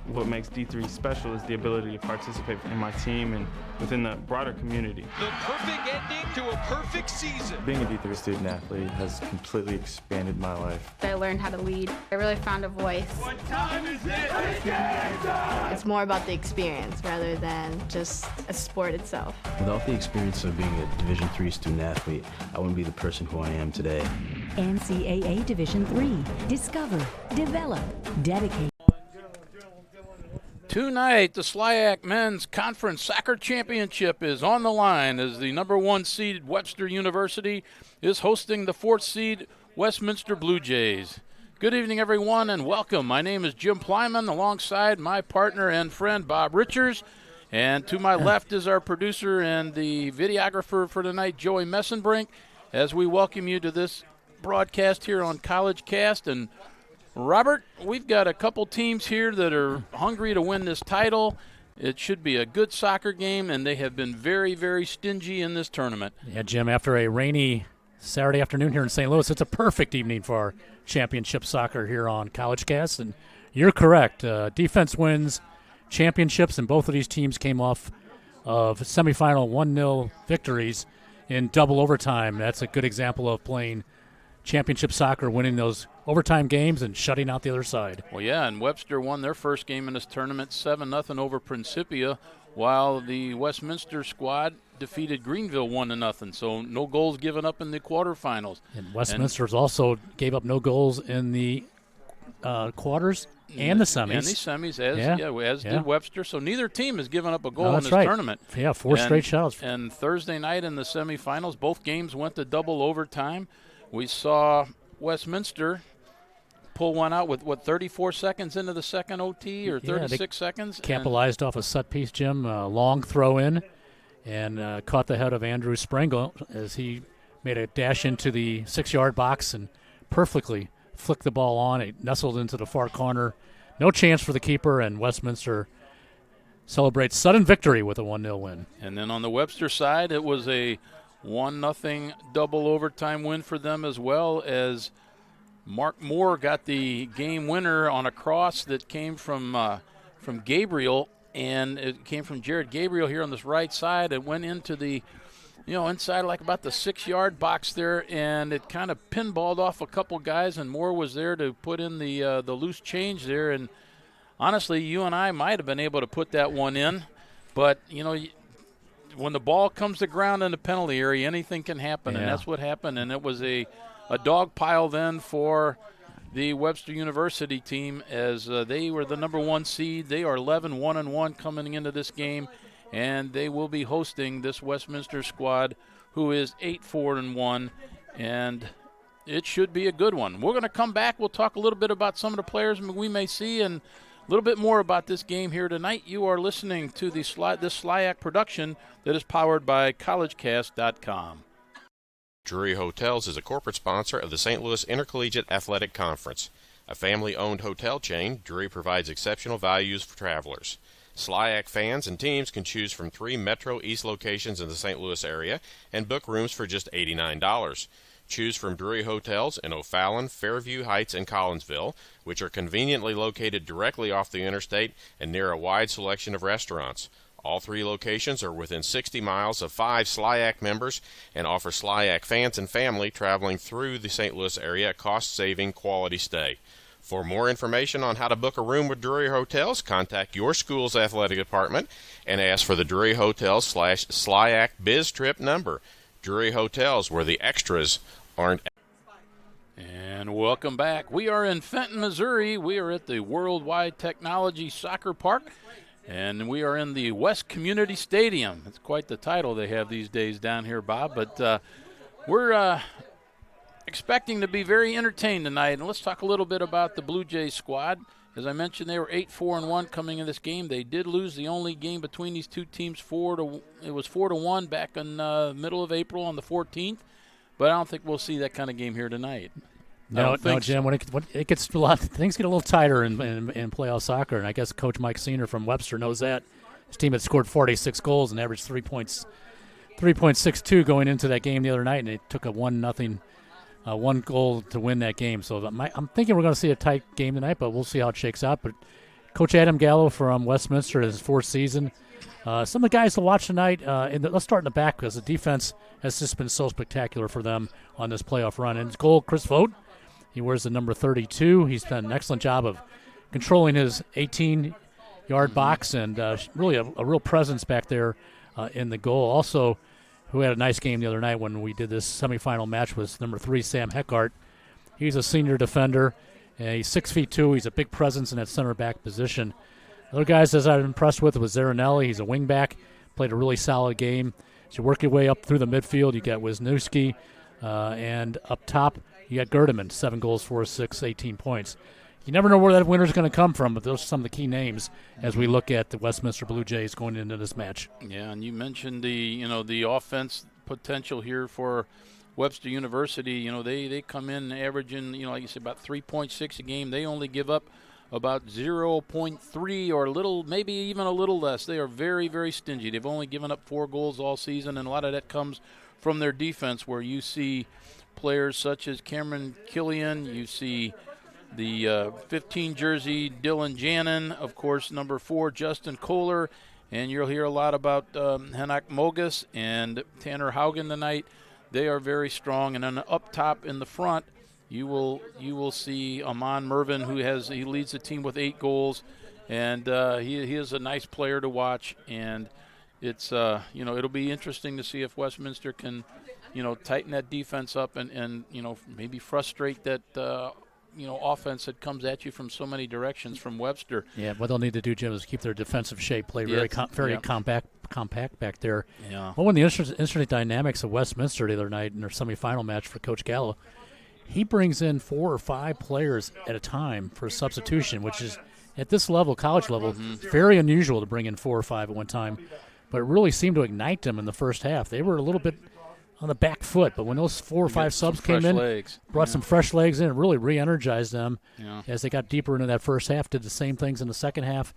what makes D3 special is the ability to participate in my team and within the broader community. The perfect ending to a perfect season. Being a D3 student athlete has completely expanded my life. I learned how to lead. I really found a voice. What time is it? It's more about the experience rather than just a sport itself. Without the experience of being a Division III student athlete, I wouldn't be the person who I am today. NCAA Division III. Discover, develop, dedicate. Tonight, the SLIAC Men's Conference Soccer Championship is on the line as the number 1 seed Webster University is hosting the 4th seed Westminster Blue Jays. Good evening, everyone, and welcome. My name is Jim Plyman, alongside my partner and friend Bob Richards. And to my left is our producer and the videographer for tonight, Joey Messenbrink, as we welcome you to this broadcast here on College Cast. And Robert, we've got a couple teams here that are hungry to win this title. It should be a good soccer game, and they have been very, very stingy in this tournament. Yeah, Jim, after a rainy Saturday afternoon here in St. Louis, it's a perfect evening for our championship soccer here on College Cast. And you're correct. Defense wins championships, and both of these teams came off of semifinal 1-0 victories in double overtime. That's a good example of playing championship soccer, winning those overtime games and shutting out the other side. Well, yeah, and Webster won their first game in this tournament 7-0 over Principia, while the Westminster squad defeated Greenville 1-0. So no goals given up in the quarterfinals. And Westminster's also gave up no goals in the quarters and the semis. And the semis, as did Webster. So neither team has given up a goal in this tournament. Yeah, four straight shots. And Thursday night in the semifinals, both games went to double overtime. We saw Westminster pull one out with, 34 seconds into the second OT or 36 seconds? Capitalized off a set piece, Jim. Long throw in and caught the head of Andrew Sprengel as he made a dash into the 6-yard box and perfectly flicked the ball on. It nestled into the far corner. No chance for the keeper, and Westminster celebrates sudden victory with a 1-0 win. And then on the Webster side, it was a 1-0 double overtime win for them, as well as Mark Moore got the game winner on a cross that came from Gabriel, and it came from Jared Gabriel here on this right side. It went into the, inside like about the 6-yard box there, and it kind of pinballed off a couple guys, and Moore was there to put in the loose change there. And honestly, you and I might have been able to put that one in, but, when the ball comes to ground in the penalty area, anything can happen, and that's what happened. And it was a dog pile then for the Webster University team, as they were the number 1 seed. They are 11-1-1 coming into this game, and they will be hosting this Westminster squad, who is 8-4-1, and it should be a good one. We're going to come back. We'll talk a little bit about some of the players we may see and a little bit more about this game here tonight. You are listening to this SLIAC production that is powered by collegecast.com. Drury Hotels is a corporate sponsor of the St. Louis Intercollegiate Athletic Conference. A family-owned hotel chain, Drury provides exceptional values for travelers. SLIAC fans and teams can choose from 3 Metro East locations in the St. Louis area and book rooms for just $89. Choose from Drury Hotels in O'Fallon, Fairview Heights, and Collinsville, which are conveniently located directly off the interstate and near a wide selection of restaurants. All 3 locations are within 60 miles of 5 SLIAC members and offer SLIAC fans and family traveling through the St. Louis area a cost-saving quality stay. For more information on how to book a room with Drury Hotels, contact your school's athletic department and ask for the Drury Hotels/SLIAC Biz Trip number. Drury Hotels, where the extras aren't. And welcome back. We are in Fenton, Missouri. We are at the Worldwide Technology Soccer Park, and we are in the West Community Stadium. It's quite the title they have these days down here, Bob. But we're expecting to be very entertained tonight. And let's talk a little bit about the Blue Jays squad. As I mentioned, they were 8-4-1 coming in this game. They did lose the only game between these two teams. It was 4-1 back in middle of April on the 14th. But I don't think we'll see that kind of game here tonight. No, Jim. When it gets a lot, things get a little tighter in playoff soccer, and I guess Coach Mike Senior from Webster knows that. His team had scored 46 goals and averaged 3.62 going into that game the other night, and it took a 1-0. 1 goal to win that game. So I'm thinking we're going to see a tight game tonight, but we'll see how it shakes out. But Coach Adam Gallo from Westminster, his fourth season. Some of the guys to watch tonight, let's start in the back because the defense has just been so spectacular for them on this playoff run. And goal, Chris Vogt. He wears the number 32. He's done an excellent job of controlling his 18-yard box and really a real presence back there in the goal. Also, who had a nice game the other night when we did this semifinal match was number 3, Sam Heckart. He's a senior defender. He's 6'2". He's a big presence in that center back position. Other guys as I'm impressed with was Zarinelli. He's a wingback. Played a really solid game. As you work your way up through the midfield, you got Wisniewski. And up top, you got Gerdeman, 7 goals, 4 assists, 18 points. You never know where that winner's going to come from, but those are some of the key names as we look at the Westminster Blue Jays going into this match. Yeah, and you mentioned the offense potential here for Webster University. They come in averaging, like you said, about 3.6 a game. They only give up about 0.3 or a little, maybe even a little less. They are very, very stingy. They've only given up 4 goals all season, and a lot of that comes from their defense, where you see players such as Cameron Killian, you see the 15 jersey Dylan Janin, of course, number 4 Justin Kohler, and you'll hear a lot about Hanak Mogus and Tanner Haugen tonight. They are very strong, and then up top in the front, you will see Amon Mervin, he leads the team with 8 goals, and he is a nice player to watch. And it's it'll be interesting to see if Westminster can tighten that defense up and maybe frustrate that offense that comes at you from so many directions from Webster. Yeah, what they'll need to do, Jim, is keep their defensive shape, play very compact back there. Yeah. One of the interesting dynamics of Westminster the other night in their semifinal match for Coach Gallo, he brings in 4 or 5 players at a time for substitution, which is at this level, college level, very unusual to bring in 4 or 5 at one time. But it really seemed to ignite them in the first half. They were a little bit on the back foot, but when those 4 or 5 subs came in, brought some fresh legs in, it really re-energized them as they got deeper into that first half, did the same things in the second half,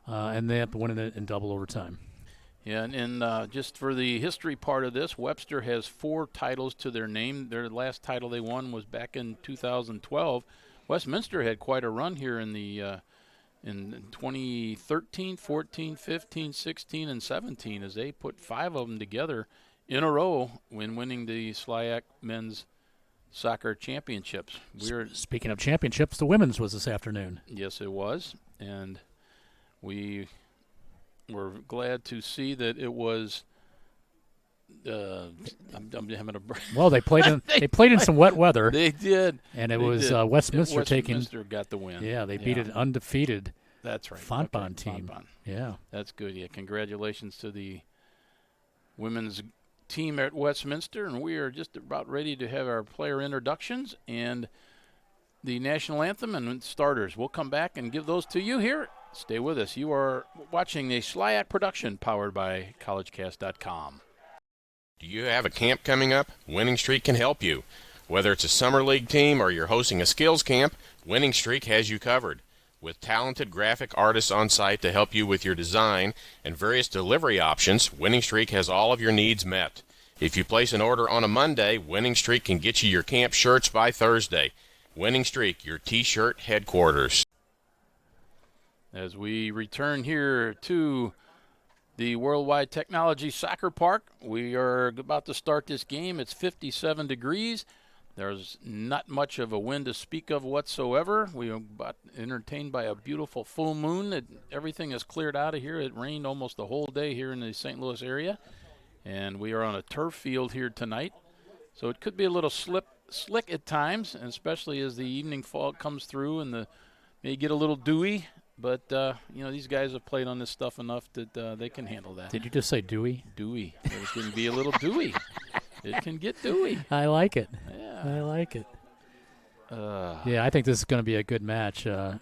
and they ended up winning it in double overtime. Yeah, and just for the history part of this, Webster has 4 titles to their name. Their last title they won was back in 2012. Westminster had quite a run here in the in 2013, 14, 15, 16, and 17 as they put 5 of them together in a row when winning the SLIAC men's soccer championships. Speaking of championships, the women's was this afternoon. Yes, it was, and we were glad to see that it was. I'm having a. Well, they played in some wet weather. They did, and it was Westminster taking. Westminster got the win. Yeah, they beat an undefeated. That's right. Fontbonne team. Fontbonne. Yeah, that's good. Yeah, congratulations to the women's team at Westminster, and we are just about ready to have our player introductions and the national anthem and starters. We'll come back and give those to you here. Stay with us. You are watching a SLIAC production powered by collegecast.com. Do you have a camp coming up? Winning Streak can help you. Whether it's a summer league team or you're hosting a skills camp, Winning Streak has you covered. With talented graphic artists on site to help you with your design and various delivery options, Winning Streak has all of your needs met. If you place an order on a Monday, Winning Streak can get you your camp shirts by Thursday. Winning Streak, your T-shirt headquarters. As we return here to the Worldwide Technology Soccer Park, we are about to start this game. It's 57 degrees. There's not much of a wind to speak of whatsoever. We are about entertained by a beautiful full moon. Everything is cleared out of here. It rained almost the whole day here in the St. Louis area. And we are on a turf field here tonight. So it could be a little slick at times, and especially as the evening fog comes through and may get a little dewy. But, these guys have played on this stuff enough that they can handle that. Did you just say dewy? Dewy. It can be a little dewy. It can get dewy. I like it. Yeah. I like it. Yeah, I think this is going to be a good match. I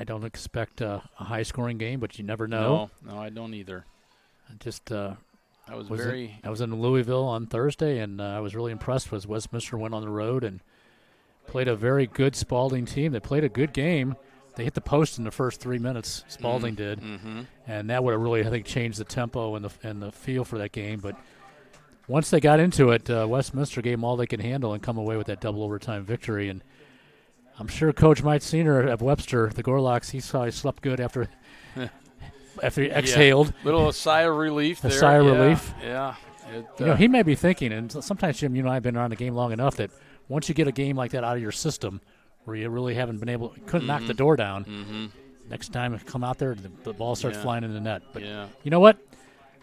don't expect a high-scoring game, but you never know. No, I don't either. I was in Louisville on Thursday, and I was really impressed with Westminster went on the road and played a very good Spalding team. They played a good game. They hit the post in the first 3 minutes, Spalding did, and that would have really, I think, changed the tempo and the feel for that game. But once they got into it, Westminster gave them all they could handle and come away with that double overtime victory. And I'm sure Coach Mike Senior at Webster, the Gorlocks, he slept good after he exhaled. Little sigh of relief there. Sigh of relief. Yeah. He may be thinking, and sometimes, Jim, you and I have been around the game long enough that once you get a game like that out of your system where you really couldn't knock the door down, next time come out there, the ball starts flying in the net. But you know what?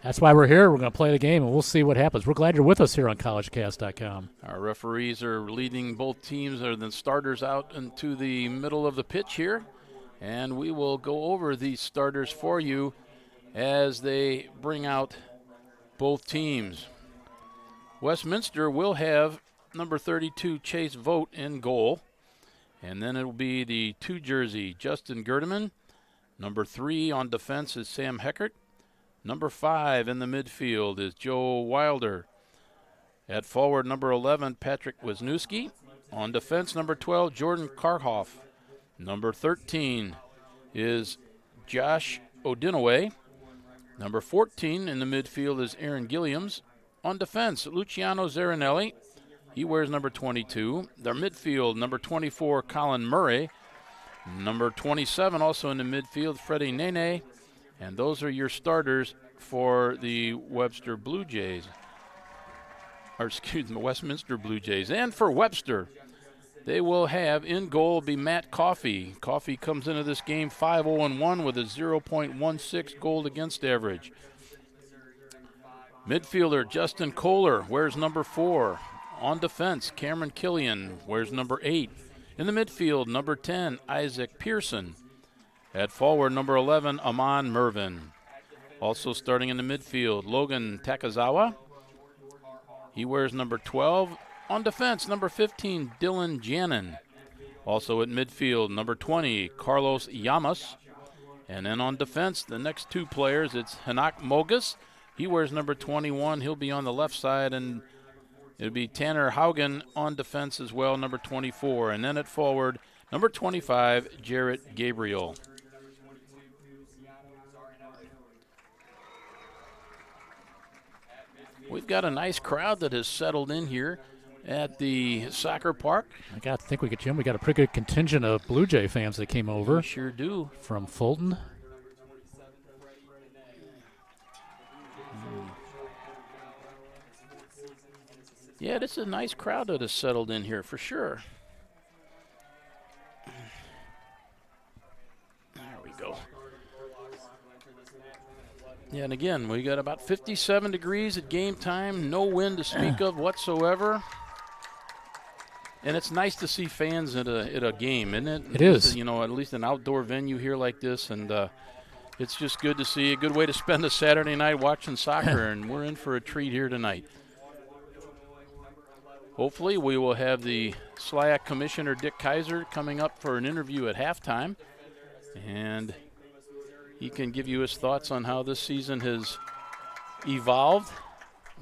That's why we're here. We're going to play the game, and we'll see what happens. We're glad you're with us here on collegecast.com. Our referees are leading both teams or the starters out into the middle of the pitch here, and we will go over these starters for you as they bring out both teams. Westminster will have number 32 Chase Vogt in goal, and then it will be the 2 jersey Justin Gerdeman. Number 3 on defense is Sam Heckert. Number 5 in the midfield is Joe Wilder. At forward, number 11, Patrick Wisniewski. On defense, number 12, Jordan Karhoff. Number 13 is Josh Odinaway. Number 14 in the midfield is Aaron Gilliams. On defense, Luciano Zarinelli. He wears number 22. Their midfield, number 24, Colin Murray. Number 27 also in the midfield, Freddie Nene. And those are your starters for the Webster Blue Jays. Or excuse me, Westminster Blue Jays. And for Webster, they will have in goal be Matt Coffey. Coffey comes into this game 5-0-1 with a 0.16 goal against average. Midfielder Justin Kohler wears number 4. On defense, Cameron Killian wears number 8. In the midfield, number 10, Isaac Pearson. At forward, number 11, Aman Mervin. Also starting in the midfield, Logan Takazawa. He wears number 12. On defense, number 15, Dylan Jannon. Also at midfield, number 20, Carlos Llamas. And then on defense, the next 2 players, it's Hanak Mogus. He wears number 21. He'll be on the left side, and it'll be Tanner Haugen on defense as well, number 24. And then at forward, number 25, Jarrett Gabriel. We've got a nice crowd that has settled in here at the soccer park. I got to think we got a pretty good contingent of Blue Jay fans that came over. We sure do. From Fulton. Yeah, this is a nice crowd that has settled in here for sure. There we go. Yeah, and again, we got about 57 degrees at game time, no wind to speak of whatsoever. And it's nice to see fans at a game, isn't it? It is. You know, at least an outdoor venue here like this, and it's just good to see. A good way to spend a Saturday night watching soccer, and we're in for a treat here tonight. Hopefully we will have the SLIAC Commissioner Dick Kaiser coming up for an interview at halftime, and he can give you his thoughts on how this season has evolved.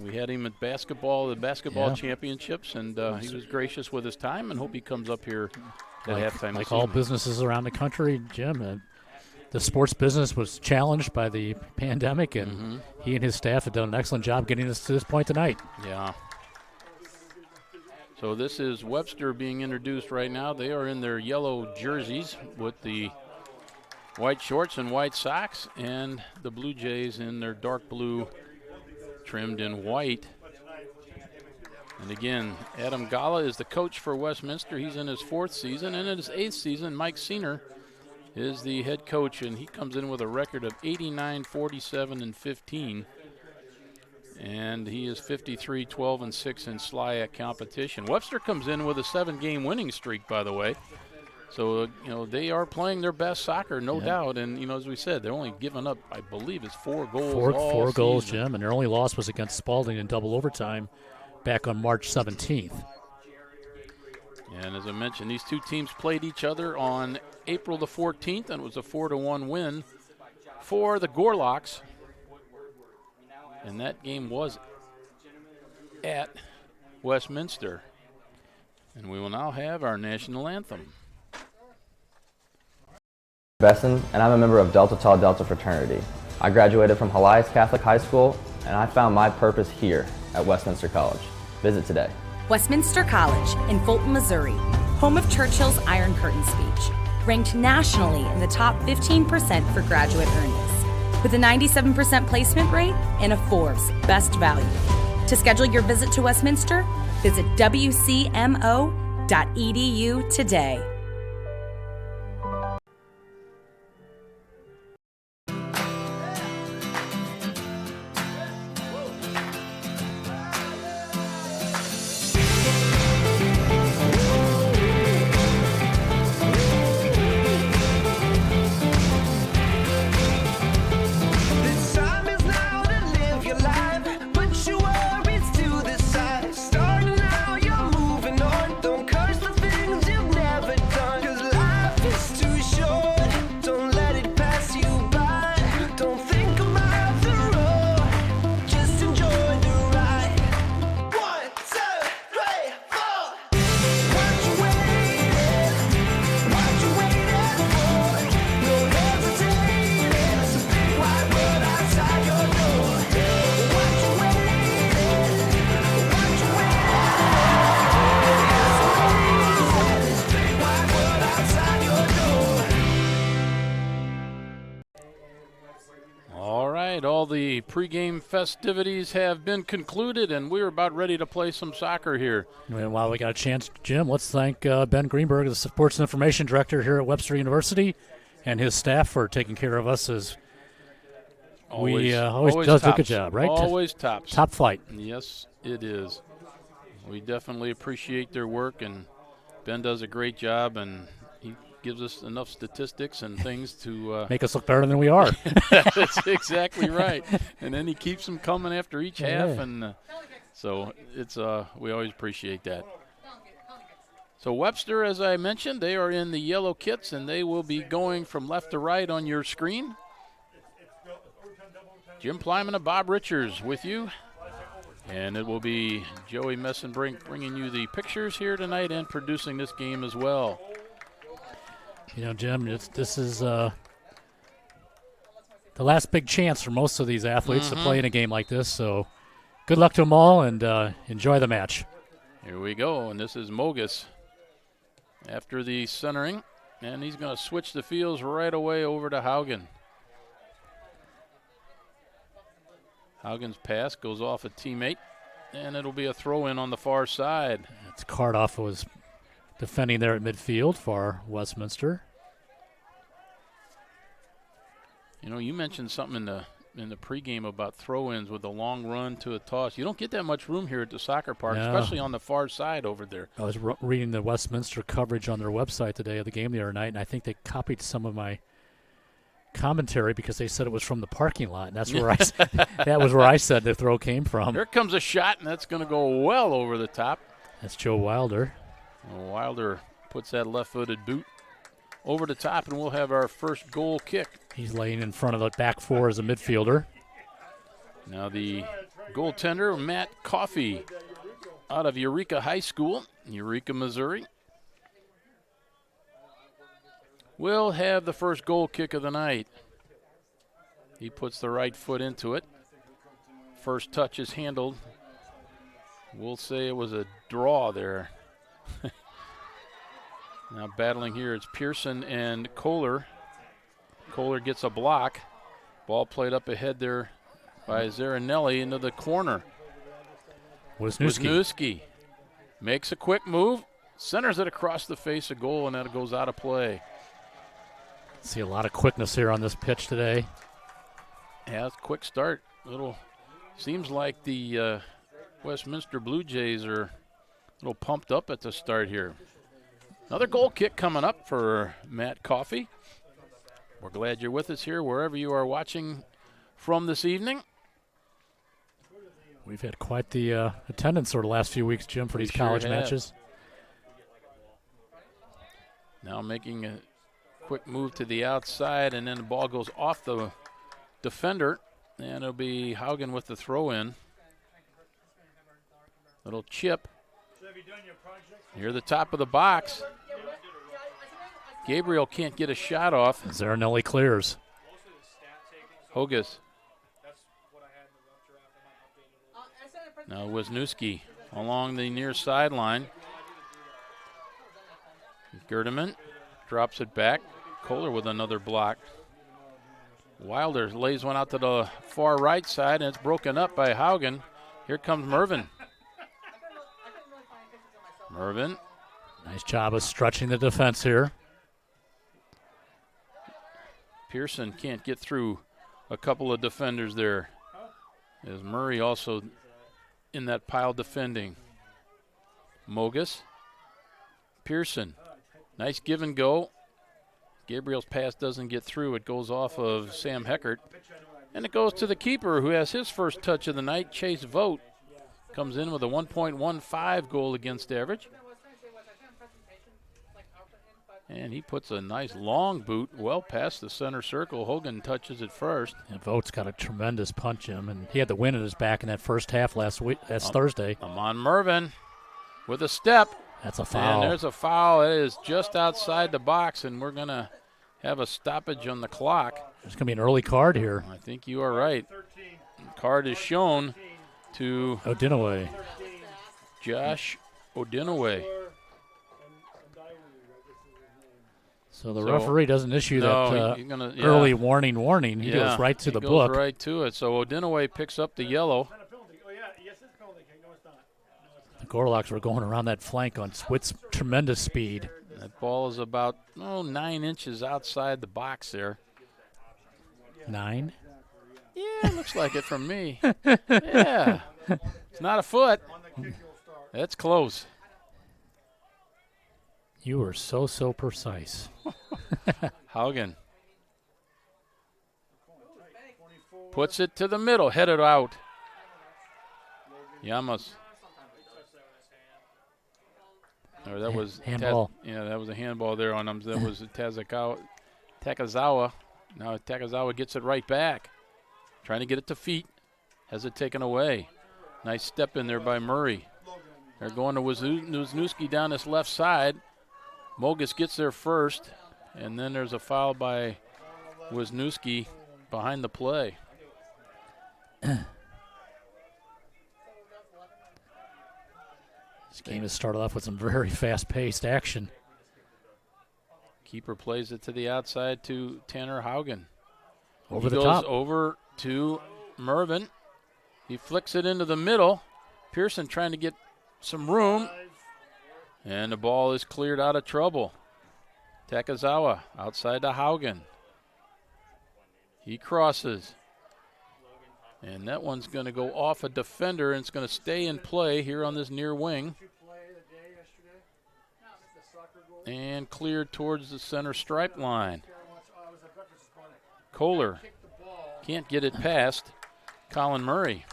We had him at the basketball championships, and he was gracious with his time, and hope he comes up here at halftime. Like all businesses around the country, Jim, the sports business was challenged by the pandemic, and he and his staff have done an excellent job getting us to this point tonight. Yeah. So this is Webster being introduced right now. They are in their yellow jerseys with the white shorts and white socks, and the Blue Jays in their dark blue trimmed in white. And again, Adam Gala is the coach for Westminster. He's in his 4th season, and in his 8th season, Mike Senior is the head coach, and he comes in with a record of 89, 47, and 15. And he is 53, 12, and 6 in SLIAC competition. Webster comes in with a 7-game winning streak, by the way. So, they are playing their best soccer, no doubt. And, as we said, they're only giving up, I believe, it's 4 goals Four goals, Jim. And their only loss was against Spalding in double overtime back on March 17th. And as I mentioned, these 2 teams played each other on April the 14th, and it was a 4-1 win for the Gorlocks. And that game was at Westminster. And we will now have our national anthem. Besson, and I'm a member of Delta Tau Delta fraternity. I graduated from Helias Catholic High School, and I found my purpose here at Westminster College. Visit today. Westminster College in Fulton, Missouri. home of Churchill's Iron Curtain speech, ranked nationally in the top 15% for graduate earnings, with a 97% placement rate and a Forbes Best Value. To schedule your visit to Westminster, visit wcmo.edu today. All the pregame festivities have been concluded, and we're about ready to play some soccer here. And while we got a chance, Jim, let's thank Ben Greenberg, the Sports and Information Director here at Webster University, and his staff for taking care of us as always does a good job, right? Always tops. Top flight. Yes, it is. We definitely appreciate their work, and Ben does a great job, and he gives us enough statistics and things to make us look better than we are. That's exactly right. And then he keeps them coming after each half, and so it's we always appreciate that. So Webster, as I mentioned, they are in the yellow kits, and they will be going from left to right on your screen. Jim Plyman and Bob Richards with you. And it will be Joey Messenbrink bringing you the pictures here tonight and producing this game as well. You know, Jim, this is the last big chance for most of these athletes to play in a game like this. So good luck to them all, and enjoy the match. Here we go, and this is Mogus after the centering. And he's going to switch the fields right away over to Haugen. Haugen's pass goes off a teammate, and it'll be a throw-in on the far side. It's Cardoff was defending there at midfield for Westminster. You know, you mentioned something in the pregame about throw-ins with a long run to a toss. You don't get that much room here at the soccer park, especially on the far side over there. I was reading the Westminster coverage on their website today of the game the other night, and I think they copied some of my commentary because they said it was from the parking lot, and that's where that was where I said the throw came from. Here comes a shot, and that's going to go well over the top. That's Joe Wilder. Wilder puts that left-footed boot over the top, and we'll have our first goal kick. He's laying in front of the back four as a midfielder. Now the goaltender, Matt Coffey, out of Eureka High School, Eureka, Missouri, will have the first goal kick of the night. He puts the right foot into it. First touch is handled. We'll say it was a draw there. Now battling here, it's Pearson and Kohler. Kohler gets a block. Ball played up ahead there by Zarinelli into the corner. Wisniewski makes a quick move, centers it across the face of goal, and that goes out of play. See a lot of quickness here on this pitch today. Yeah, it's a quick start. Seems like the Westminster Blue Jays are a little pumped up at the start here. Another goal kick coming up for Matt Coffey. We're glad you're with us here wherever you are watching from this evening. We've had quite the attendance over the last few weeks, Jim, for these college matches. Now making a quick move to the outside, and then the ball goes off the defender, and it'll be Haugen with the throw-in. Little chip near the top of the box. Gabriel can't get a shot off. Zarinelli clears. Hogus. Now Wisniewski along the near sideline. Gerdeman drops it back. Kohler with another block. Wilder lays one out to the far right side, and it's broken up by Haugen. Here comes Mervin. Mervin. Nice job of stretching the defense here. Pearson can't get through a couple of defenders there. As Murray also in that pile defending. Mogus. Pearson. Nice give and go. Gabriel's pass doesn't get through. It goes off of Sam Heckert. And it goes to the keeper, who has his first touch of the night. Chase Vogt comes in with a 1.15 goal against average. And he puts a nice long boot well past the center circle. Hogan touches it first. And Vogt's got a tremendous punch him, and he had the wind at his back in that first half last week. That's Thursday. Amon Mervin with a step. That's a foul. And there's a foul. It is just outside the box, and we're going to have a stoppage on the clock. There's going to be an early card here. I think you are right. The card is shown to Odinaway. Josh Odinaway. So the referee doesn't issue that yeah. early warning. He goes right to the book. Goes right to it. So Odinaway picks up the yellow. The Gorlocks were going around that flank with tremendous speed. That ball is about 9 inches outside the box there. 9? Yeah, looks like it from me. Yeah. It's not a foot. That's close. You were so precise. Haugen puts it to the middle, headed out. Llamas. Or that was handball. That was a handball there on him. That was Takazawa. Now Takazawa gets it right back. Trying to get it to feet. Has it taken away. Nice step in there by Murray. They're going to Wisniewski down this left side. Mogus gets there first, and then there's a foul by Wisniewski behind the play. This game has started off with some very fast-paced action. Keeper plays it to the outside to Tanner Haugen. Over the top. He goes over to Mervin. He flicks it into the middle. Pearson trying to get some room. And the ball is cleared out of trouble. Takazawa outside to Haugen. He crosses. And that one's going to go off a defender, and it's going to stay in play here on this near wing. And cleared towards the center stripe line. Kohler can't get it past Colin Murray.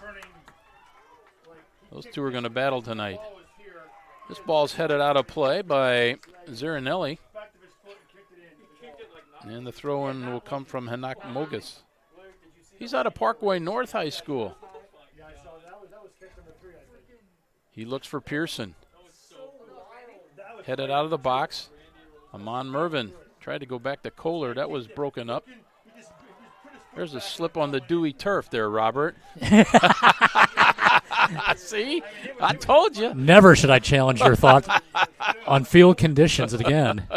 Those two are going to battle tonight. This ball's headed out of play by Zarinelli. And the throw-in will come from Hanak Mogus. He's out of Parkway North High School. He looks for Pearson. Headed out of the box. Amon Mervin tried to go back to Kohler. That was broken up. There's a slip on the dewy turf there, Robert. See? I told you. Never should I challenge your thoughts on field conditions again.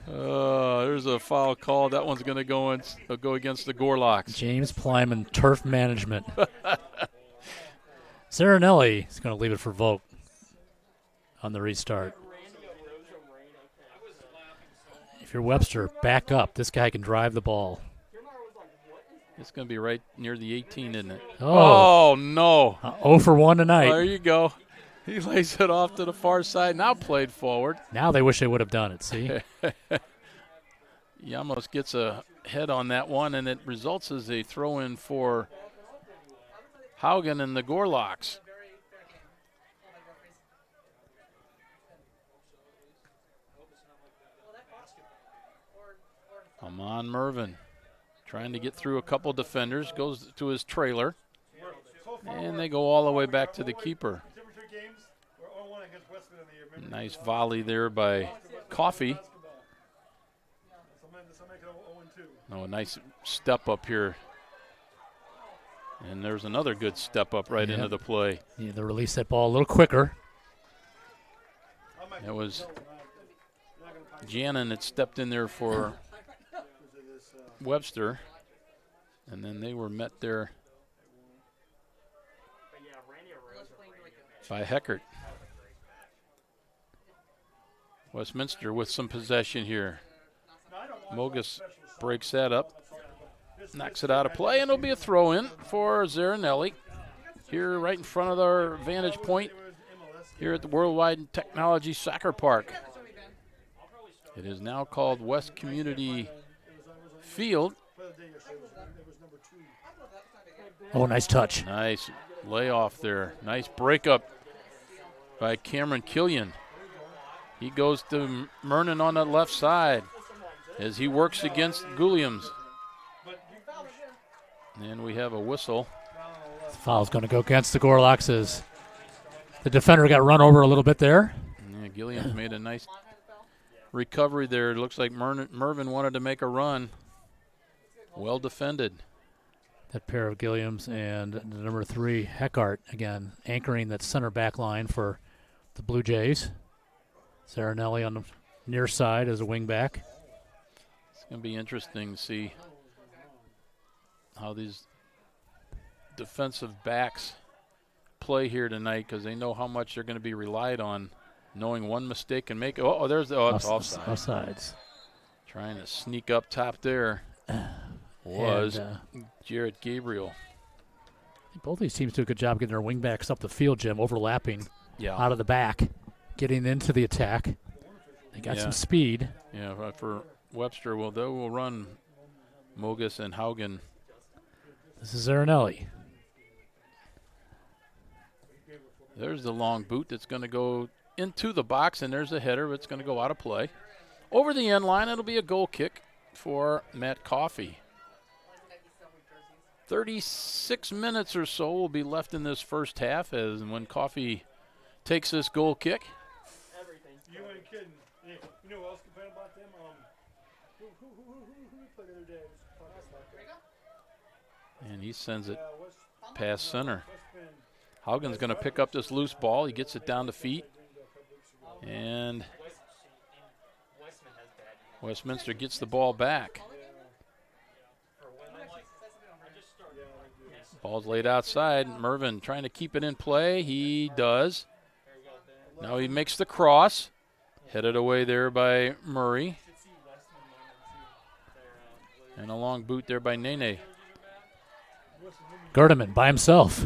There's a foul call. That one's going to go against the Gorlocks. James Plyman, turf management. Zarinelli is going to leave it for Vogt on the restart. If you're Webster, back up. This guy can drive the ball. It's going to be right near the 18, isn't it? Oh no. 0 for 1 tonight. There you go. He lays it off to the far side. Now played forward. Now they wish they would have done it, see? Yamos gets a head on that one, and it results as a throw-in for Haugen and the Gorlocks. Amon Mervin trying to get through a couple defenders, goes to his trailer, and they go all the way back to the keeper. Nice volley there by Coffey. A nice step up here. And there's another good step up right into the play. Yeah, they release that ball a little quicker. It was Jannon had stepped in there for Webster, and then they were met there by Heckert. Westminster with some possession here. Mogus breaks that up, knocks it out of play, and it'll be a throw-in for Zarinelli here right in front of our vantage point here at the Worldwide Technology Soccer Park. It is now called West Community Field. Oh, nice touch. Nice layoff there. Nice breakup by Cameron Killian. He goes to Mernon on the left side as he works against Gulliams. And we have a whistle. The foul's going to go against the Gorlocks as the defender got run over a little bit there. Yeah, Gilliams made a nice recovery there. It looks like Mervin wanted to make a run. Well defended. That pair of Gilliams and the number 3, Heckart, again, anchoring that center back line for the Blue Jays. Zarinelli on the near side as a wing back. It's going to be interesting to see how these defensive backs play here tonight, because they know how much they're going to be relied on, knowing one mistake can make it. Oh, there's the it's offside. Offsides. Trying to sneak up top there was Jared Gabriel. Both these teams do a good job getting their wing backs up the field, Jim, overlapping out of the back, getting into the attack. They got some speed. Yeah, for Webster, they will run Mogus and Haugen. This is Zarinelli. There's the long boot that's going to go into the box, and there's a header. It's going to go out of play. Over the end line, it'll be a goal kick for Matt Coffey. 36 minutes or so will be left in this first half as when Coffey takes this goal kick. You ain't kidding. You know what else complained about them? Who played the other day? And he sends it past center. Haugen's going to pick up this loose ball. He gets it down to feet. And Westminster gets the ball back. Ball's laid outside. Mervin trying to keep it in play. He does. Now he makes the cross. Headed away there by Murray. And a long boot there by Nene. Gerdeman by himself.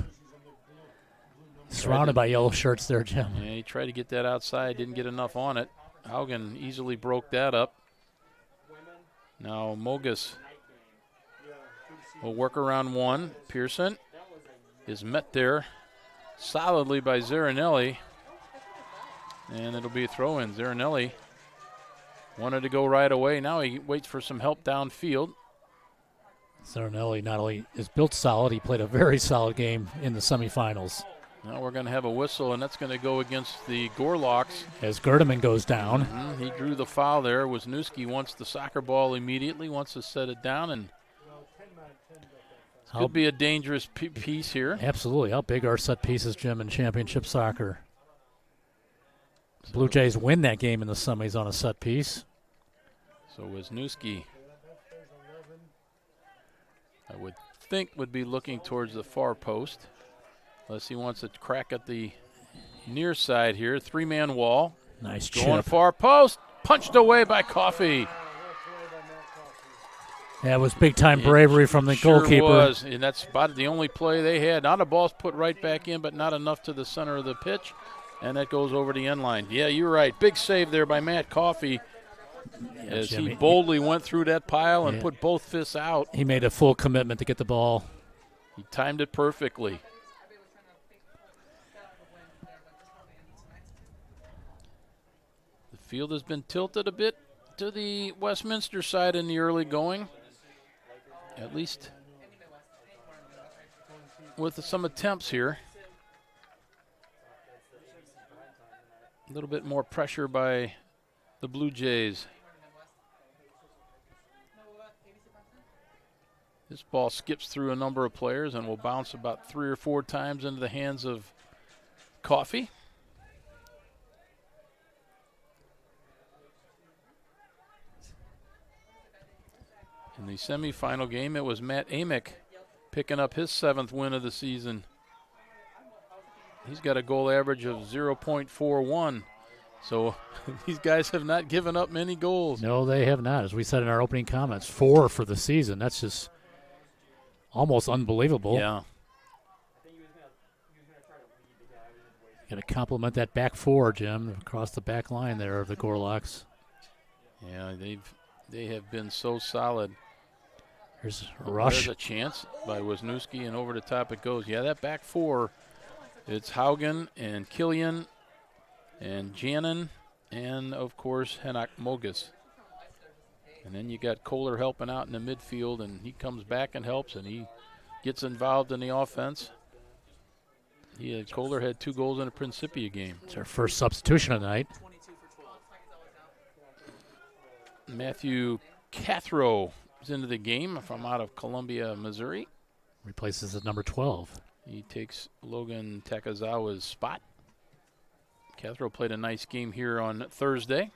Surrounded by yellow shirts there, Jim. Yeah, he tried to get that outside. Didn't get enough on it. Haugen easily broke that up. Now Mogus will work around one. Pearson is met there solidly by Zarinelli. And it'll be a throw-in. Zarinelli wanted to go right away. Now he waits for some help downfield. Zarinelli not only is built solid, he played a very solid game in the semifinals. Now we're going to have a whistle, and that's going to go against the Gorlocks. As Gerdeman goes down. He drew the foul there. Wisniewski wants the soccer ball immediately, wants to set it down, and could be a dangerous piece here. Absolutely. How big are set pieces, Jim, in championship soccer? The Blue Jays win that game in the semis on a set piece. So Wisniewski, I would think, would be looking towards the far post. Unless he wants to crack at the near side here. 3-man wall. Nice Going chip. far post. Punched away by Coffey. Yeah, it was big-time bravery from the goalkeeper. Was, and that's about the only play they had. Now the ball's put right back in, but not enough to the center of the pitch, and that goes over the end line. Yeah, you're right. Big save there by Matt Coffey as Jimmy, he boldly went through that pile and put both fists out. He made a full commitment to get the ball. He timed it perfectly. The field has been tilted a bit to the Westminster side in the early going, at least with some attempts here. A little bit more pressure by the Blue Jays. This ball skips through a number of players and will bounce about 3 or 4 times into the hands of Coffey. In the semifinal game, it was Matt Amick picking up his 7th win of the season. He's got a goal average of 0.41. So these guys have not given up many goals. No, they have not. As we said in our opening comments, 4 for the season. That's just almost unbelievable. Yeah. Got to compliment that back 4, Jim, across the back line there of the Gorlocks. Yeah, they have been so solid. There's a rush. There's a chance by Wisniewski, and over the top it goes. Yeah, that back 4, it's Haugen and Killian and Janin and, of course, Henak Mogus. And then you got Kohler helping out in the midfield, and he comes back and helps, and he gets involved in the offense. Kohler had 2 goals in a Principia game. It's our first substitution of the night. Matthew Cathro is into the game from out of Columbia, Missouri. Replaces at number 12. He takes Logan Takazawa's spot. Cathro played a nice game here on Thursday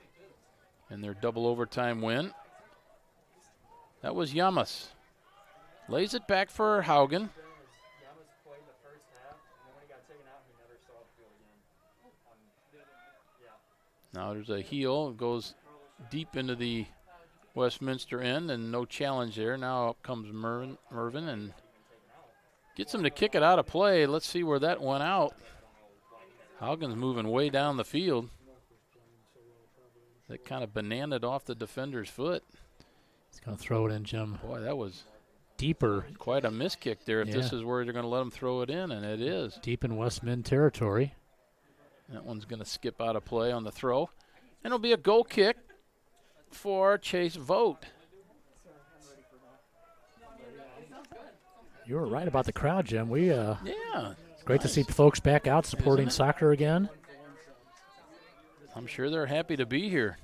in their double overtime win. That was Yamas. Lays it back for Haugen. Now there's a heel. It goes deep into the Westminster end, and no challenge there. Now up comes Mervin and gets him to kick it out of play. Let's see where that went out. Haugen's moving way down the field. That kind of bananaed off the defender's foot. He's going to throw it in, Jim. Boy, that was deeper. Quite a miss kick there if this is where they're going to let him throw it in, and it is. Deep in Westmin territory. That one's going to skip out of play on the throw. And it'll be a goal kick for Chase Vogt. You were right about the crowd, Jim. Yeah. It's great to see folks back out supporting soccer again. I'm sure they're happy to be here.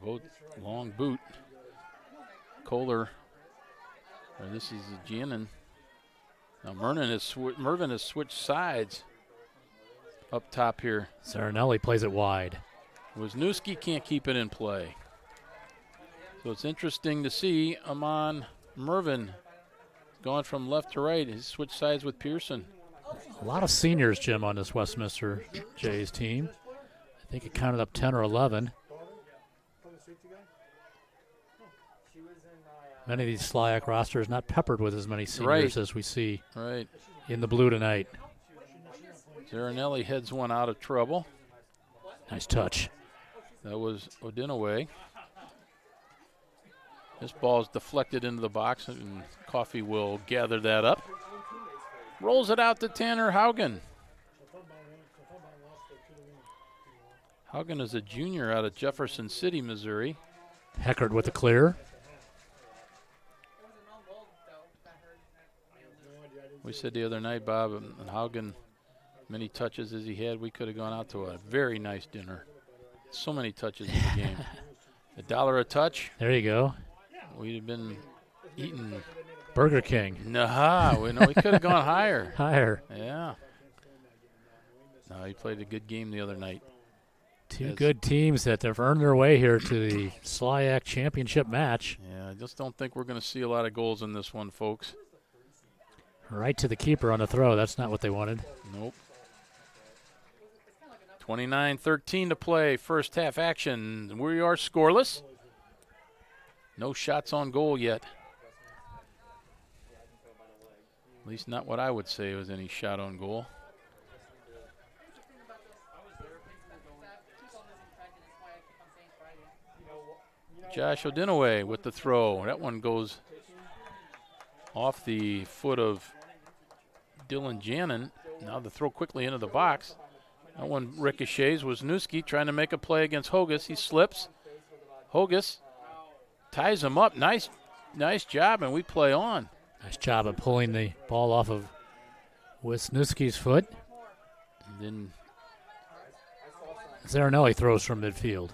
Vogt, long boot. Kohler. This is Janin. Now Mervin has switched sides up top here. Zarinelli plays it wide. Wisniewski can't keep it in play. So it's interesting to see Amon Mervin going from left to right. He's switched sides with Pearson. A lot of seniors, Jim, on this Westminster Jays team. I think it counted up 10 or 11. Many of these SLIAC rosters not peppered with as many seniors as we see in the blue tonight. Zarinelli heads one out of trouble. Nice touch. That was Odinaway. This ball is deflected into the box, and Coffey will gather that up. Rolls it out to Tanner Haugen. Haugen is a junior out of Jefferson City, Missouri. Heckert with the clear. We said the other night, Bob, and Haugen, many touches as he had, we could have gone out to a very nice dinner. So many touches in the game. $1 a touch. There you go. We'd have been eating Burger King. Nah, we could have gone higher. Higher. Yeah. No, he played a good game the other night. Two good teams that have earned their way here to the SLIAC championship match. Yeah, I just don't think we're going to see a lot of goals in this one, folks. Right to the keeper on the throw. That's not what they wanted. Nope. 29-13 to play. First half action. We are scoreless. No shots on goal yet. At least not what I would say was any shot on goal. Josh Odinaway with the throw. That one goes off the foot of Dylan Janin. Now the throw quickly into the box. That one ricochets. Wisniewski trying to make a play against Hogus. He slips. Hogus ties him up. Nice job, and we play on. Nice job of pulling the ball off of Wisniewski's foot. And then Zarinelli throws from midfield.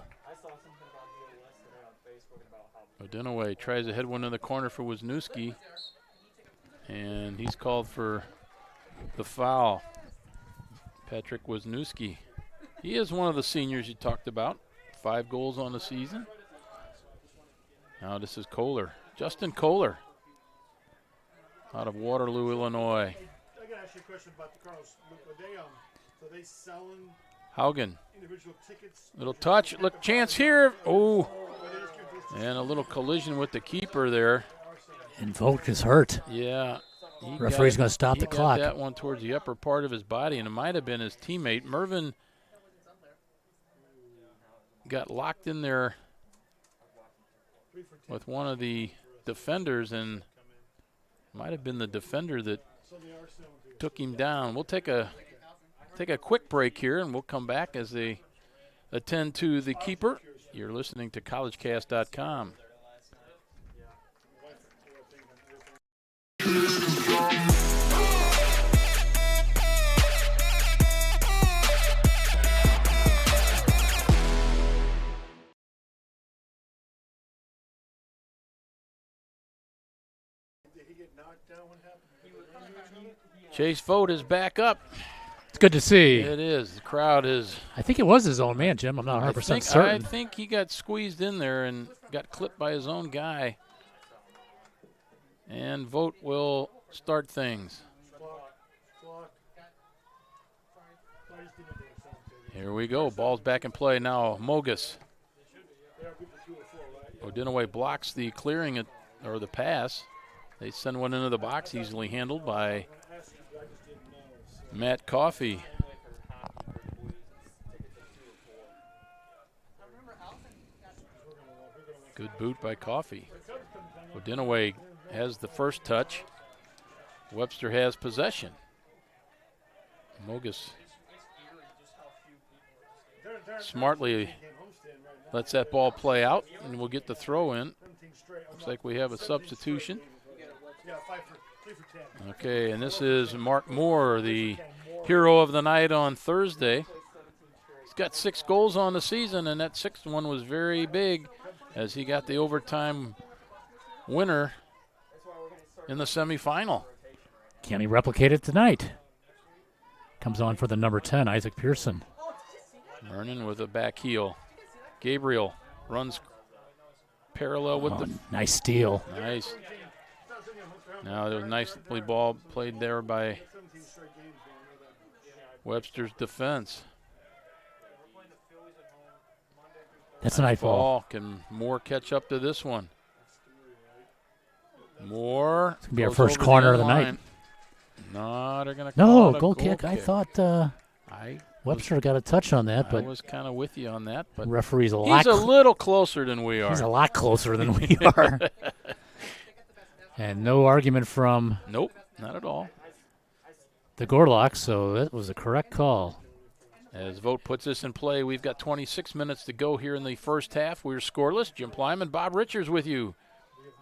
Odinaway tries to head one in the corner for Wisniewski, and he's called for the foul. Patrick Wisniewski. He is one of the seniors you talked about. 5 goals on the season. Now this is Kohler. Justin Kohler out of Waterloo, Illinois. I gotta ask you a question about the Cardinals. So they selling Haugen. individual tickets? Little touch. Look, chance here. Oh. And a little collision with the keeper there. And Vogt is hurt. Yeah. Referee's going to stop the clock. He got that one towards the upper part of his body, and it might have been his teammate. Mervin got locked in there with one of the defenders, and might have been the defender that took him down. We'll take a quick break here, and we'll come back as they attend to the keeper. You're listening to collegecast.com. Chase Vogt is back up. It's good to see. It is. The crowd is. I think it was his own man, Jim. I'm not 100% certain. I think he got squeezed in there and got clipped by his own guy. And Vogt will start things. Here we go. Ball's back in play now. Mogus. Odinaway blocks the clearing or the pass. They send one into the box, easily handled by Matt Coffey. Good boot by Coffey. Odinaway has the first touch. Webster has possession. Mogus smartly lets that ball play out, and we'll get the throw in. Looks like we have a substitution. Okay, and this is Mark Moore, the hero of the night on Thursday. He's got 6 goals on the season, and that 6th one was very big as he got the overtime winner in the semifinal. Can he replicate it tonight? Comes on for the number 10, Isaac Pearson. Vernon with a back heel. Gabriel runs parallel with the... Nice steal. Nice. Now there was nicely ball played there by Webster's defense. That's a nice ball. Can Moore catch up to this one? Moore. It's going to be our first corner of the night. No, they're going to call it a goal kick. I thought Webster got a touch on that, but I was kind of with you on that. But referee's a little closer than we are. He's a lot closer than we are. And no argument from... Nope, not at all. The Gorlocks, so that was a correct call. As Vogt puts this in play, we've got 26 minutes to go here in the first half. We're scoreless. Jim Plyman, Bob Richards with you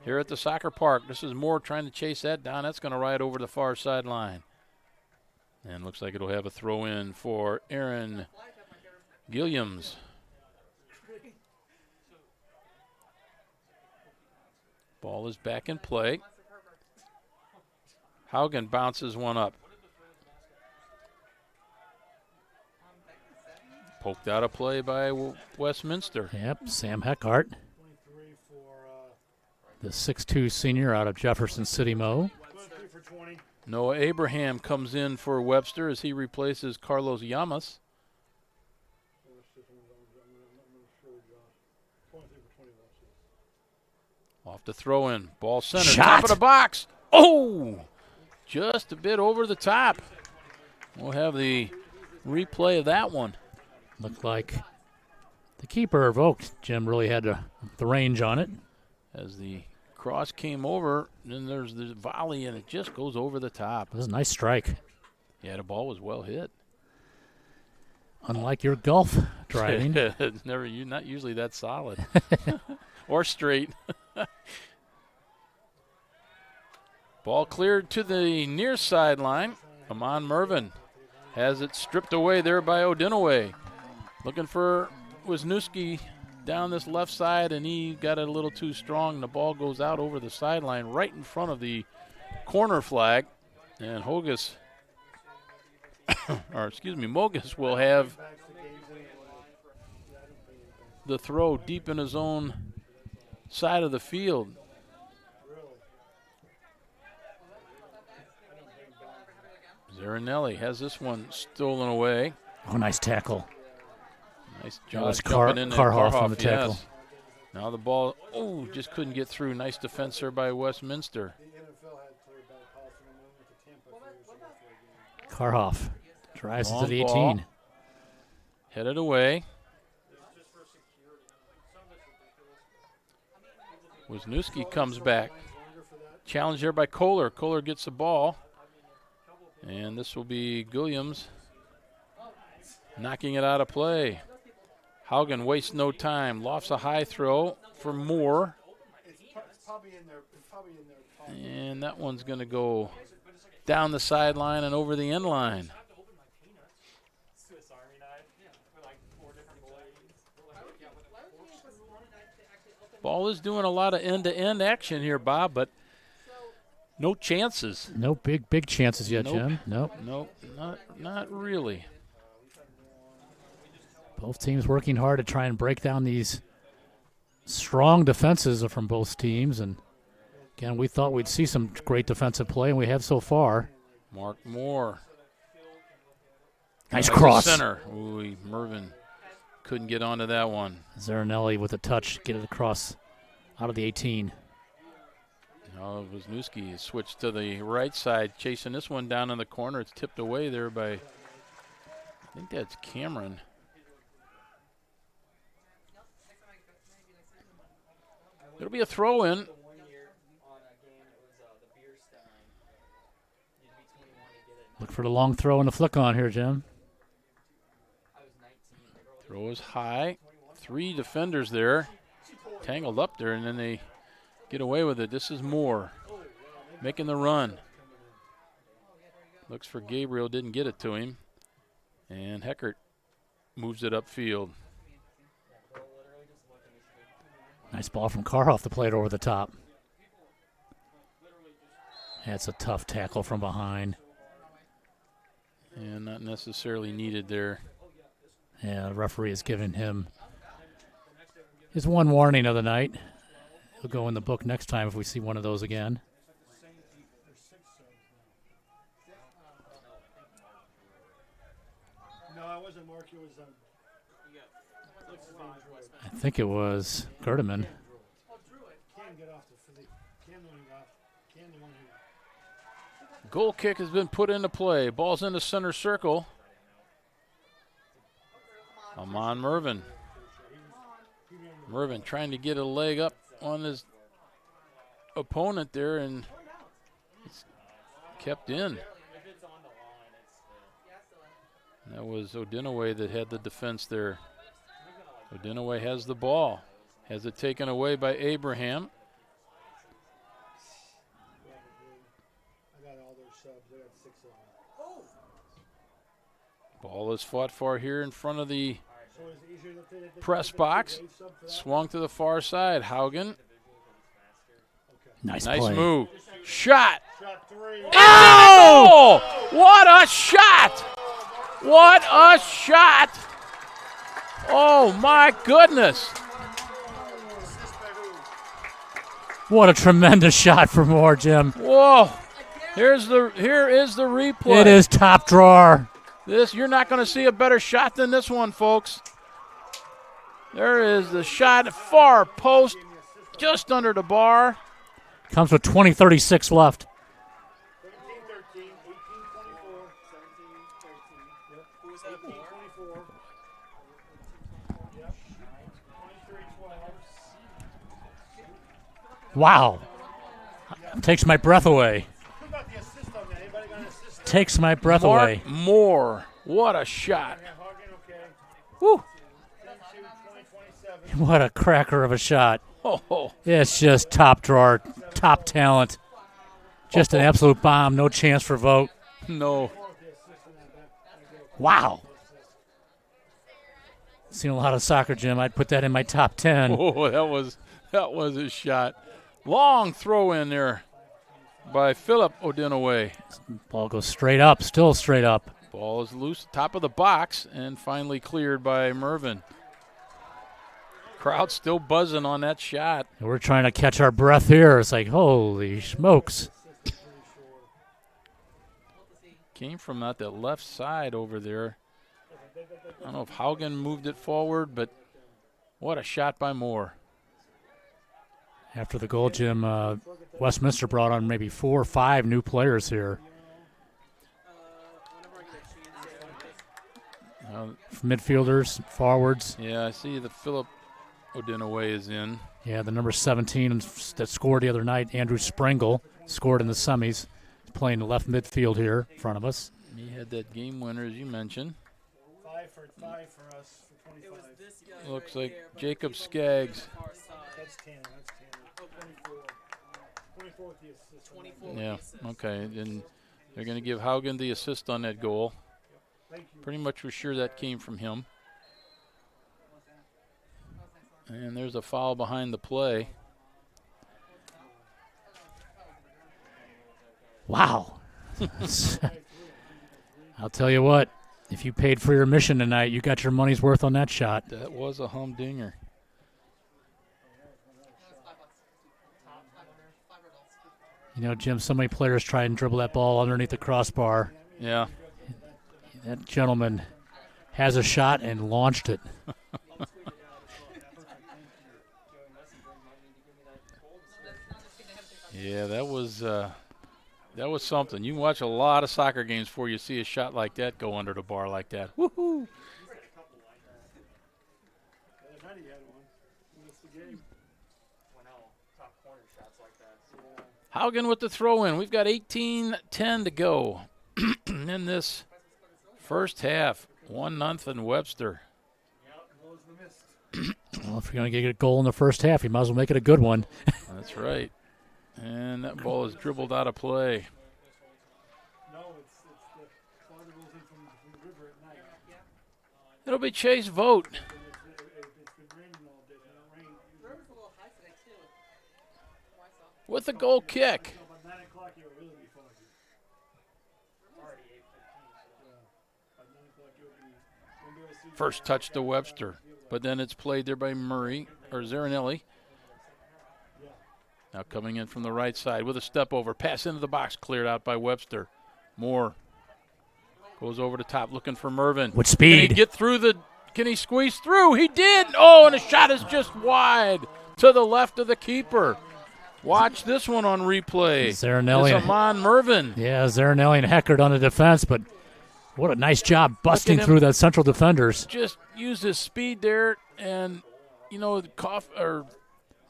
here at the soccer park. This is Moore trying to chase that down. That's going to ride over the far sideline. And looks like it'll have a throw in for Aaron Gilliams. Ball is back in play. Haugen bounces one up. Poked out of play by Westminster. Yep, Sam Heckart, the 6'2 senior out of Jefferson City, Mo. Noah Abraham comes in for Webster as he replaces Carlos Llamas. Off the throw in. Ball center. Shot. Top of the box. Oh! Just a bit over the top. We'll have the replay of that one. Looked like the keeper, Vogt, Jim, really had the range on it. As the cross came over, then there's the volley, and it just goes over the top. It was a nice strike. Yeah, the ball was well hit. Unlike your golf driving. It's not usually that solid. Or straight. Ball cleared to the near sideline. Amon Mervin has it stripped away there by Odinaway. Looking for Wisniewski down this left side, and he got it a little too strong. The ball goes out over the sideline right in front of the corner flag. And Mogus will have the throw deep in his own side of the field. Zarinelli has this one stolen away. Oh, nice tackle. Nice That job was jumping in. Karhoff on the tackle. Yes. Now the ball, just couldn't get through. Nice defense there by Westminster. Karhoff drives Long to the 18. ball. Headed away. Wisniewski comes back. Challenge there by Kohler. Kohler gets the ball. And this will be Williams knocking it out of play. Haugen wastes no time. Lofts a high throw for Moore. And that one's going to go down the sideline and over the end line. Ball is doing a lot of end-to-end action here, Bob, but no chances. No big chances yet, Nope. Jim. Nope. Nope, not really. Both teams working hard to try and break down these strong defenses from both teams. And, again, we thought we'd see some great defensive play, and we have so far. Mark Moore. Nice That's cross. the center. Ooh, Mervin couldn't get onto that one. Zarinelli with a touch, get it across out of the 18. Now Wisniewski switched to the right side, chasing this one down in the corner. It's tipped away there by, I think that's Cameron. It'll be a throw-in. Look for the long throw and the flick on here, Jim. Throw is high. 3 defenders there, tangled up there, and then they get away with it. This is Moore making the run. Looks for Gabriel, didn't get it to him. And Heckert moves it upfield. Nice ball from Karhoff to play it over the top. That's a tough tackle from behind. And not necessarily needed there. Yeah, the referee has given him his one warning of the night. He'll go in the book next time if we see one of those again. No, I wasn't Mark. It was I think it was Gerdeman. Goal kick has been put into play. Ball's in the center circle. Amon Mervin. Mervin trying to get a leg up on his opponent there, and it's kept in. That was Odinaway that had the defense there. Odinaway has the ball. Has it taken away by Abraham. Ball is fought for here in front of the press box. Swung to the far side. Haugen. Nice Nice play. move. Shot. Oh! What a shot! What a shot! Oh my goodness! What a tremendous shot for Moore, Jim. Whoa! Here is the replay. It is top drawer. You're not going to see a better shot than this one, folks. There is the shot, far post, just under the bar. Comes with 20:36 left. Wow. Takes my breath away. Takes my breath away. Moore. What a shot. Woo. What a cracker of a shot. Oh. It's just top drawer, top talent. Just an absolute bomb. No chance for vote. No. Wow. Seen a lot of soccer, Jim. I'd put that in my top 10. Oh, that was a shot. Long throw in there by Philip Odinaway. Ball goes straight up, still straight up. Ball is loose, top of the box, and finally cleared by Mervin. Crowd still buzzing on that shot. We're trying to catch our breath here. It's like, holy smokes. Came from that left side over there. I don't know if Haugen moved it forward, but what a shot by Moore. After the goal, Jim, Westminster brought on maybe 4 or 5 new players here. Midfielders, forwards. Yeah, I see that Philip Odinaway is in. Yeah, the number 17 that scored the other night, Andrew Springle, scored in the semis. He's playing the left midfield here in front of us. He had that game winner, as you mentioned. 5 for us for 25. Looks like Jacob Skaggs. That's 10. 24. 24 with the assist. 24. Yeah, okay. And they're going to give Haugen the assist on that goal. Pretty much for sure that came from him. And there's a foul behind the play. Wow. I'll tell you what, if you paid for your mission tonight, you got your money's worth on that shot. That was a humdinger. You know, Jim, so many players try and dribble that ball underneath the crossbar. Yeah. That gentleman has a shot and launched it. Yeah, that was something. You can watch a lot of soccer games before you see a shot like that go under the bar like that. Woohoo! Haugen with the throw in. We've got 18:10 to go in this first half. 1-0 Webster. Well, if you're going to get a goal in the first half, you might as well make it a good one. That's right. And that ball is dribbled out of play. It'll be Chase Vogt. With a goal kick. First touch to Webster, but then it's played there by Murray, or Zarinelli. Now coming in from the right side with a step over. Pass into the box, cleared out by Webster. Moore goes over the top looking for Mervin. With speed. Can he get through can he squeeze through? He did. Oh, and the shot is just wide to the left of the keeper. Watch this one on replay. Zarinelli. It's Amon Mervin. Yeah, Zarinelli and Heckert on the defense, but what a nice job busting through the central defenders. Just used his speed there, and, you know,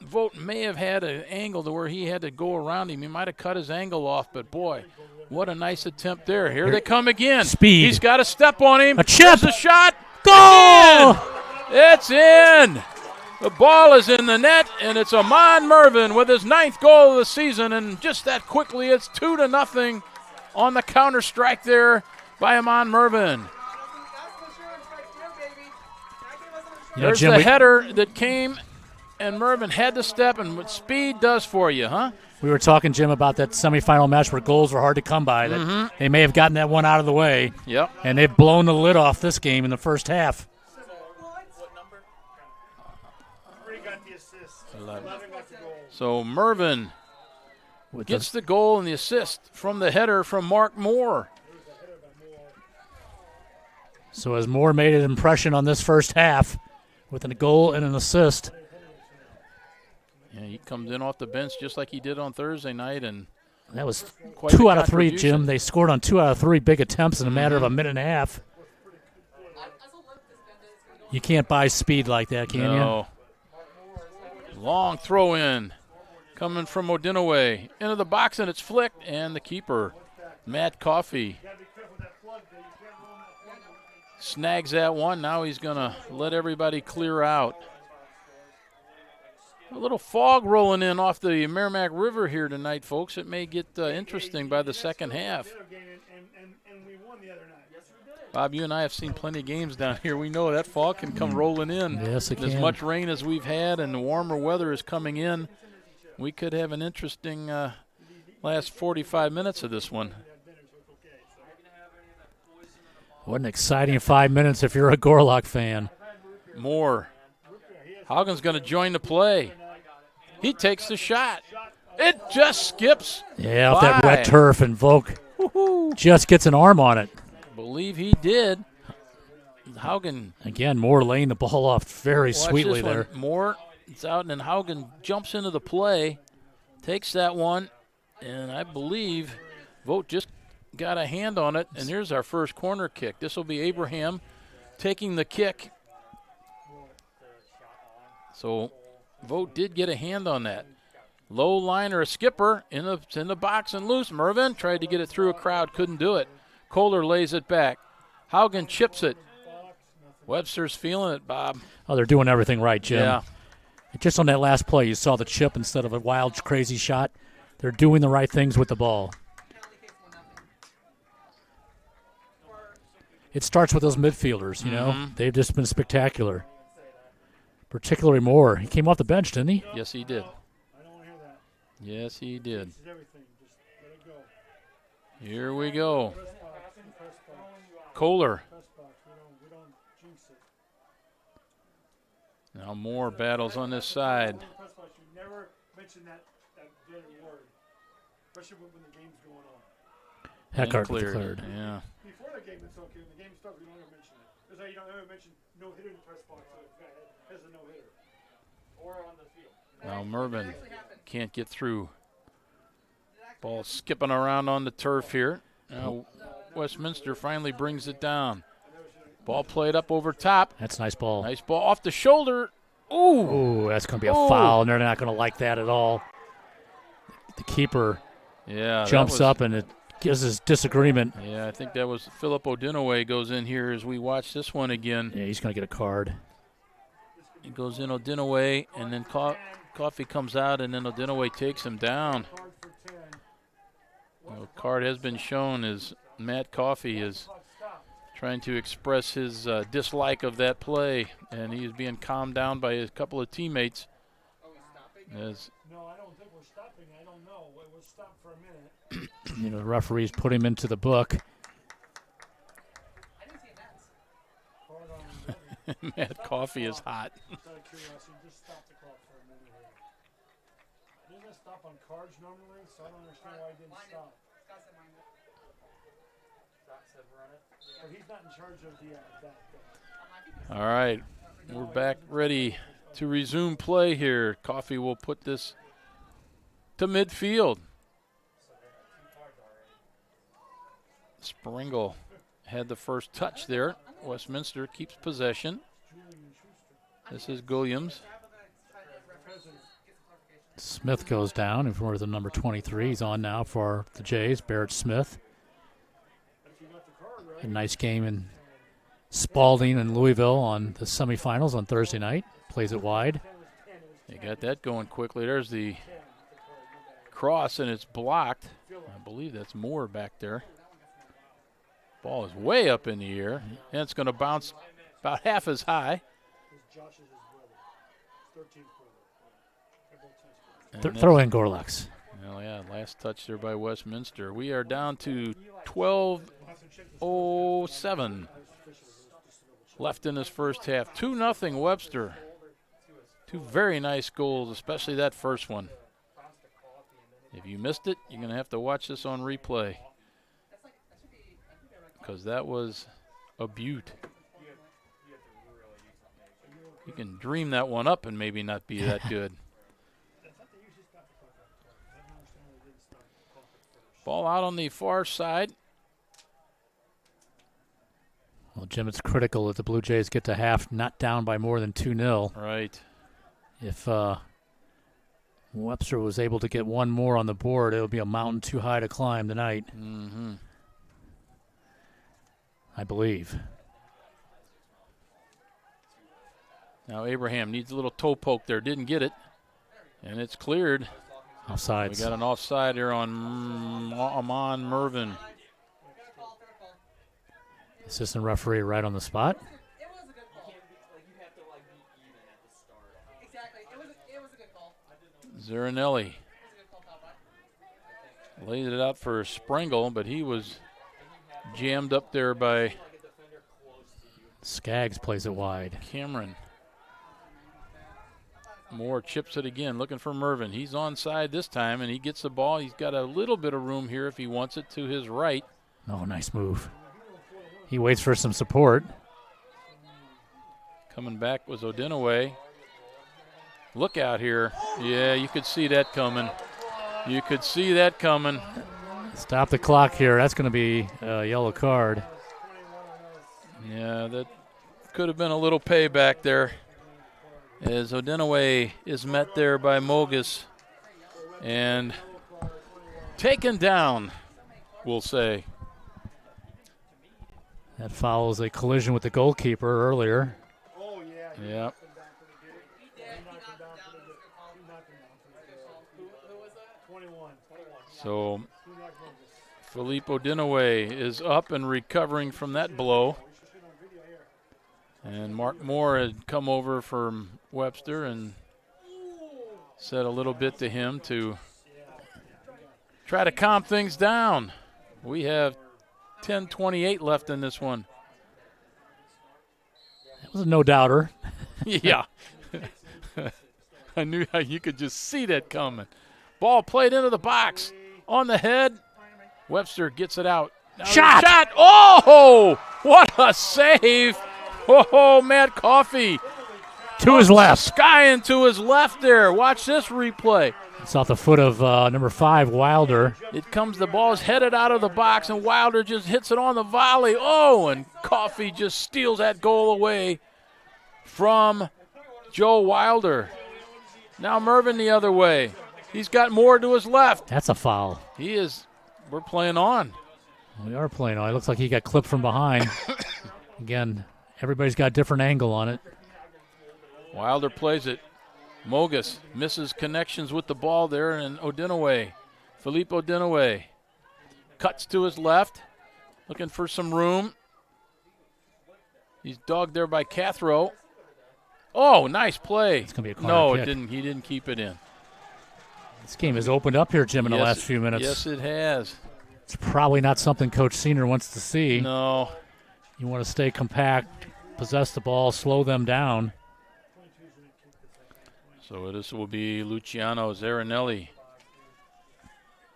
Vogt may have had an angle to where he had to go around him. He might have cut his angle off, but, boy, what a nice attempt there. Here they come again. Speed. He's got a step on him. A chip. There's a shot. Goal! It's in. The ball is in the net, and it's Amon Mervin with his 9th goal of the season, and just that quickly, it's 2-0 on the counter strike there by Amon Mervin. There's Jim, the header that came, and Mervin had to step, and what speed does for you, huh? We were talking, Jim, about that semifinal match where goals were hard to come by. That they may have gotten that one out of the way. Yep. And they've blown the lid off this game in the first half. So Mervin gets the goal and the assist from the header from Mark Moore. So as Moore made an impression on this first half with a goal and an assist. Yeah, he comes in off the bench just like he did on Thursday night, and that was quite 2 out of 3, Jim. They scored on 2 out of 3 big attempts in a matter of a minute and a half. You can't buy speed like that, can you? Long throw in coming from Odinaway into the box, and it's flicked, and the keeper, Matt Coffey, snags that one. Now he's going to let everybody clear out. A little fog rolling in off the Merrimack River here tonight, folks. It may get interesting by the second half. Bob, you and I have seen plenty of games down here. We know that fog can come rolling in. Yes, it can. As much rain as we've had and the warmer weather is coming in, we could have an interesting last 45 minutes of this one. What an exciting 5 minutes if you're a Gorlock fan. Moore Haugen's going to join the play. He takes the shot. It just skips. Yeah, off that wet turf, and Volk just gets an arm on it. I believe he did. Haugen. Again, Moore laying the ball off very sweetly there. Moore, it's out, and then Haugen jumps into the play, takes that one, and I believe Vogt just got a hand on it, and here's our first corner kick. This will be Abraham taking the kick. So Vogt did get a hand on that. Low line or a skipper in the box and loose. Mervin tried to get it through a crowd, couldn't do it. Kohler lays it back. Haugen chips it. Webster's feeling it, Bob. Oh, they're doing everything right, Jim. Yeah. Just on that last play, you saw the chip instead of a wild, crazy shot. They're doing the right things with the ball. It starts with those midfielders, you know. They've just been spectacular. Particularly Moore. He came off the bench, didn't he? Yes, he did. Yes, he did. Here we go. Kohler. Now Moore battles on this side. Never mention that word, especially when the game's going on. Heckart declared. Yeah. Before the game, it's okay. When the game starts, we don't ever mention it. That's how you don't ever mention no hitter in the press box. So the guy has a no hitter. Or on the field. Now Mervin can't get through. Ball skipping around on the turf here. Now Westminster finally brings it down. Ball played up over top. That's a nice ball. Nice ball off the shoulder. Ooh. Ooh, that's going to be a foul, and they're not going to like that at all. The keeper jumps up, and it gives his disagreement. Yeah, I think that was Philip Odinoway goes in here as we watch this one again. Yeah, he's going to get a card. He goes in Odinoway, and then Coffey comes out, and then Odinoway takes him down. The card has been shown as Matt Coffey is trying to express his dislike of that play, and he is being calmed down by a couple of teammates. No, I don't think we're stopping. I don't know. We'll stop for a minute. You know, the referees put him into the book. Matt Coffey is hot. Just out of curiosity, just stop the clock for a minute here. Doesn't it stop on cards normally? So I don't understand why he didn't stop. But he's not in charge of the that. All right, we're back ready to resume play here. Coffey will put this to midfield. Springle had the first touch there. Westminster keeps possession. This is Williams. Smith goes down, and for the number 23, he's on now for the Jays, Barrett Smith. A nice game in Spalding and Louisville on the semifinals on Thursday night. Plays it wide. They got that going quickly. There's the cross, and it's blocked. I believe that's Moore back there. Ball is way up in the air, and it's going to bounce about half as high. Throw in Gorlux. Well, yeah, last touch there by Westminster. We are down to 12:07 left in this first half. 2-0 Webster. Two very nice goals, especially that first one. If you missed it, you're going to have to watch this on replay, because that was a beaut. You can dream that one up and maybe not be that good. Ball out on the far side. Well, Jim, it's critical that the Blue Jays get to half not down by more than 2-0. Right. If Webster was able to get one more on the board, it would be a mountain too high to climb tonight. Mm-hmm. I believe. Now Abraham needs a little toe poke there. Didn't get it. And it's cleared. Offsides. We got an offside here on Amon Mervin. Assistant referee right on the spot. Zarinelli laid it out for Springle, but he was jammed up there by Skaggs. Plays it wide. Cameron. Moore chips it again, looking for Mervin. He's onside this time, and he gets the ball. He's got a little bit of room here if he wants it to his right. Oh, nice move. He waits for some support. Coming back was Odinaway. Look out here. Yeah, you could see that coming. You could see that coming. Stop the clock here. That's going to be a yellow card. Yeah, that could have been a little payback there, as Odinaway is met there by Mogus and taken down, we'll say. That follows a collision with the goalkeeper earlier. Yeah. So Philippe Odinaway is up and recovering from that blow. And Mark Moore had come over from Webster and said a little bit to him to try to calm things down. We have 10:28 left in this one. That was a no-doubter. Yeah. I knew how you could just see that coming. Ball played into the box. On the head. Webster gets it out. Now Shot! Shot! Oh! What a save! Oh, Matt Coffey. To his left. Skying to his left there. Watch this replay. It's off the foot of number 5, Wilder. It comes, the ball's headed out of the box, and Wilder just hits it on the volley. Oh, and Coffey just steals that goal away from Joe Wilder. Now Mervin the other way. He's got Moore to his left. That's a foul. He is. We're playing on. We are playing on. It looks like he got clipped from behind. Again, everybody's got a different angle on it. Wilder plays it. Mogus misses connections with the ball there, and Odinaway, Philippe Odinaway, cuts to his left, looking for some room. He's dogged there by Cathro. Oh, nice play. It's gonna be a corner No, kick. it didn't. He didn't keep it in. This game has opened up here, Jim, in the last few minutes. Yes, it has. It's probably not something Coach Senior wants to see. No. You want to stay compact, possess the ball, slow them down. So this will be Luciano Zarinelli,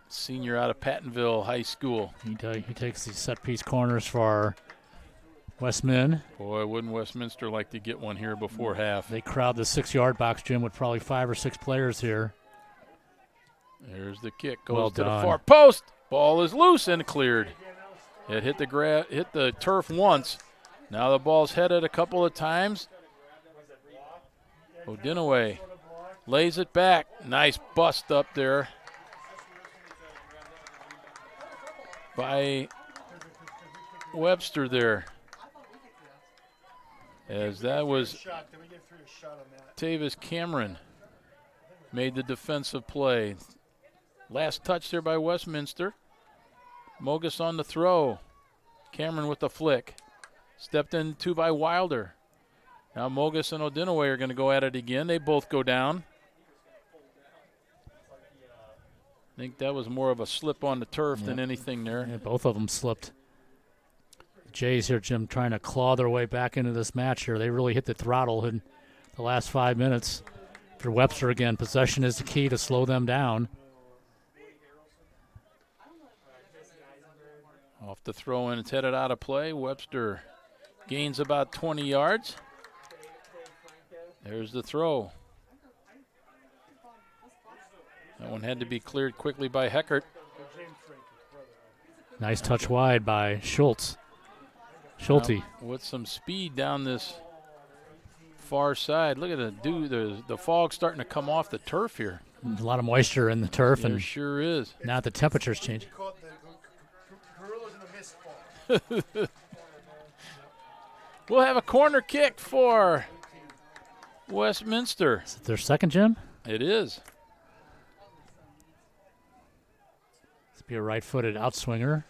senior out of Pattonville High School. He takes these set-piece corners for Westmin. Boy, wouldn't Westminster like to get one here before half. They crowd the 6-yard box, Jim, with probably 5 or 6 players here. There's the kick. Goes Well to done. the far post. Ball is loose and cleared. It hit the turf once. Now the ball's headed a couple of times. Odinaway lays it back. Nice bust up there by Webster there. As that was Tavis Cameron made the defensive play. Last touch there by Westminster. Mogus on the throw. Cameron with the flick. Stepped into by Wilder. Now Mogus and Odinaway are going to go at it again. They both go down. I think that was more of a slip on the turf than anything there. Yeah, both of them slipped. The Jays here, Jim, trying to claw their way back into this match here. They really hit the throttle in the last 5 minutes. For Webster again, possession is the key to slow them down. Off the throw in, it's headed out of play. Webster gains about 20 yards. There's the throw. That one had to be cleared quickly by Heckert. Nice touch wide by Schulte. With some speed down this far side. Look at the fog starting to come off the turf here. There's a lot of moisture in the turf. There and sure is. Now the temperature's changing. We'll have a corner kick for Westminster. Is it their second, Jim? It is. This will be a right-footed outswinger.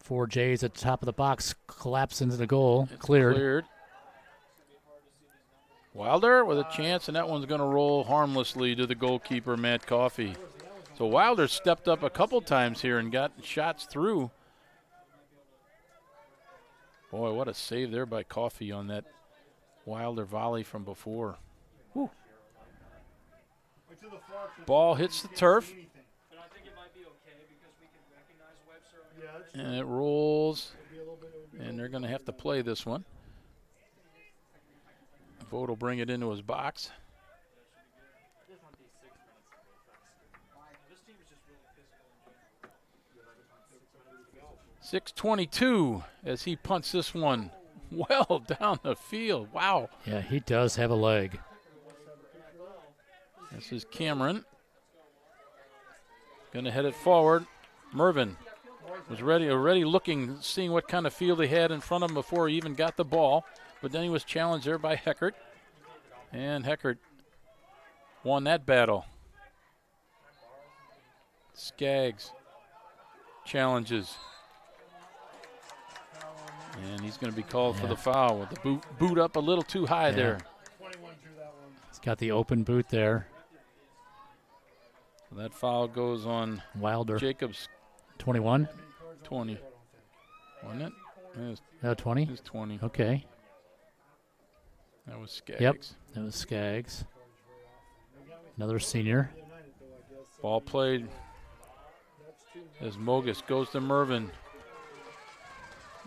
4 Jays at the top of the box, collapse into the goal. It's cleared. Wilder with a chance, and that one's going to roll harmlessly to the goalkeeper, Matt Coffey. So Wilder stepped up a couple times here and got shots through. Boy, what a save there by Coffey on that Wilder volley from before. Whew. Ball hits the turf. And it rolls. And they're going to have to play this one. Vogt will bring it into his box. 6:22 as he punts this one well down the field. Wow. Yeah, he does have a leg. This is Cameron. Going to head it forward. Mervin was already looking, seeing what kind of field he had in front of him before he even got the ball. But then he was challenged there by Heckert. And Heckert won that battle. Skaggs challenges. And he's going to be called for the foul with the boot up a little too high there. He's got the open boot there. So that foul goes on Wilder. Jacobs. 21? 20. Wasn't it? No, 20? It was 20. Okay. That was Skaggs. Yep, that was Skaggs. Another senior. Ball played as Mogus goes to Mervin.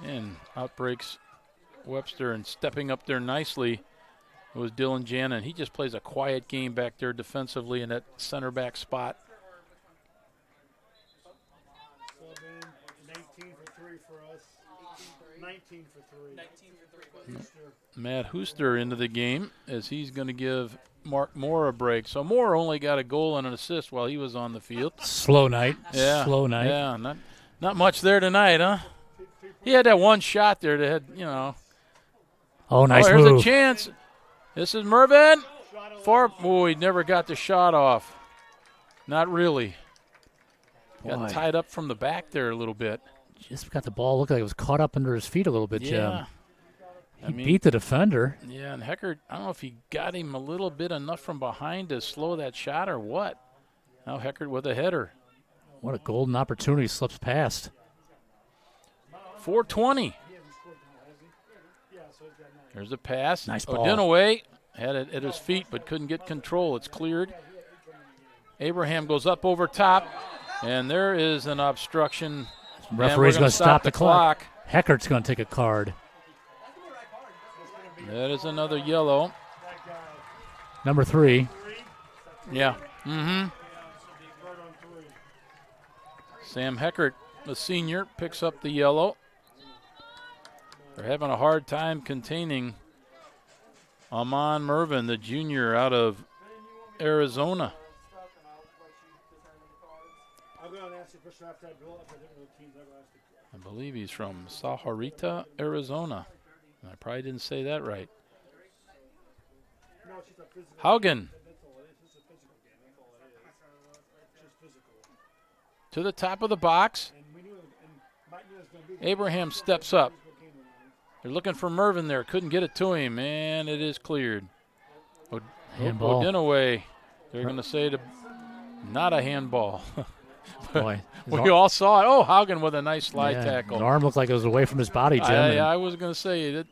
And out breaks Webster, and stepping up there nicely it was Dylan Jannon. He just plays a quiet game back there defensively in that center back spot. 19 for 3 for us. 19 for 3. Matt Hooster into the game as he's going to give Mark Moore a break. So Moore only got a goal and an assist while he was on the field. Slow night. Yeah. Slow night. Yeah, not much there tonight, huh? He had that one shot there that had, Oh, nice here's move. a chance. This is Mervin. He never got the shot off. Not really. Got tied up from the back there a little bit. Just got the ball. Looked like it was caught up under his feet a little bit, Jim. Yeah. He beat the defender. Yeah, and Heckert, I don't know if he got him a little bit enough from behind to slow that shot or what. Now Heckert with a header. What a golden opportunity slips past. 4:20. There's a pass. Nice ball. Odinaway had it at his feet but couldn't get control. It's cleared. Abraham goes up over top, and there is an obstruction. Referee's going to stop the clock. Heckert's going to take a card. That is another yellow. Number 3. Yeah. Sam Heckert, the senior, picks up the yellow. They're having a hard time containing Amon Mervin, the junior out of Arizona. I believe he's from Sahuarita, Arizona. I probably didn't say that right. Haugen to the top of the box. Abraham steps up. They're looking for Mervin there. Couldn't get it to him, and it is cleared. Handball. Odinaway, they're going to say not a handball. Boy, we all saw it. Oh, Haugen with a nice slide tackle. His arm looked like it was away from his body, Jim. I was going to say that.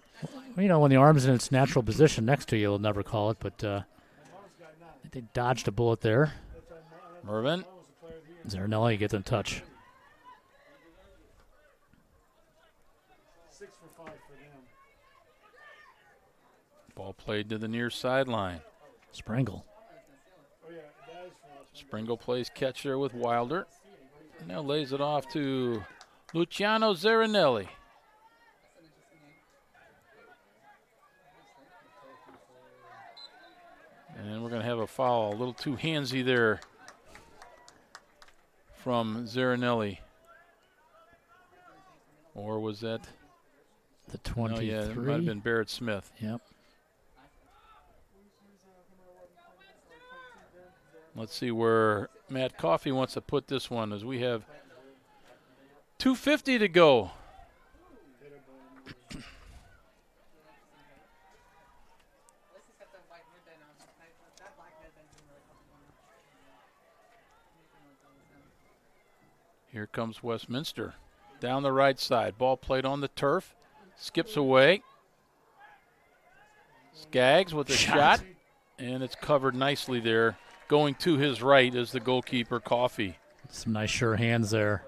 When the arm's in its natural position next to you, you'll never call it, but they dodged a bullet there. Mervin. Zarinelli gets in touch. 6 for 5 for them. Ball played to the near sideline. Springle. Springle plays catch there with Wilder. Now lays it off to Luciano Zarinelli. And we're going to have a foul. A little too handsy there from Zarinelli. Or was that the 23? Oh, yeah, it might have been Barrett Smith. Yep. Let's see where Matt Coffey wants to put this one, as we have 2:50 to go. Here comes Westminster. Down the right side. Ball played on the turf. Skips away. Skaggs with a shot. and it's covered nicely there. Going to his right is the goalkeeper, Coffey. Some nice sure hands there.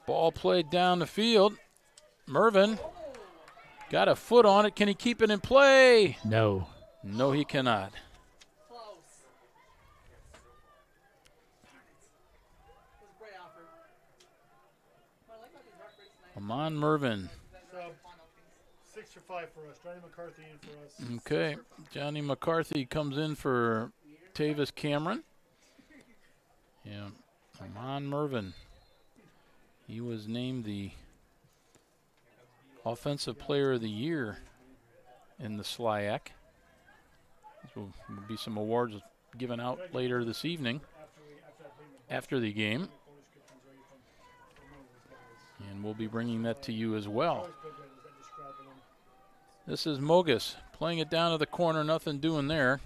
Ball played down the field. Mervin got a foot on it. Can he keep it in play? No. No, he cannot. Amon Mervin. 6 for 5 for us. Johnny McCarthy in for us. Okay. Johnny McCarthy comes in for Tavis Cameron. Yeah. Amon Mervin. He was named the Offensive Player of the Year in the SLIAC. There will be some awards given out later this evening after the game. And we'll be bringing that to you as well. This is Mogus playing it down to the corner, nothing doing there.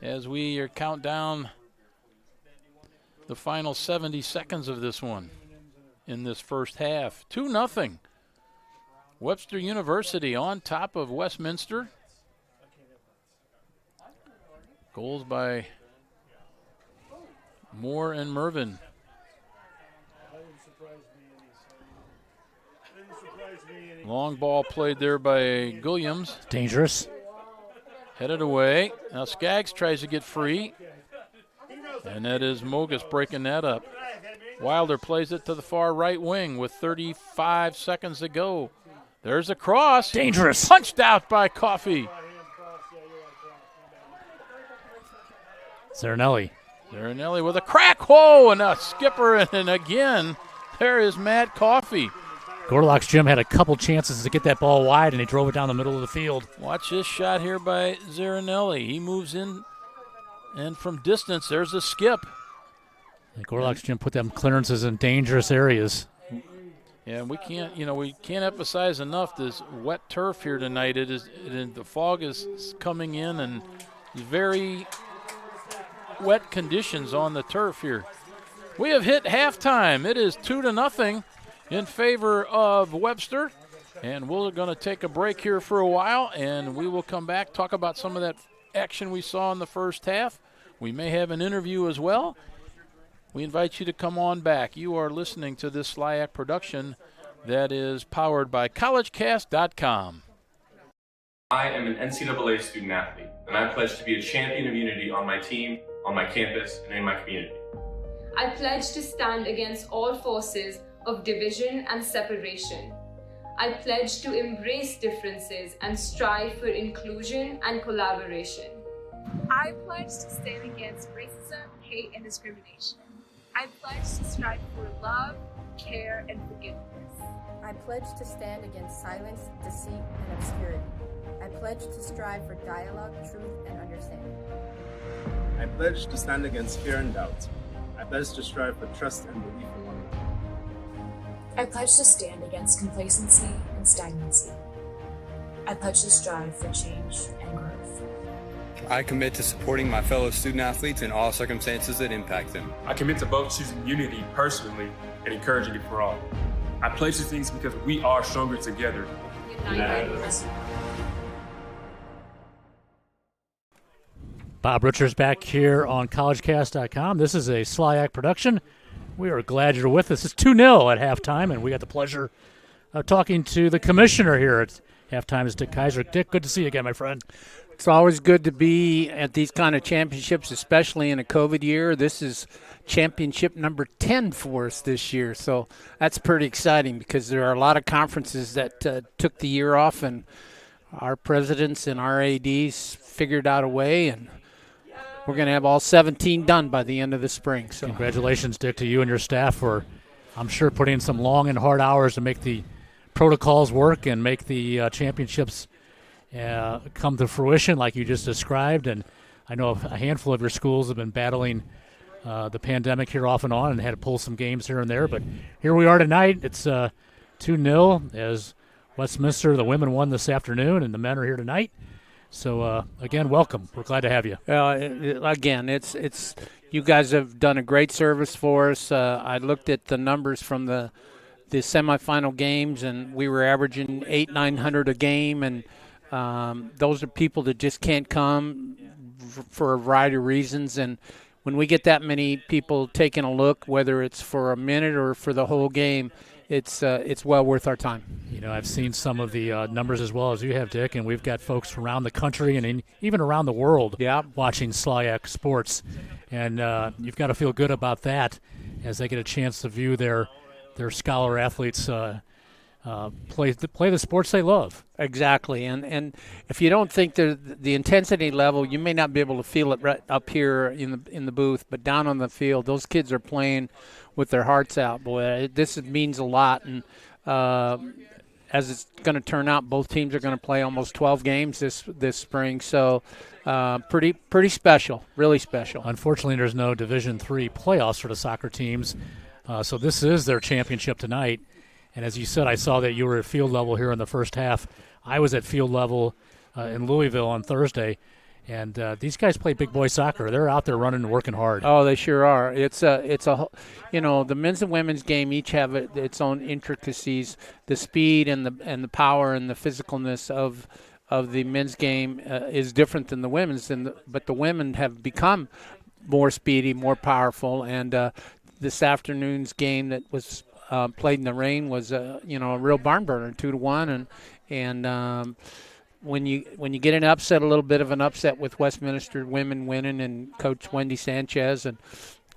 As we count down the final 70 seconds of this one in this first half. 2-0. Webster University on top of Westminster. Goals by Moore and Mervin. Long ball played there by Williams. Dangerous. Headed away. Now Skaggs tries to get free. And that is Mogus breaking that up. Wilder plays it to the far right wing with 35 seconds to go. There's a cross. Dangerous. Punched out by Coffey. Zarinelli. Zarinelli with a crack. Whoa, and a skipper. And again, there is Matt Coffey. Gorlock's Jim had a couple chances to get that ball wide, and he drove it down the middle of the field. Watch this shot here by Zarinelli. He moves in, and from distance, there's a skip. Gorlock's Jim put them clearances in dangerous areas. Yeah, we can't emphasize enough this wet turf here tonight. The fog is coming in, and very wet conditions on the turf here. We have hit halftime. It is 2-0 in favor of Webster, and we're going to take a break here for a while, and we will come back, talk about some of that action we saw in the first half. We may have an interview as well. We invite you to come on back. You are listening to this SLIAC production that is powered by collegecast.com. I am an NCAA student athlete, and I pledge to be a champion of unity on my team, on my campus, and in my community. I pledge to stand against all forces of division and separation. I pledge to embrace differences and strive for inclusion and collaboration. I pledge to stand against racism, hate, and discrimination. I pledge to strive for love, care, and forgiveness. I pledge to stand against silence, deceit, and obscurity. I pledge to strive for dialogue, truth, and understanding. I pledge to stand against fear and doubt. I pledge to strive for trust and belief in one another. I pledge to stand against complacency and stagnancy. I pledge to strive for change and growth. I commit to supporting my fellow student athletes in all circumstances that impact them. I commit to both choosing unity personally and encouraging it for all. I pledge these things because we are stronger together. Bob Richards back here on collegecast.com. This is a SLIAC production. We are glad you're with us. It's 2-0 at halftime, and we got the pleasure of talking to the commissioner here at halftime. Is Dick Kaiser. Dick, good to see you again, my friend. It's always good to be at these kind of championships, especially in a COVID year. This is championship number 10 for us this year, so that's pretty exciting because there are a lot of conferences that took the year off, and our presidents and our ADs figured out a way, and we're going to have all 17 done by the end of the spring. So congratulations, Dick, to you and your staff for, I'm sure, putting in some long and hard hours to make the protocols work and make the championships come to fruition like you just described. And I know a handful of your schools have been battling the pandemic here off and on and had to pull some games here and there. But here we are tonight. It's 2-0 as Westminster, the women won this afternoon, and the men are here tonight. So, again, welcome. We're glad to have you. Again, it's You guys have done a great service for us. I looked at the numbers from the semifinal games, and we were averaging 900 a game, and those are people that just can't come for a variety of reasons. And when we get that many people taking a look, whether it's for a minute or for the whole game, it's well worth our time. You know, I've seen some of the numbers as well as you have, Dick, and we've got folks around the country and even around the world watching SLIAC sports. And you've got to feel good about that as they get a chance to view their scholar athletes play the sports they love. Exactly, and if you don't think the intensity level, you may not be able to feel it right up here in the booth, but down on the field, those kids are playing with their hearts out. Boy, this means a lot, and as it's going to turn out, both teams are going to play almost 12 games this spring, so pretty special, really special. Unfortunately, there's no Division III playoffs for the soccer teams, so this is their championship tonight. And as you said, I saw that you were at field level here in the first half. I was at field level in Louisville on Thursday, and these guys play big boy soccer. They're out there running and working hard. Oh, they sure are. It's a the men's and women's game each have its own intricacies. The speed and the power and the physicalness of the men's game is different than the women's, but the women have become more speedy, more powerful, and this afternoon's game that was played in the rain was a real barn burner, 2-1, and when you get an upset, a little bit of an upset with Westminster women winning and Coach Wendy Sanchez, and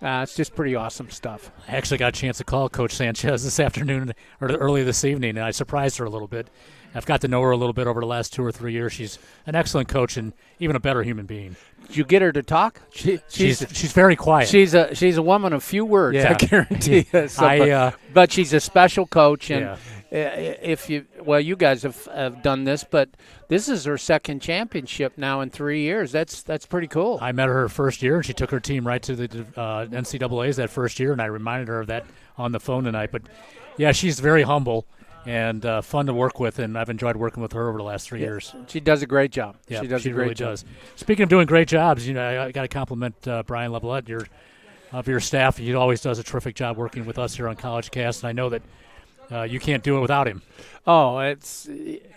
it's just pretty awesome stuff. I actually got a chance to call Coach Sanchez this afternoon or early this evening, and I surprised her a little bit. I've got to know her a little bit over the last 2 or 3 years. She's an excellent coach and even a better human being. Did you get her to talk? She's very quiet. She's a woman of few words, I guarantee you. So, but she's a special coach, and you guys have done this, but this is her second championship now in 3 years. That's pretty cool. I met her first year, and she took her team right to the NCAAs that first year, and I reminded her of that on the phone tonight. But yeah, she's very humble and fun to work with, and I've enjoyed working with her over the last 3 years. She does a great job. Yeah, she does a great really job. Does. Speaking of doing great jobs, I got to compliment Brian Levelette, of your staff. He always does a terrific job working with us here on College Cast, and I know that you can't do it without him. Oh,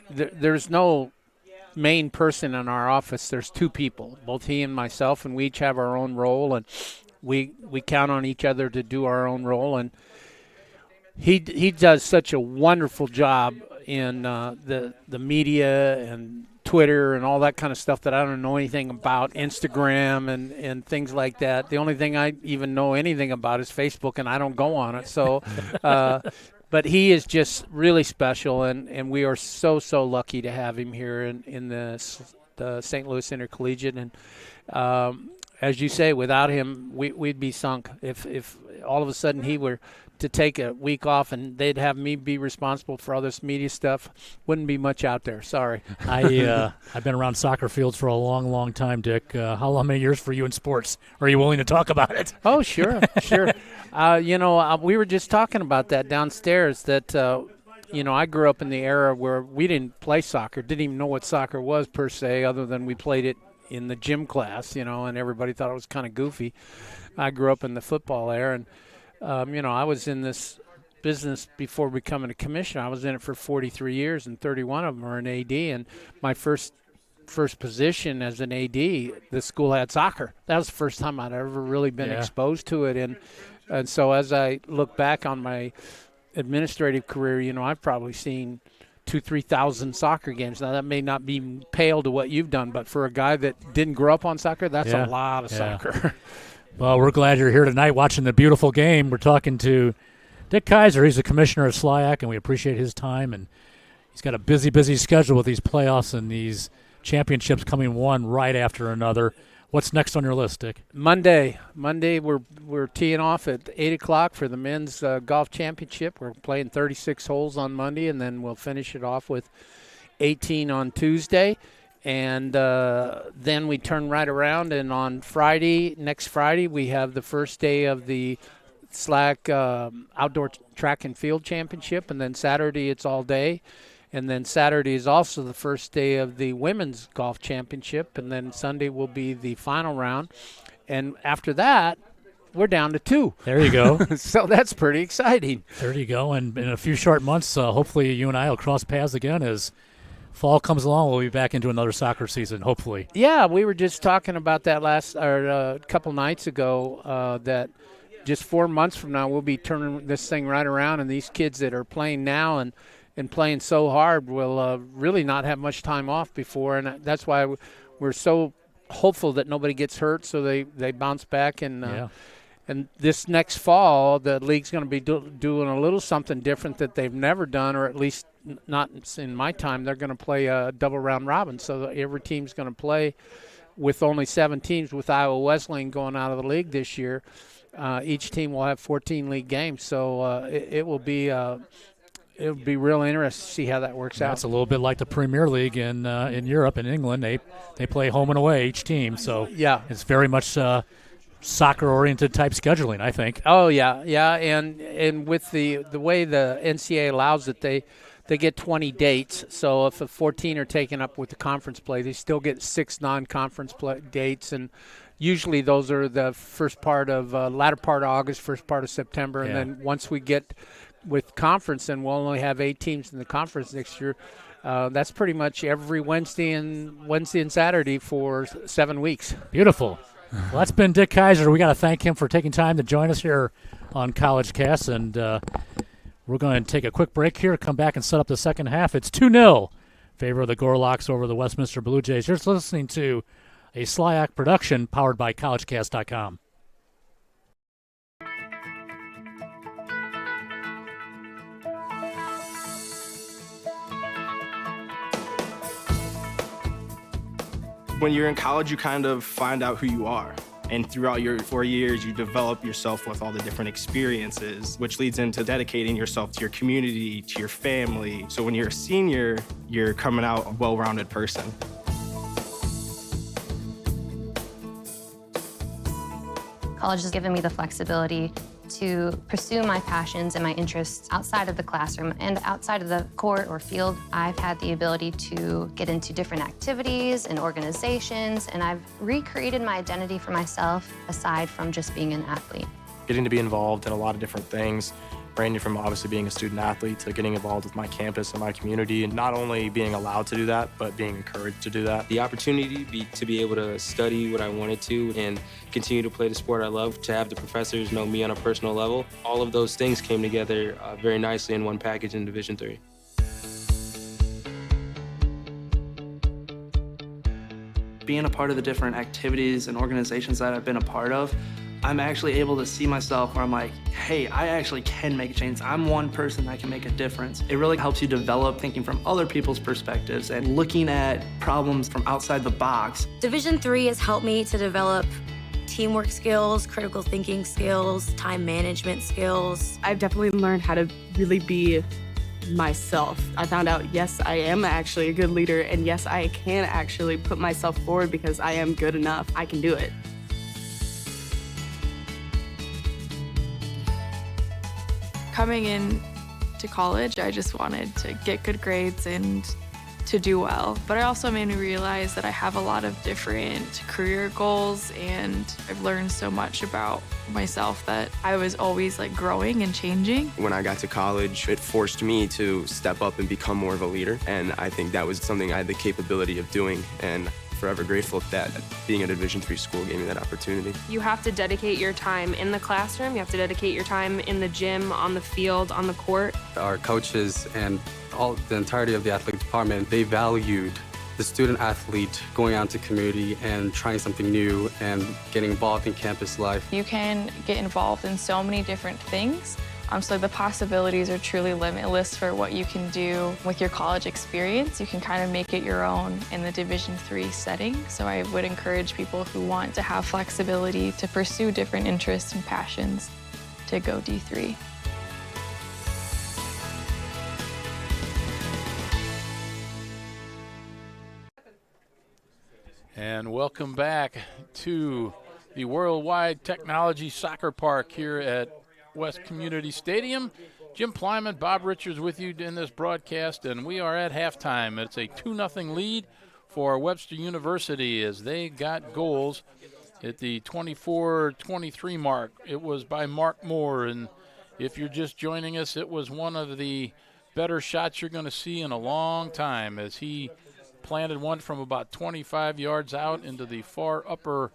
there's no main person in our office. There's two people, both he and myself, and we each have our own role, and we count on each other to do our own role, and he does such a wonderful job in the media and Twitter and all that kind of stuff that I don't know anything about, Instagram and things like that. The only thing I even know anything about is Facebook, and I don't go on it. So, but he is just really special, and we are so lucky to have him here in the St. Louis Intercollegiate. And as you say, without him, we'd be sunk. If all of a sudden he were to take a week off and they'd have me be responsible for all this media stuff, wouldn't be much out there. Sorry. I've been around soccer fields for a long time, Dick. How many years for you in sports? Are you willing to talk about it? Oh, sure. We were just talking about that downstairs, that I grew up in the era where we didn't play soccer, didn't even know what soccer was per se, other than we played it in the gym class, and everybody thought it was kind of goofy. I grew up in the football era, and I was in this business before becoming a commissioner. I was in it for 43 years, and 31 of them are an AD. And my first position as an AD, the school had soccer. That was the first time I'd ever really been exposed to it. And so as I look back on my administrative career, I've probably seen 2,000-3,000 soccer games. Now, that may not be pale to what you've done, but for a guy that didn't grow up on soccer, that's a lot of soccer. Well, we're glad you're here tonight watching the beautiful game. We're talking to Dick Kaiser. He's the commissioner of SLIAC, and we appreciate his time. And he's got a busy schedule with these playoffs and these championships coming one right after another. What's next on your list, Dick? Monday, we're teeing off at 8 o'clock for the men's golf championship. We're playing 36 holes on Monday, and then we'll finish it off with 18 on Tuesday. And then we turn right around, and on next Friday, we have the first day of the SLIAC Outdoor Track and Field Championship, and then Saturday it's all day. And then Saturday is also the first day of the Women's Golf Championship, and then Sunday will be the final round. And after that, we're down to 2. There you go. So that's pretty exciting. There you go. And in a few short months, hopefully you and I will cross paths again as fall comes along. We'll be back into another soccer season, hopefully. Yeah, we were just talking about that a couple nights ago, that just 4 months from now we'll be turning this thing right around, and these kids that are playing now and playing so hard will really not have much time off before, and that's why we're so hopeful that nobody gets hurt, so they bounce back. And this next fall, the league's going to be doing a little something different that they've never done, or at least not in my time. They're going to play a double round robin, so every team's going to play with only 7 teams, with Iowa Wesleyan going out of the league this year. Each team will have 14 league games, so it will be real interesting to see how that works out. It's a little bit like the Premier League in Europe, in England. They play home and away each team, so yeah, it's very much soccer-oriented type scheduling, I think. Oh yeah, and with the way the NCAA allows it, they get 20 dates. So if the 14 are taken up with the conference play, they still get 6 non-conference dates, and usually those are the first part of latter part of August, first part of September, and then once we get with conference, and we'll only have 8 teams in the conference next year. That's pretty much every Wednesday and Saturday for 7 weeks. Beautiful. Well, that's been Dick Kaiser. We got to thank him for taking time to join us here on College Cast, and we're going to take a quick break here, come back and set up the second half. It's 2-0 favor of the Gorlocks over the Westminster Blue Jays. You're listening to a SLIAC production powered by collegecast.com. When you're in college, you kind of find out who you are. And throughout your 4 years, you develop yourself with all the different experiences, which leads into dedicating yourself to your community, to your family. So when you're a senior, you're coming out a well-rounded person. College has given me the flexibility to pursue my passions and my interests outside of the classroom and outside of the court or field. I've had the ability to get into different activities and organizations, and I've recreated my identity for myself aside from just being an athlete. Getting to be involved in a lot of different things, ranging from obviously being a student athlete to getting involved with my campus and my community, and not only being allowed to do that, but being encouraged to do that. The opportunity to be able to study what I wanted to and continue to play the sport I love, to have the professors know me on a personal level, all of those things came together very nicely in one package in Division III. Being a part of the different activities and organizations that I've been a part of, I'm actually able to see myself where I'm like, hey, I actually can make a change. I'm one person that can make a difference. It really helps you develop thinking from other people's perspectives and looking at problems from outside the box. Division III has helped me to develop teamwork skills, critical thinking skills, time management skills. I've definitely learned how to really be myself. I found out, yes, I am actually a good leader, and yes, I can actually put myself forward because I am good enough. I can do it. Coming in to college, I just wanted to get good grades and to do well. But it also made me realize that I have a lot of different career goals, and I've learned so much about myself that I was always like growing and changing. When I got to college, it forced me to step up and become more of a leader, and I think that was something I had the capability of doing, and forever grateful that being at a Division III school gave me that opportunity. You have to dedicate your time in the classroom, you have to dedicate your time in the gym, on the field, on the court. Our coaches and the entirety of the athletic department, they valued the student athlete going out to community and trying something new and getting involved in campus life. You can get involved in so many different things. So the possibilities are truly limitless for what you can do with your college experience. You can kind of make it your own in the Division III setting. So I would encourage people who want to have flexibility to pursue different interests and passions to go D3. And welcome back to the Worldwide Technology Soccer Park here at West Community Stadium. Jim Plyman, Bob Richards with you in this broadcast, and we are at halftime. It's a 2-0 lead for Webster University as they got goals at the 24-23 mark. It was by Mark Moore, and if you're just joining us, it was one of the better shots you're going to see in a long time, as he planted one from about 25 yards out into the far upper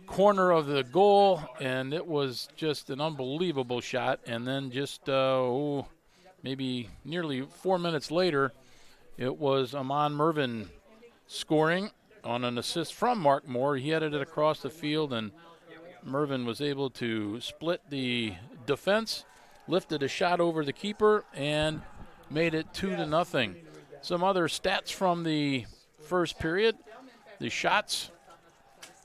corner of the goal, and it was just an unbelievable shot. And then just maybe nearly 4 minutes later, it was Amon Mervin scoring on an assist from Mark Moore. He headed it across the field, and Mervin was able to split the defense, lifted a shot over the keeper, and made it 2-0. Some other stats from the first period. The shots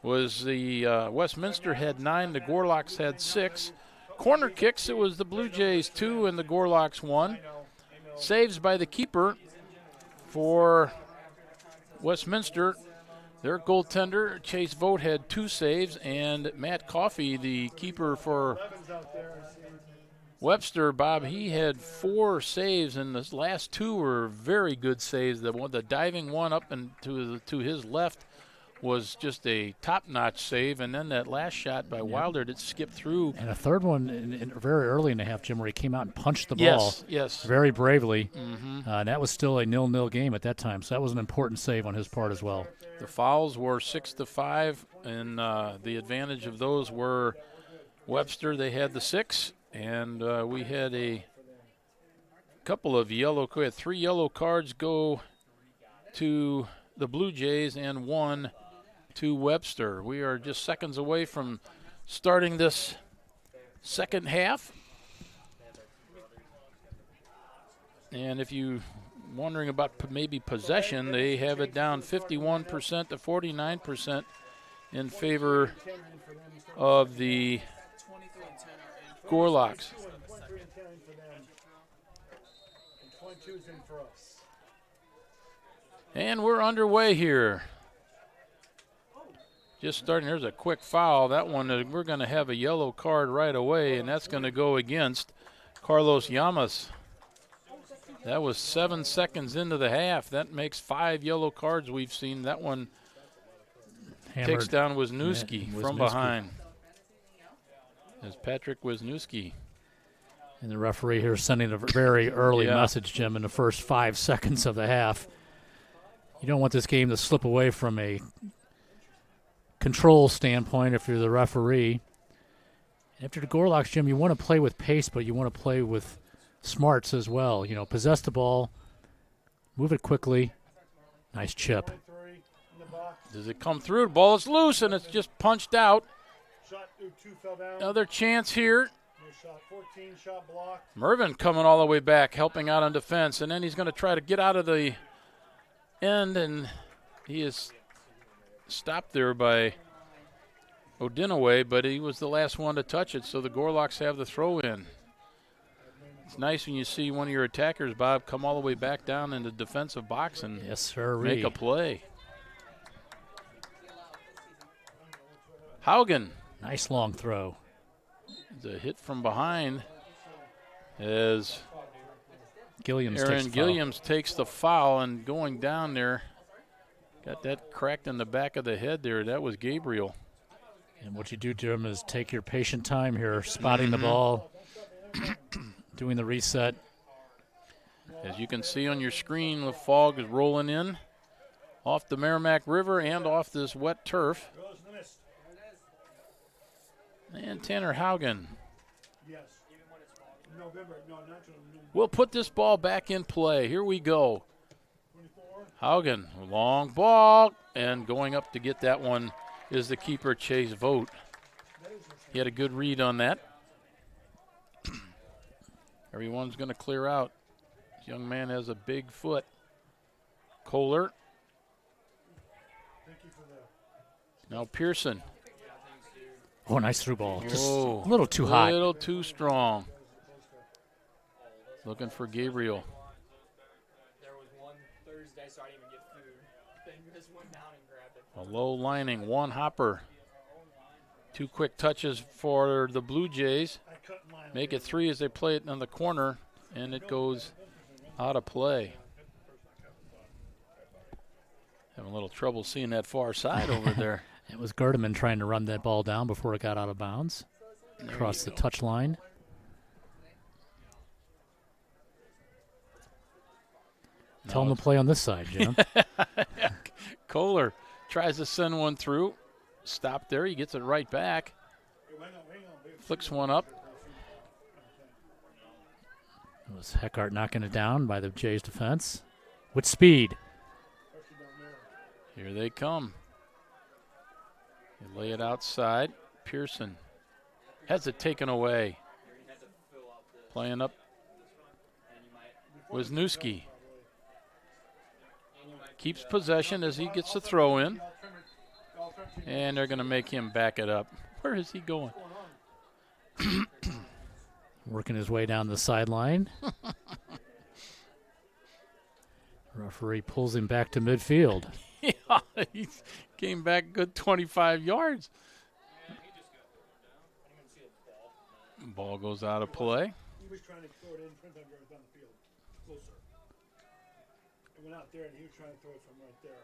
was the Westminster had 9, the Gorlocks had 6. Corner kicks, it was the Blue Jays 2 and the Gorlocks 1. Saves by the keeper for Westminster. Their goaltender, Chase Vogt, had 2 saves, and Matt Coffey, the keeper for Webster, Bob, he had 4 saves, and the last 2 were very good saves. The diving one up and to his left was just a top-notch save, and then that last shot by Wilder that skipped through. And a third one in very early in the half, Jim, where he came out and punched the ball. Yes. Very bravely. Mm-hmm. And that was still a 0-0 game at that time, so that was an important save on his part as well. The fouls were 6-5, and the advantage of those were Webster. They had the 6, and we had a couple of we had 3 yellow cards go to the Blue Jays and 1 to Webster. We are just seconds away from starting this second half. And if you wondering about maybe possession, they have it down 51% to 49% in favor of the Gorlocks. And we're underway here. Just starting, there's a quick foul. That one, we're going to have a yellow card right away, and that's going to go against Carlos Llamas. That was 7 seconds into the half. That makes 5 yellow cards we've seen. That one takes down Wisniewski from behind. As Patrick Wisniewski. And the referee here sending a very early message, Jim, in the first 5 seconds of the half. You don't want this game to slip away from a control standpoint if you're the referee. After the Gorlocks, Jim, you want to play with pace, but you want to play with smarts as well. You know, possess the ball, move it quickly. Nice chip. Does it come through? The ball is loose, and it's just punched out. Another chance here. Mervin coming all the way back, helping out on defense, and then he's going to try to get out of the end, and he is stopped there by Odinaway, but he was the last one to touch it, so the Gorlocks have the throw in. It's nice when you see one of your attackers, Bob, come all the way back down in the defensive box and make a play. Haugen. Nice long throw. The hit from behind as Aaron Gilliams takes the foul, and going down there, got that cracked in the back of the head there. That was Gabriel. And what you do, Jim, is take your patient time here, spotting the ball, doing the reset. As you can see on your screen, the fog is rolling in off the Merrimack River and off this wet turf. And Tanner Haugen will put this ball back in play. Here we go. Haugen, long ball, and going up to get that one is the keeper, Chase Vogt. He had a good read on that. Everyone's going to clear out. This young man has a big foot. Kohler. Now Pearson. Oh, nice through ball. Just a little too high. A little too strong. Looking for Gabriel. There was one Thursday, so I didn't even get food. Then just went down and grabbed it. A low lining, one hopper. 2 quick touches for the Blue Jays. Make it 3 as they play it on the corner, and it goes out of play. Having a little trouble seeing that far side over there. It was Gardeman trying to run that ball down before it got out of bounds. Across the touch line. Tell him to play on this side, Jim. Kohler tries to send one through. Stop there. He gets it right back. Flicks one up. It was Heckart knocking it down by the Jays defense. With speed. Here they come. They lay it outside. Pearson has it taken away. Playing up. Wisniewski. Keeps possession as he gets the throw in. And they're going to make him back it up. Where is he going? Working his way down the sideline. Referee pulls him back to midfield. Yeah, he came back good 25 yards. Ball goes out of play. He was trying to throw it in 25 yards down the field, closer. It went out there, and he was trying to throw it from right there.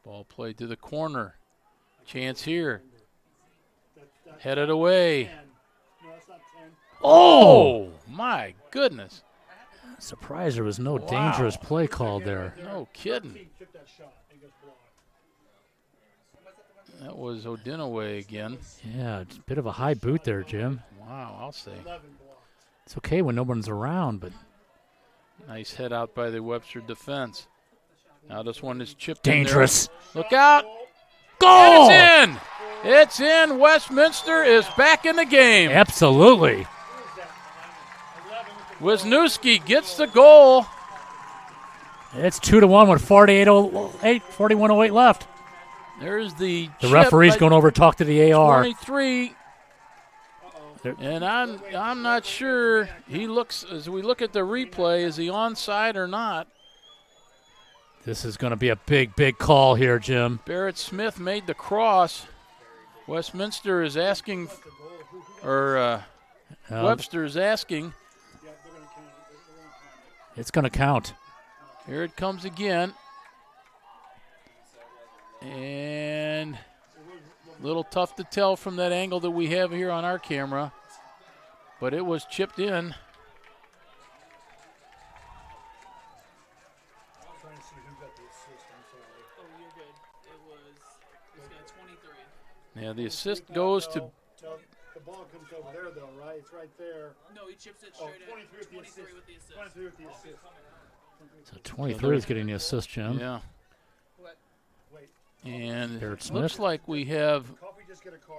Ball played to the corner. Chance here. Headed away. Oh, my goodness. Surprised there was no dangerous play called there. No kidding. That was Odinaway again. Yeah, it's a bit of a high boot there, Jim. Wow, I'll say. It's okay when no one's around, but... Nice head out by the Webster defense. Now this one is chipped dangerous. In there. Look out. Goal! And it's in. It's in. Westminster is back in the game. Absolutely. Wisniewski gets the goal. It's 2-1 with 41:08 left. There's the referee's going over to talk to the AR. 23. And I'm not sure. He looks, as we look at the replay, is he onside or not? This is going to be a big, big call here, Jim. Barrett Smith made the cross. Westminster is asking, or Webster is asking. It's going to count. Here it comes again. And a little tough to tell from that angle that we have here on our camera. But it was chipped in. Yeah, the assist goes to. The ball comes over there, though, right? It's right there. No, he chips it straight at 23 with the assist. 23 with the assist. So 23 is getting the assist, Jim. Yeah. And Barrett it Smith. looks like we have.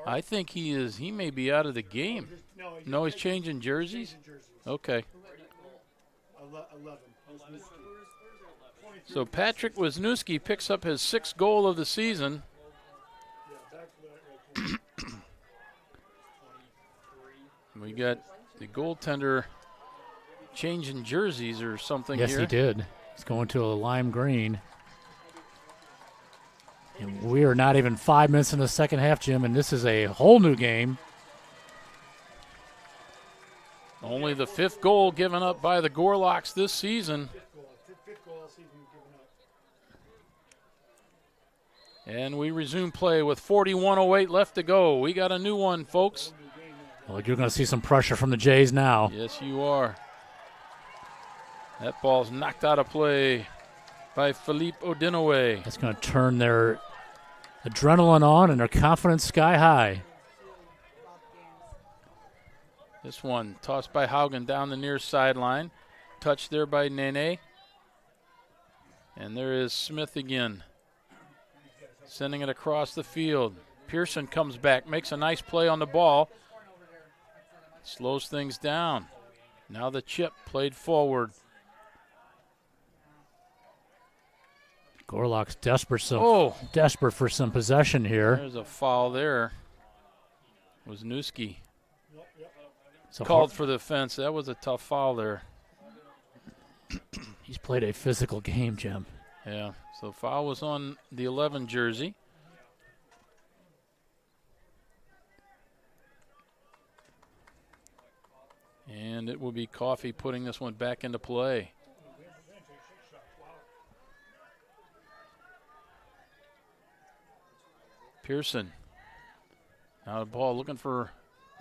I think he may be out of the game. No, he's changing jerseys? Okay. 11. So Patrick Wisniewski picks up his 6th goal of the season. We got the goaltender changing jerseys or something yes, here. Yes, he did. He's going to a lime green. And we are not even 5 minutes in the second half, Jim, and this is a whole new game. Only the 5th goal given up by the Gorlocks this season. And we resume play with 41:08 left to go. We got a new one, folks. Well, you're going to see some pressure from the Jays now. Yes, you are. That ball's knocked out of play by Philippe Odinaway. That's going to turn their adrenaline on and their confidence sky high. This one tossed by Haugen down the near sideline. Touched there by Nene. And there is Smith again. Sending it across the field. Pearson comes back, makes a nice play on the ball. Slows things down. Now the chip played forward. Gorlock's desperate for some possession here. There's a foul there. Wisniewski So called for the offense. That was a tough foul there. He's played a physical game, Jim. Yeah, so foul was on the 11 jersey. And it will be Coffey putting this one back into play. Pearson. Now the ball looking for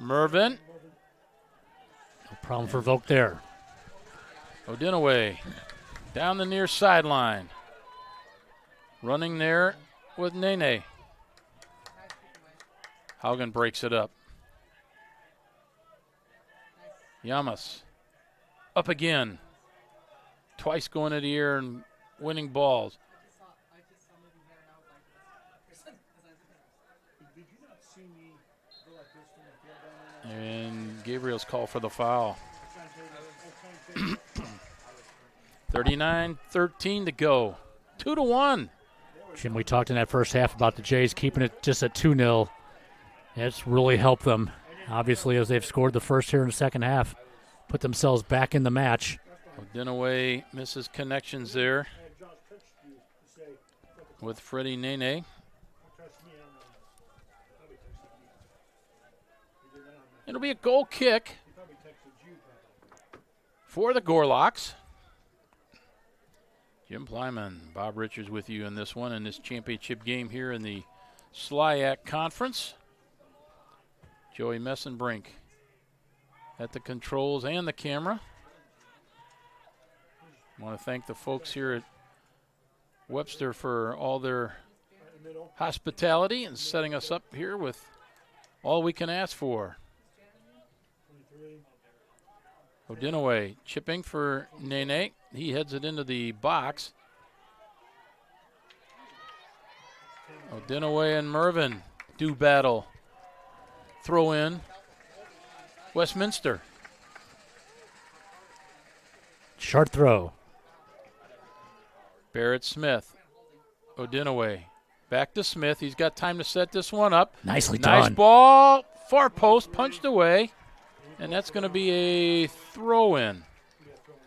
Mervin. No problem for Volk there. Odinaway down the near sideline. Running there with Nene. Haugen breaks it up. Yamas up again. Twice going to the air and winning balls. And Gabriel's call for the foul. 39-13 to go. 2-1. Jim, we talked in that first half about the Jays keeping it just at 2-0. That's really helped them. Obviously, as they've scored the first here in the second half, put themselves back in the match. Dinaway misses connections there with Freddie Nene. It'll be a goal kick for the Gorlocks. Jim Plyman, Bob Richards with you in this one, in this championship game here in the SLIAC Conference. Joey Messenbrink at the controls and the camera. I want to thank the folks here at Webster for all their hospitality and setting us up here with all we can ask for. Odinaway chipping for Nene. He heads it into the box. Odinaway and Mervin do battle. Throw in Westminster. Short throw. Barrett Smith. Odinaway. Back to Smith. He's got time to set this one up. Nicely done. Nice ball. Far post punched away. And that's going to be a throw-in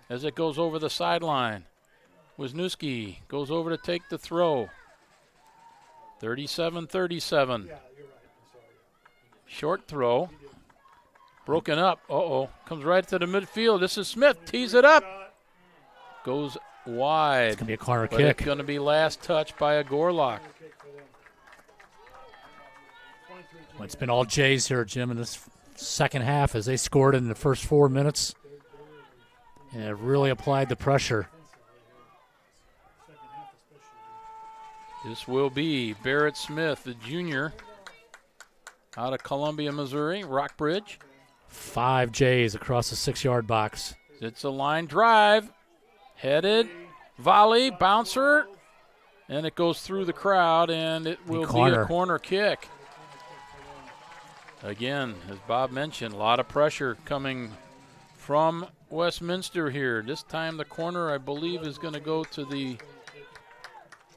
as it goes over the sideline. Wisniewski goes over to take the throw. 37-37. Short throw. Broken up. Uh-oh. Comes right to the midfield. This is Smith. Tees it up. Goes wide. It's going to be a corner but kick. It's going to be last touch by a Gorlock. Well, it's been all Jays here, Jim, in this second half as they scored in the first 4 minutes and have really applied the pressure. This will be Barrett Smith, the junior, out of Columbia, Missouri, Rockbridge. 5 Jays across the 6-yard box. It's a line drive, headed, volley, bouncer, and it goes through the crowd, and it will be a corner kick. Again, as Bob mentioned, a lot of pressure coming from Westminster here. This time the corner, I believe, is going to go to the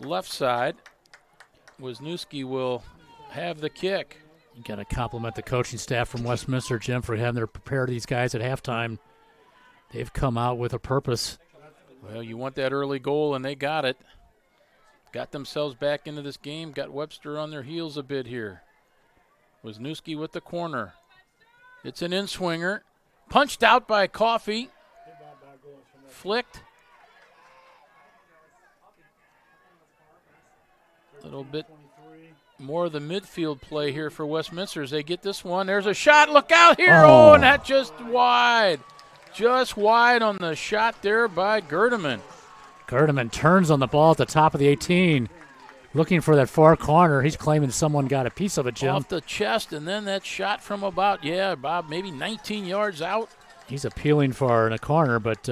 left side. Wisniewski will have the kick. You got to compliment the coaching staff from Westminster, Jim, for having to prepare these guys at halftime. They've come out with a purpose. Well, you want that early goal, and they got it. Got themselves back into this game, got Webster on their heels a bit here. Wisniewski with the corner. It's an in-swinger. Punched out by Coffey. Flicked. A little bit more of the midfield play here for Westminster as they get this one. There's a shot. Look out here. Oh, and that just wide. Just wide on the shot there by Gerdeman. Gerdeman turns on the ball at the top of the 18. Looking for that far corner. He's claiming someone got a piece of it, Jim. Off the chest, and then that shot from about, Bob, maybe 19 yards out. He's appealing for in a corner, but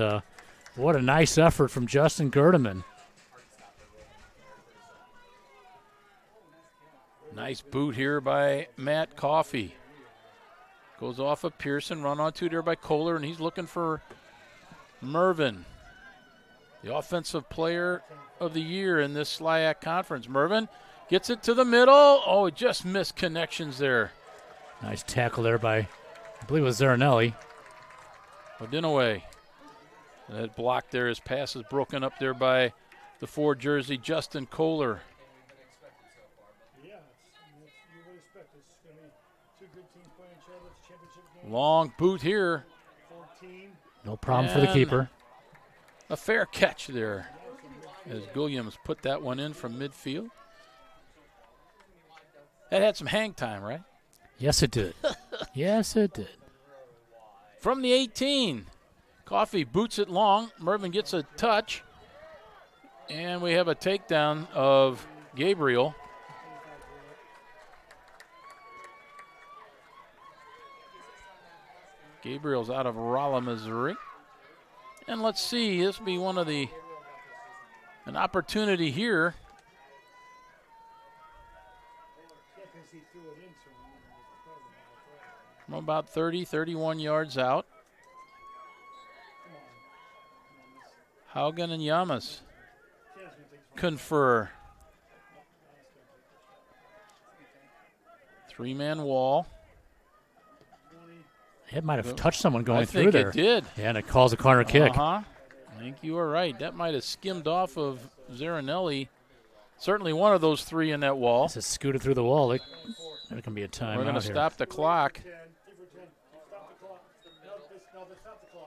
what a nice effort from Justin Gerdeman. Nice boot here by Matt Coffey. Goes off of Pearson, run onto there by Kohler, and he's looking for Mervin, the offensive player of the year in this SLIAC conference. Mervin gets it to the middle. Oh, it just missed connections there. Nice tackle there by, I believe it was Zarinelli. Odinaway. That block there, his pass is broken up there by the 4 jersey, Justin Kohler. Long boot here. No problem for the keeper. A fair catch there as Williams put that one in from midfield. That had some hang time, right? Yes, it did. Yes, it did. From the 18, Coffee boots it long. Mervin gets a touch. And we have a takedown of Gabriel. Gabriel's out of Rolla, Missouri. And let's see, this will be an opportunity here. From about 30, 31 yards out. Haugen and Yamas confer. Three-man wall. It might have touched someone going through there. I think it did. Yeah, and it calls a corner kick. I think you are right. That might have skimmed off of Zarinelli. Certainly one of those three in that wall. It's scooted through the wall. It can be a timeout. We're going to stop the clock.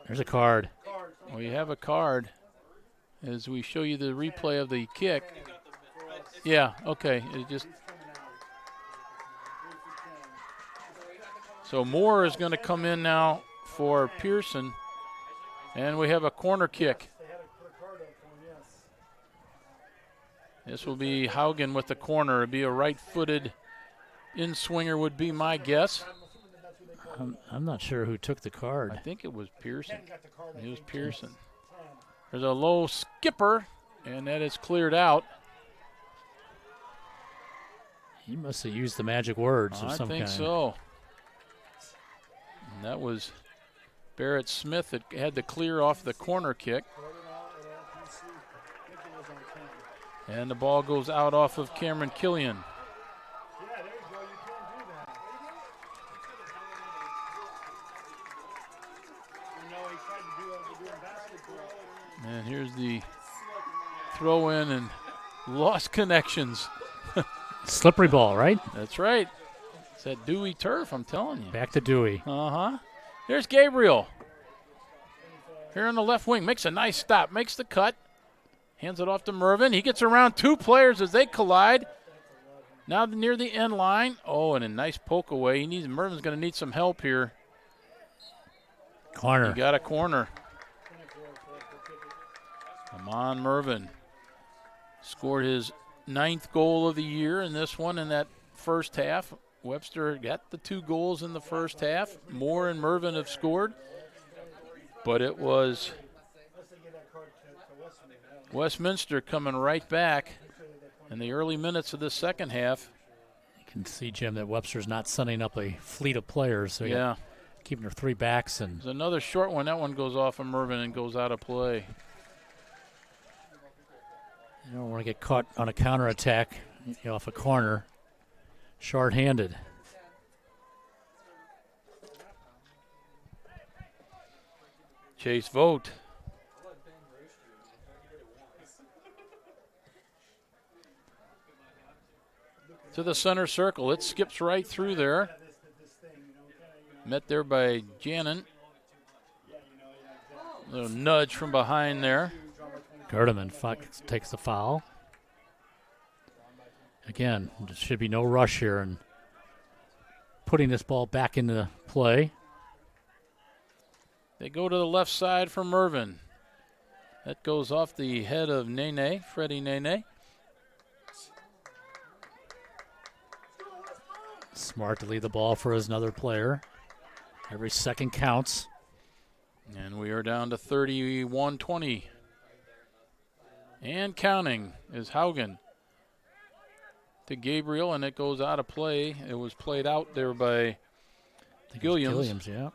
There's a card. We have a card as we show you the replay of the kick. Yeah, okay. So Moore is going to come in now for Pearson, and we have a corner kick. This will be Haugen with the corner. It'll be a right-footed in-swinger would be my guess. I'm not sure who took the card. I think it was Pearson. It was Pearson. There's a low skipper, and that is cleared out. He must have used the magic words of some kind. I think so. And that was Barrett Smith that had to clear off the corner kick. And the ball goes out off of Cameron Killian. And here's the throw in and lost connections. Slippery ball, right? That's right. It's that Dewey turf, I'm telling you. Back to Dewey. Here's Gabriel. Here on the left wing. Makes a nice stop. Makes the cut. Hands it off to Mervin. He gets around two players as they collide. Now near the end line. Oh, and a nice poke away. Mervin's going to need some help here. Corner. He got a corner. Amon Mervin scored his 9th goal of the year in this one in that first half. Webster got the 2 goals in the first half. Moore and Mervin have scored. But it was Westminster coming right back in the early minutes of the second half. You can see, Jim, that Webster's not sending up a fleet of players. So yeah. Keeping their 3 backs. And there's another short one. That one goes off of Mervin and goes out of play. You don't want to get caught on a counterattack off a corner, short-handed. Chase Vogt. To the center circle. It skips right through there. Met there by Jannon. A little nudge from behind there. Gerdeman takes the foul. Again, there should be no rush here and putting this ball back into play. They go to the left side for Mervin. That goes off the head of Nene, Freddie Nene. Smart to lead the ball for another player. Every second counts. And we are down to 31-20. And counting is Haugen to Gabriel, and it goes out of play. It was played out there by Gilliams. Yeah.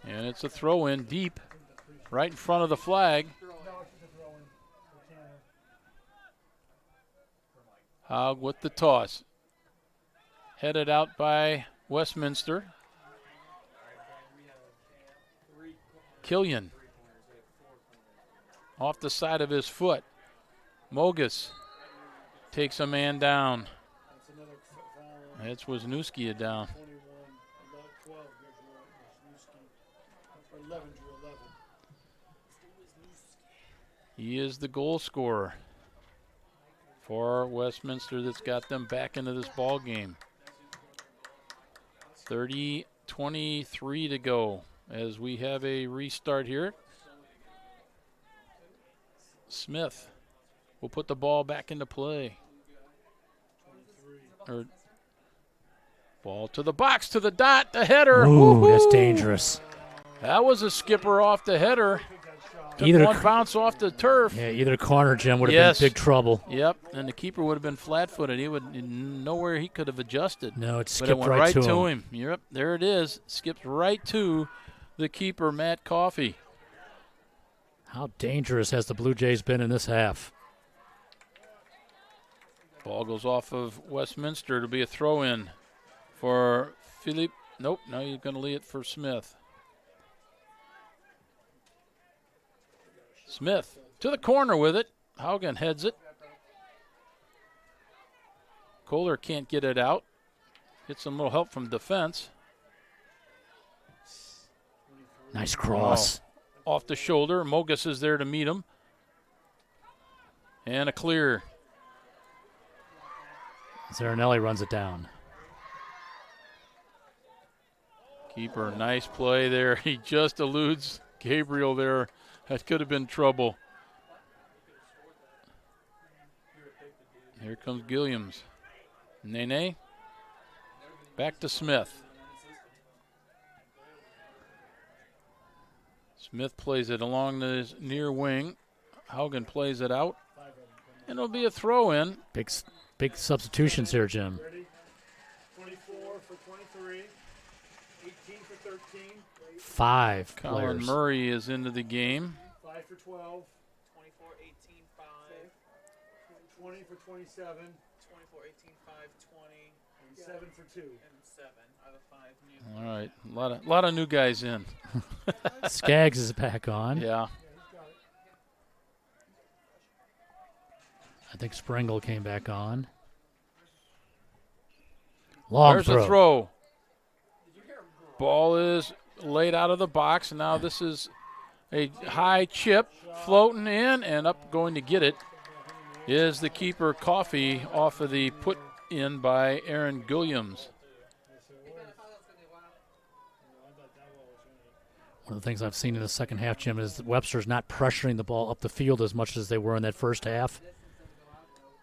And it's a throw in deep, right in front of the flag. Haug with the toss. Headed out by Westminster. Killian. Off the side of his foot. Mogus takes a man down. It's Wisniewski down. He is the goal scorer for Westminster that's got them back into this ball game. 30-23 to go as we have a restart here. Smith will put the ball back into play. Ball to the box, to the dot, the header. Ooh, Woo-hoo! That's dangerous. That was a skipper off the header. Took Either one bounce off the turf. Yeah, either corner, Jim, would have been big trouble. Yep, and the keeper would have been flat-footed. He would nowhere he could have adjusted. No, it but skipped it went right to him. Yep, there it is. Skipped right to the keeper, Matt Coffey. How dangerous has the Blue Jays been in this half? Ball goes off of Westminster to be a throw-in for Philippe. Nope, now you're going to lead it for Smith. Smith to the corner with it. Haugen heads it. Kohler can't get it out. Gets some little help from defense. Nice cross. Oh, off the shoulder. Mogus is there to meet him. And a clear. Zarinelli runs it down. Keeper, nice play there. He just eludes Gabriel there. That could have been trouble. Here comes Gilliams. Nene. Back to Smith. Smith plays it along the near wing. Haugen plays it out. And it'll be a throw-in. Big substitutions here, Jim. 24 for 23, 18 for 13. 5 Colin players. Murray is into the game. 5 for 12. 24, 18, 5. 20 for 27. 24, 18, 5, 20. And 7 for 2. And 7 are the 5 new. All right, a lot of new guys in. Skaggs is back on. Yeah. I think Springle came back on. Long There's throw. a throw. Ball is laid out of the box. Now this is a high chip floating in and up going to get it is the keeper Coffey off of the put in by Aaron Gilliams. One of the things I've seen in the second half, Jim, is that Webster's not pressuring the ball up the field as much as they were in that first half.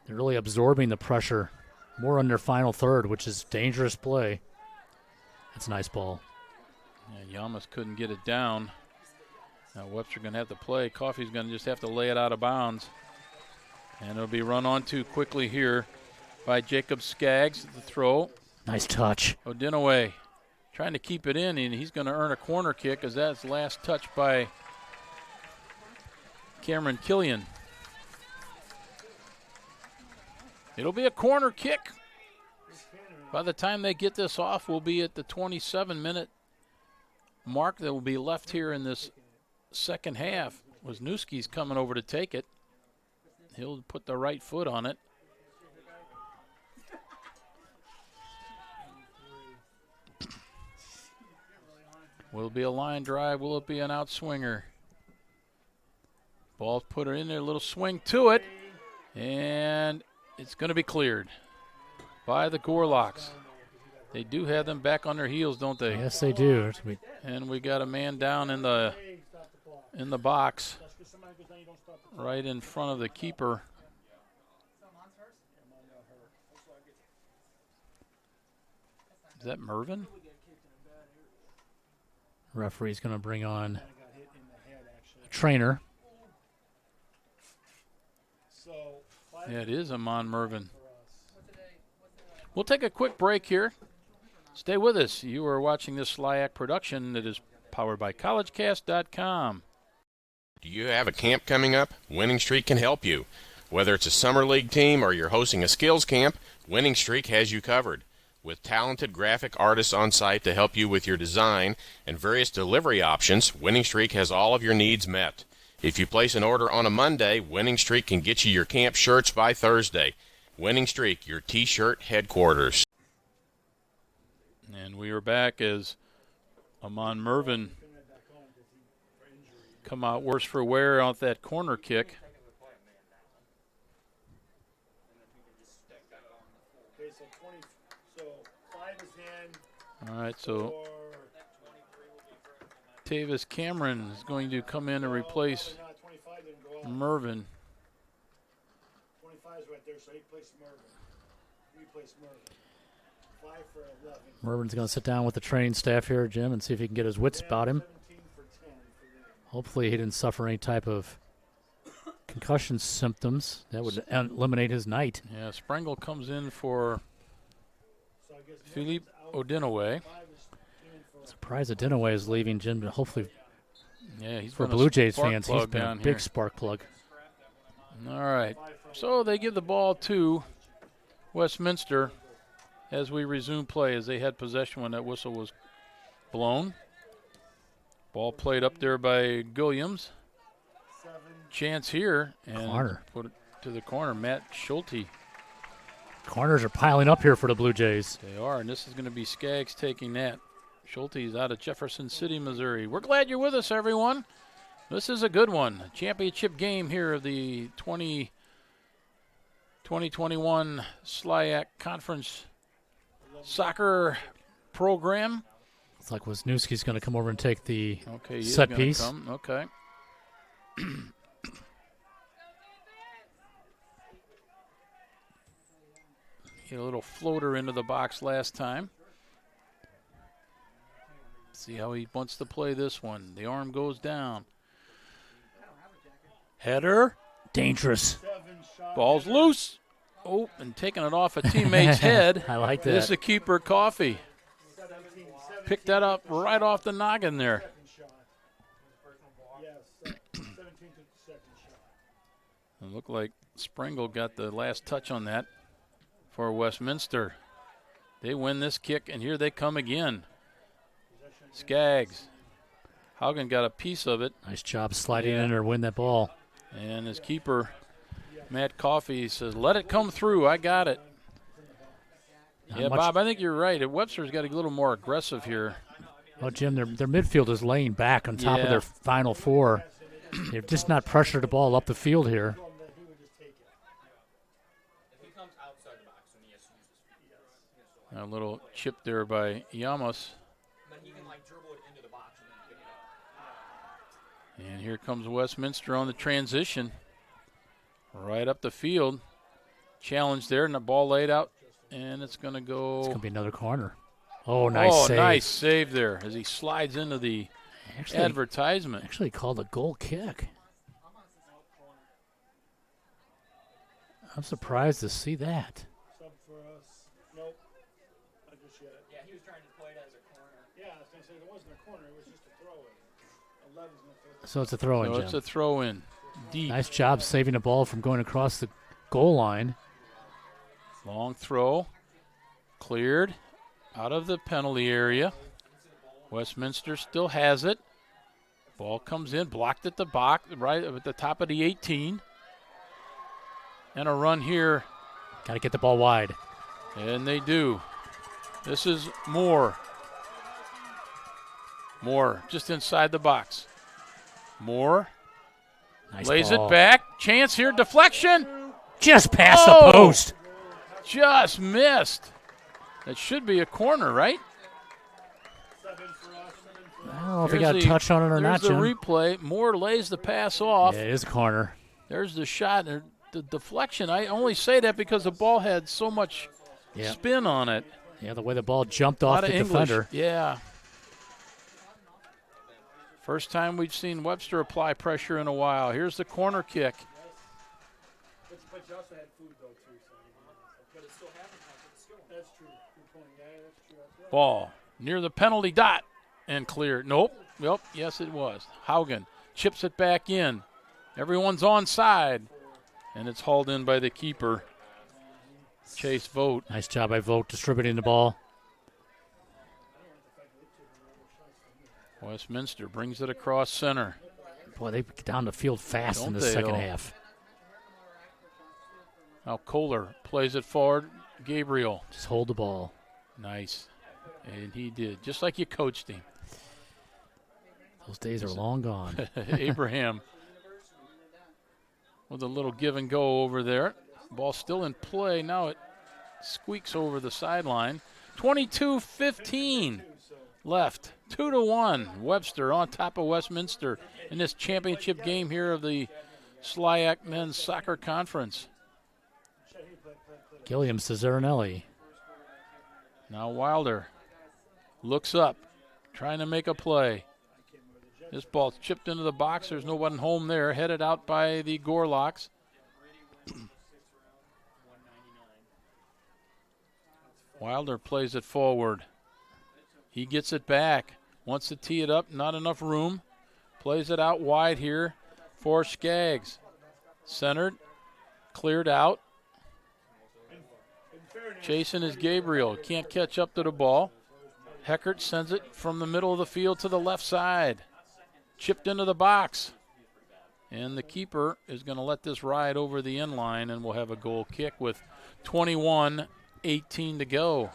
They're really absorbing the pressure more on their final third, which is dangerous play. That's a nice ball. Yeah, Yamas couldn't get it down. Now Webster going to have to play. Coffey's going to just have to lay it out of bounds. And it'll be run on to quickly here by Jacob Skaggs. The throw. Nice touch. Odinaway trying to keep it in, and he's going to earn a corner kick as that's last touch by Cameron Killian. It'll be a corner kick. By the time they get this off, we'll be at the 27-minute mark that will be left here in this second half. Wisniewski's coming over to take it. He'll put the right foot on it. Will it be a line drive? Will it be an outswinger? Ball's put her in there, a little swing to it, and it's going to be cleared by the Gorlocks. They do have them back on their heels, don't they? Yes, they do. And we got a man down in the box right in front of the keeper. Is that Mervin? Referee's going to bring on a trainer. Yeah, it is Amon Mervin. We'll take a quick break here. Stay with us. You are watching this SLIAC production that is powered by collegecast.com. Do you have a camp coming up? Winning Streak can help you. Whether it's a summer league team or you're hosting a skills camp, Winning Streak has you covered. With talented graphic artists on site to help you with your design and various delivery options, Winning Streak has all of your needs met. If you place an order on a Monday, Winning Streak can get you your camp shirts by Thursday. Winning Streak, your T-shirt headquarters. And we are back as Amon Mervin come out worse for wear off that corner kick. All right, so Tavis Cameron is going to come in and replace Mervin. 25 is right there, so he placed Mervin. Replaced Mervin. 5 for 11. Mervin's going to sit down with the training staff here, Jim, and see if he can get his wits about him. 17 for 10 for them. Hopefully he didn't suffer any type of concussion symptoms. That would eliminate his night. Yeah, Sprengel comes in for Philippe Odinaway. Surprised that Dinaway is leaving, Jim, but hopefully he's for been a Blue Jays spark fans, plug he's been a down big here. spark plug. All right, so they give the ball to Westminster as we resume play, as they had possession when that whistle was blown. Ball played up there by Gilliams. Chance here, and Corner. put it to the corner. Matt Schulte. Corners are piling up here for the Blue Jays. They are, and this is going to be Skaggs taking that. Schulte's out of Jefferson City, Missouri. We're glad you're with us, everyone. This is a good one. Championship game here of the 2021 SLIAC Conference Soccer Program. Looks like Wisniewski's going to come over and take the he is set gonna piece. Come. Okay. Get a little floater into the box last time. See how he wants to play this one. The arm goes down. Header. Dangerous. Ball's loose. Oh, and taking it off a teammate's head. I like that. This is the keeper, Coffey. Picked that up right off the noggin there. It looked like Sprengel got the last touch on that for Westminster. They win this kick, and here they come again. Skaggs. Haugen got a piece of it. Nice job sliding in or win that ball. And his keeper, Matt Coffey, says, let it come through. I got it. Not much. Bob, I think you're right. Webster's got to get a little more aggressive here. Well, Jim, their midfield is laying back on top of their final four. They've just not pressured the ball up the field here. A little chip there by Yamas. And here comes Westminster on the transition. Right up the field. Challenge there, and the ball laid out. And it's going to go. It's going to be another corner. Oh, nice save. Nice save there as he slides into the advertisement. Actually called a goal kick. I'm surprised to see that. Sub for us. Nope. Not just yet. Yeah, he was trying to play it as a corner. Yeah, I was going to say it wasn't a corner. It was just a throw-in. 11's going to throw. So it's a throw-in, Jim. It's a throw-in. Deep. Nice job saving the ball from going across the goal line. Long throw. Cleared out of the penalty area. Westminster still has it. Ball comes in, blocked at the box, right at the top of the 18. And a run here. Got to get the ball wide. And they do. This is Moore. Moore just inside the box. Moore nice lays ball. it back. Chance here, deflection. Just past the post. Just missed. That should be a corner, right? I don't know if he got a touch on it or not, Jim. There's the replay. Moore lays the pass off. Yeah, it is a corner. There's the shot. The deflection, I only say that because the ball had so much spin on it. Yeah, the way the ball jumped off the defender. Yeah. First time we've seen Webster apply pressure in a while. Here's the corner kick. But you also had food, though, too. So but it still happened. That's true. Good point. Yeah, that's true. That's right. Ball near the penalty dot and clear. Nope. Yep. Yes, it was. Haugen chips it back in. Everyone's onside. And it's hauled in by the keeper, Chase Vogt. Nice job by Vogt distributing the ball. Westminster brings it across center. Boy, they get down the field fast in the second half. Now Kohler plays it forward. Gabriel. Just hold the ball. Nice. And he did, just like you coached him. Those days are long gone. Abraham with a little give and go over there. Ball still in play. Now it squeaks over the sideline. 22:15 left. 2-1. Webster on top of Westminster in this championship game here of the SLIAC Men's Soccer Conference. Gilliam Cesarinelli. Now Wilder looks up, trying to make a play. This ball's chipped into the box. There's no one home there. Headed out by the Gorlocks. Wilder plays it forward. He gets it back. Wants to tee it up. Not enough room. Plays it out wide here for Skaggs. Centered. Cleared out. Chasing is Gabriel. Can't catch up to the ball. Heckert sends it from the middle of the field to the left side. Chipped into the box. And the keeper is going to let this ride over the end line, and we'll have a goal kick with 21:18 to go.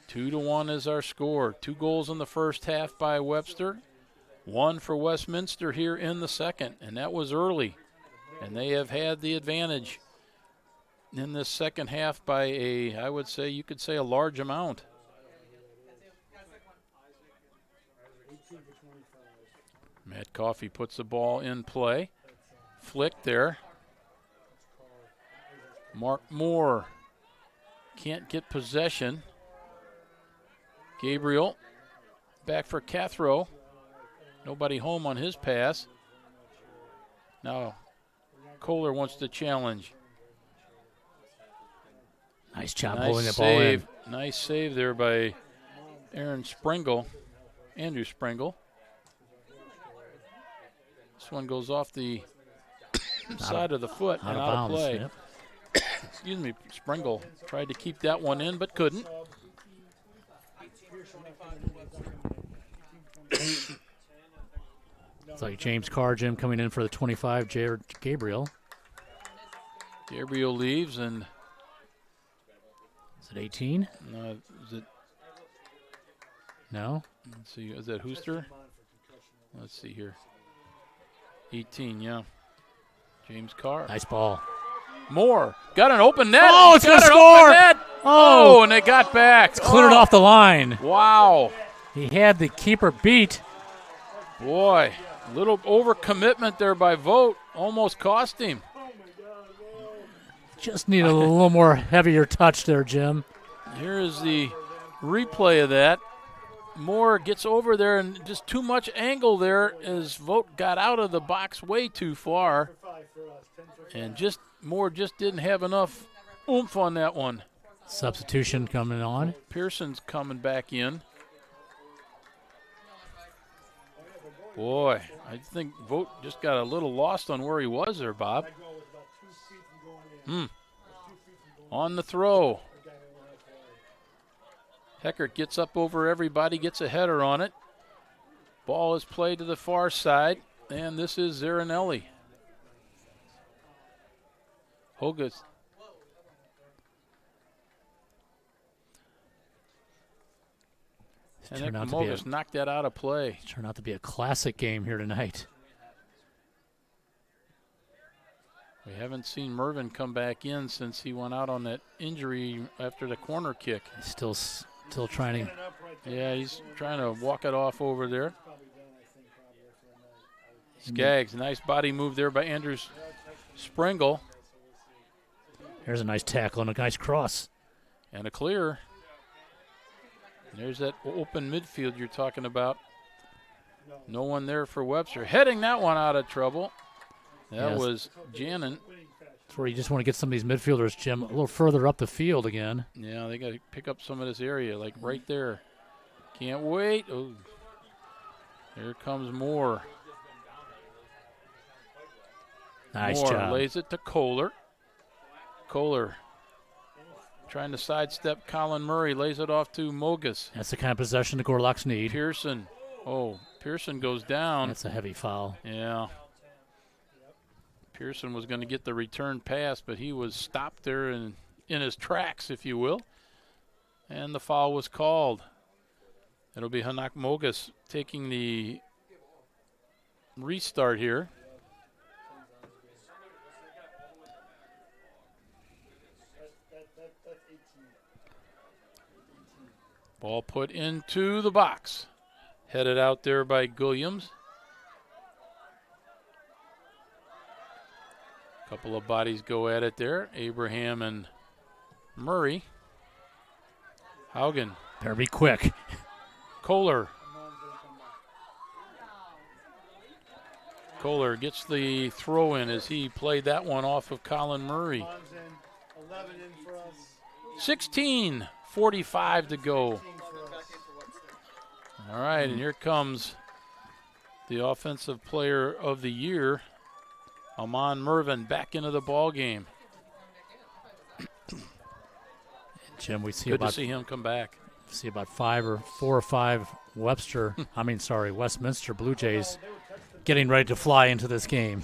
2-1 is our score. 2 goals in the first half by Webster. 1 for Westminster here in the second, and that was early. And they have had the advantage in this second half by I would say, you could say a large amount. Matt Coffey puts the ball in play. Flick there. Mark Moore can't get possession. Gabriel back for Cathro. Nobody home on his pass. Now Kohler wants to challenge. Nice job holding the ball in. Nice save there by Aaron Springle, Andrew Springle. This one goes off the side of the foot and out of play. Yep. Excuse me, Springle tried to keep that one in but couldn't. It's like James Carr, Jim, coming in for the 25, Jared Gabriel. Gabriel leaves, and is it 18? Is it? No. Let's see. Is that Hooster? Let's see here. 18, yeah. James Carr. Nice ball. Moore got an open net. Oh, it's going to score. Oh, and they got back. It's cleared off the line. Wow. He had the keeper beat. Boy, little overcommitment there by Vogt. Almost cost him. Just need a little more heavier touch there, Jim. Here is the replay of that. Moore gets over there and just too much angle there as Vogt got out of the box way too far. And Moore just didn't have enough oomph on that one. Substitution coming on. Pearson's coming back in. Boy, I think Vogt just got a little lost on where he was there, Bob. On the throw. Heckert gets up over everybody, gets a header on it. Ball is played to the far side, and this is Zarinelli. Hogus. And Mogus knocked that out of play. Turned out to be a classic game here tonight. We haven't seen Mervin come back in since he went out on that injury after the corner kick. Still trying to. Yeah, he's trying to walk it off over there. Skaggs, nice body move there by Andrews Springle. Here's a nice tackle and a nice cross. And a clear. There's that open midfield you're talking about. No one there for Webster. Heading that one out of trouble. That was Jannon. That's where you just want to get some of these midfielders, Jim, a little further up the field again. Yeah, they got to pick up some of this area, like right there. Can't wait. Oh, here comes Moore. Nice Moore job. Lays it to Kohler. Kohler trying to sidestep Colin Murray. Lays it off to Mogus. That's the kind of possession the Gorlocks need. Pearson. Oh, Pearson goes down. That's a heavy foul. Yeah. Pearson was going to get the return pass, but he was stopped there in his tracks, if you will. And the foul was called. It'll be Hanak Mogus taking the restart here. Ball put into the box. Headed out there by Williams. Couple of bodies go at it there. Abraham and Murray. Haugen. Better be quick. Kohler. Kohler gets the throw in as he played that one off of Colin Murray. 16:45 to go. All right, and here comes the Offensive Player of the Year, Amon Mervin, back into the ball game. Jim, we see Good to see him come back. See about 4 or 5 Westminster Blue Jays getting ready to fly into this game.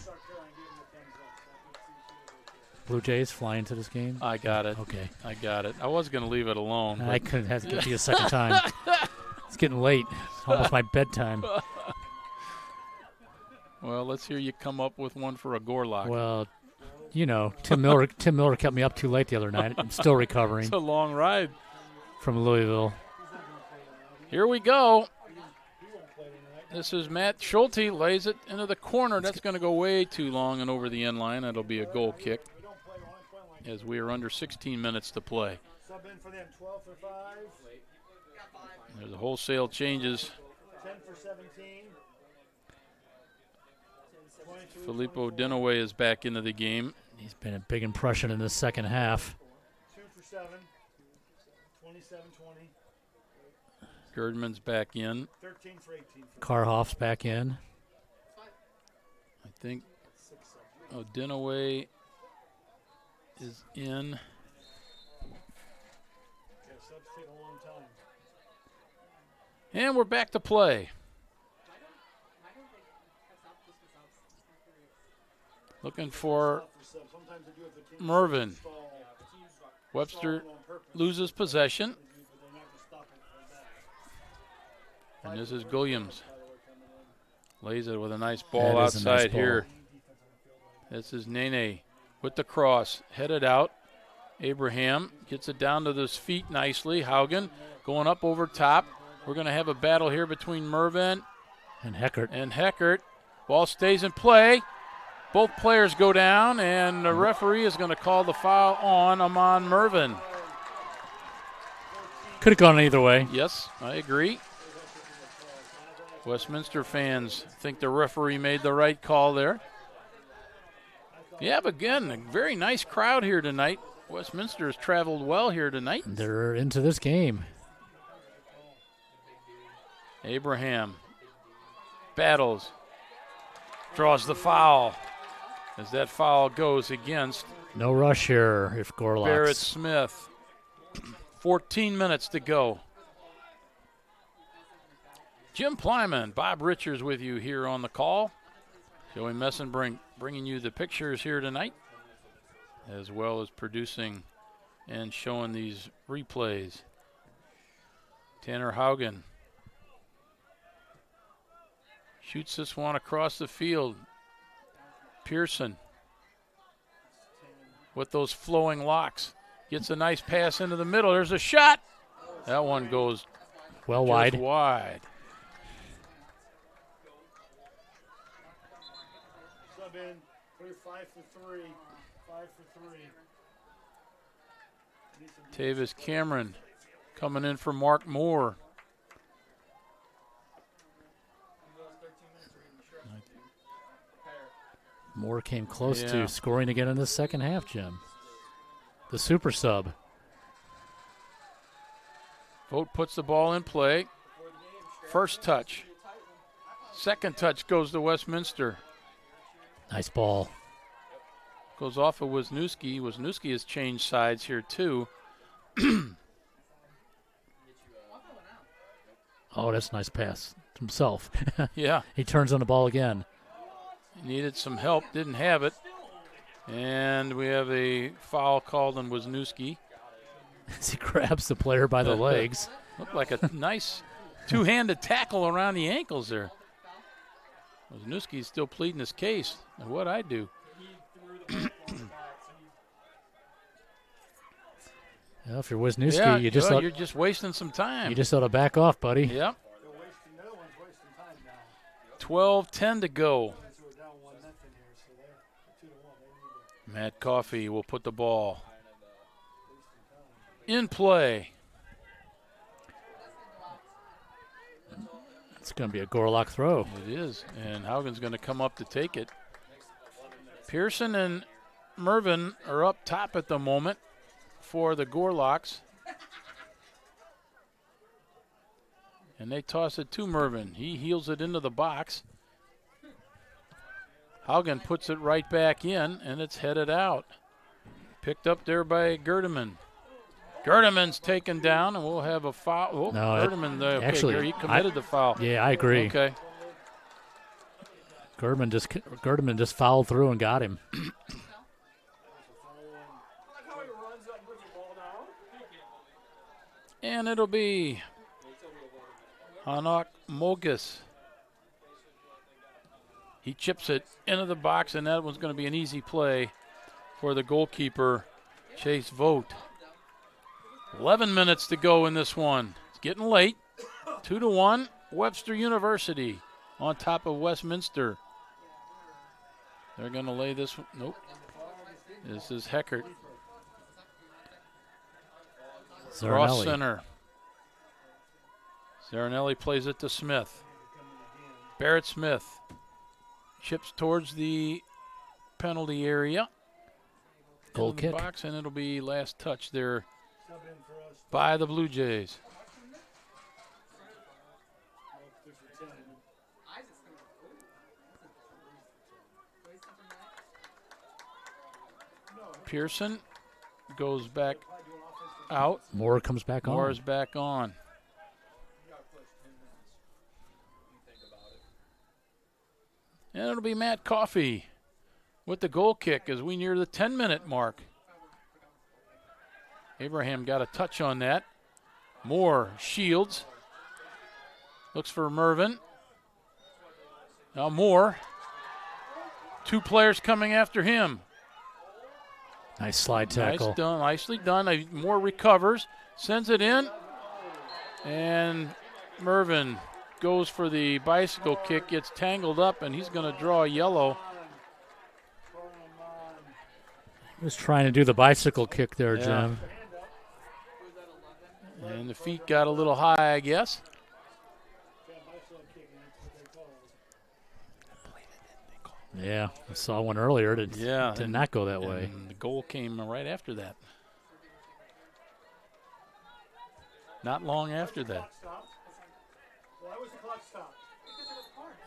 Blue Jays fly into this game? I got it. Okay. I got it. I was going to leave it alone. I couldn't have to get to you a second time. It's getting late. It's almost my bedtime. Well, let's hear you come up with one for a Gorlock. Well, you know, Tim Miller kept me up too late the other night. I'm still recovering. It's a long ride. From Louisville. Here we go. This is Matt Schulte, lays it into the corner. That's going to go way too long and over the end line. That'll be a goal kick as we are under 16 minutes to play. There's a wholesale changes. 10 for 17. Filippo Dinaway is back into the game. He's been a big impression in this second half. 2 for 7. 27-20. Gerdman's back in. 13 for 18. Karhoff's back in. I think Dinaway is in. Yeah, subs take a long time. And we're back to play. Looking for Mervin. Webster loses possession. And this is Williams. Lays it with a nice ball outside here. This is Nene with the cross. Headed out. Abraham gets it down to his feet nicely. Haugen going up over top. We're going to have a battle here between Mervin and Heckert. Ball stays in play. Both players go down, and the referee is going to call the foul on Amon Mervin. Could have gone either way. Yes, I agree. Westminster fans think the referee made the right call there. Yeah, but again, a very nice crowd here tonight. Westminster has traveled well here tonight. They're into this game. Abraham battles, draws the foul. As that foul goes against. No rush here if Gorlock. Barrett Smith. 14 minutes to go. Jim Plyman, Bob Richards with you here on the call. Joey Messon bringing you the pictures here tonight, as well as producing and showing these replays. Tanner Haugen shoots this one across the field. Pearson with those flowing locks gets a nice pass into the middle. There's a shot. That one goes well wide. Sub in, 5 for 3. 5 for 3. Tavis Cameron coming in for Mark Moore. Moore came close to scoring again in the second half, Jim. The super sub. Vogt puts the ball in play. First touch. Second touch goes to Westminster. Nice ball. Goes off of Wisniewski. Wisniewski has changed sides here too. Oh, that's a nice pass himself. Yeah. He turns on the ball again. He needed some help, didn't have it. And we have a foul called on Wisniewski. As he grabs the player by the legs. Looked like a nice two-handed tackle around the ankles there. Wisniewski's still pleading his case. And what I do. Well, if you're Wisniewski, you're just wasting some time. You just ought to back off, buddy. Yep. 12:10 to go. Matt Coffey will put the ball in play. It's going to be a Gorlock throw. It is, and Haugen's going to come up to take it. Pearson and Mervin are up top at the moment for the Gorlocks. And they toss it to Mervin. He heels it into the box. Haugen puts it right back in, and it's headed out. Picked up there by Gerdeman. Gerdeman's taken down, and we'll have a foul. Oh, no, Gerdeman, actually, he committed the foul. Yeah, I agree. Okay. Gerdeman just fouled through and got him. And it'll be Hanak Mogus. He chips it into the box, and that one's going to be an easy play for the goalkeeper, Chase Vogt. 11 minutes to go in this one. It's getting late. 2-1, Webster University on top of Westminster. They're going to lay this one. Nope. This is Heckert. Cross center. Zarinelli plays it to Smith. Barrett Smith chips towards the penalty area. Goal into kick. The box, and it'll be last touch there by the Blue Jays. Pearson goes back out. Moore comes back on. Moore is back on. And it'll be Matt Coffey with the goal kick as we near the 10-minute mark. Abraham got a touch on that. Moore shields. Looks for Mervin. Now Moore. Two players coming after him. Nice slide tackle. Nice done, nicely done. Moore recovers, sends it in, and Mervin goes for the bicycle kick, gets tangled up, and he's going to draw a yellow. He was trying to do the bicycle kick there, Yeah. Jim. And the feet got a little high, I guess. Yeah, I saw one earlier. It did not go that way. And the goal came right after that. Not long after that. Why was the clock stopped?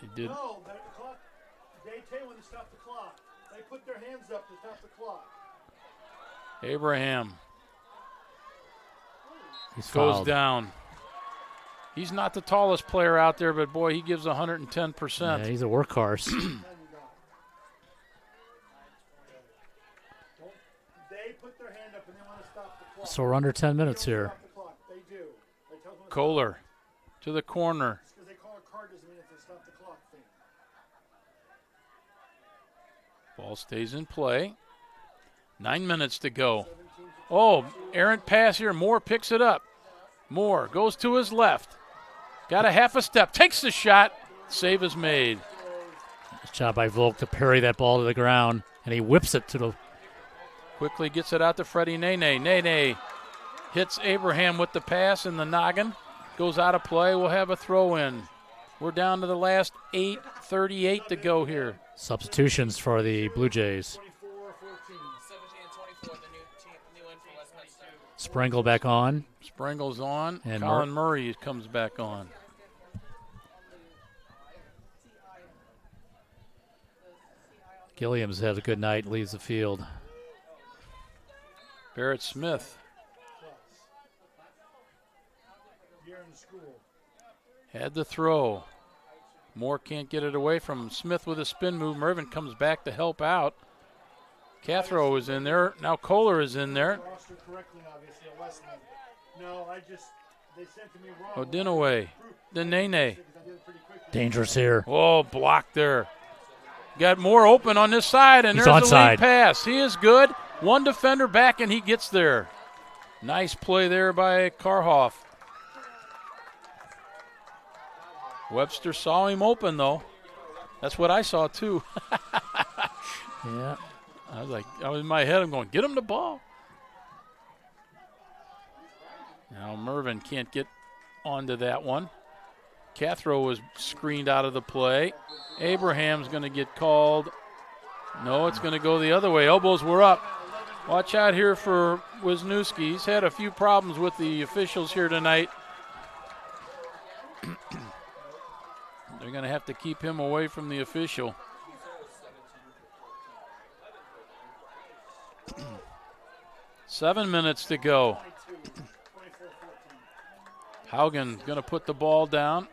He did. No, the clock. They tell when to stop the clock. They put their hands up to stop the clock. Abraham He's goes fouled. down. He's not the tallest player out there, but boy, he gives 110%. Yeah, he's a workhorse. They put their hand up and they want to stop the clock. So we're under 10 minutes here. They do. They tell them Kohler to the corner. because they call a card doesn't mean it's a stop the clock thing. Ball stays in play. 9 minutes to go. Oh, errant pass here. Moore picks it up. Moore goes to his left. Got a half a step. Takes the shot. Save is made. Nice job by Volk to parry that ball to the ground, and he whips it to the. Quickly gets it out to Freddie Nene. Nene hits Abraham with the pass in the noggin. Goes out of play. We'll have a throw in. We're down to the last 8:38 to go here. Substitutions for the Blue Jays. Sprengle back on. Sprengle's on. And Colin Murray comes back on. Gilliam's had a good night, leaves the field. Barrett Smith had the throw. Moore can't get it away from Smith with a spin move. Mervin comes back to help out. Cathro is in there. Now Kohler is in there. No, they sent to me wrong. Odinaway. The Nene. Dangerous here. Oh, blocked there. Got Moore open on this side, and He's there's the onside. lead pass. He is good. One defender back, and he gets there. Nice play there by Karhoff. Webster saw him open, though. That's what I saw, too. Yeah. I was in my head, I'm going, get him the ball. Now Mervin can't get onto that one. Cathro was screened out of the play. Abraham's going to get called. No, it's going to go the other way. Elbows were up. Watch out here for Wisniewski. He's had a few problems with the officials here tonight. They're going to have to keep him away from the official. Seven minutes to go. Haugen going to put the ball down.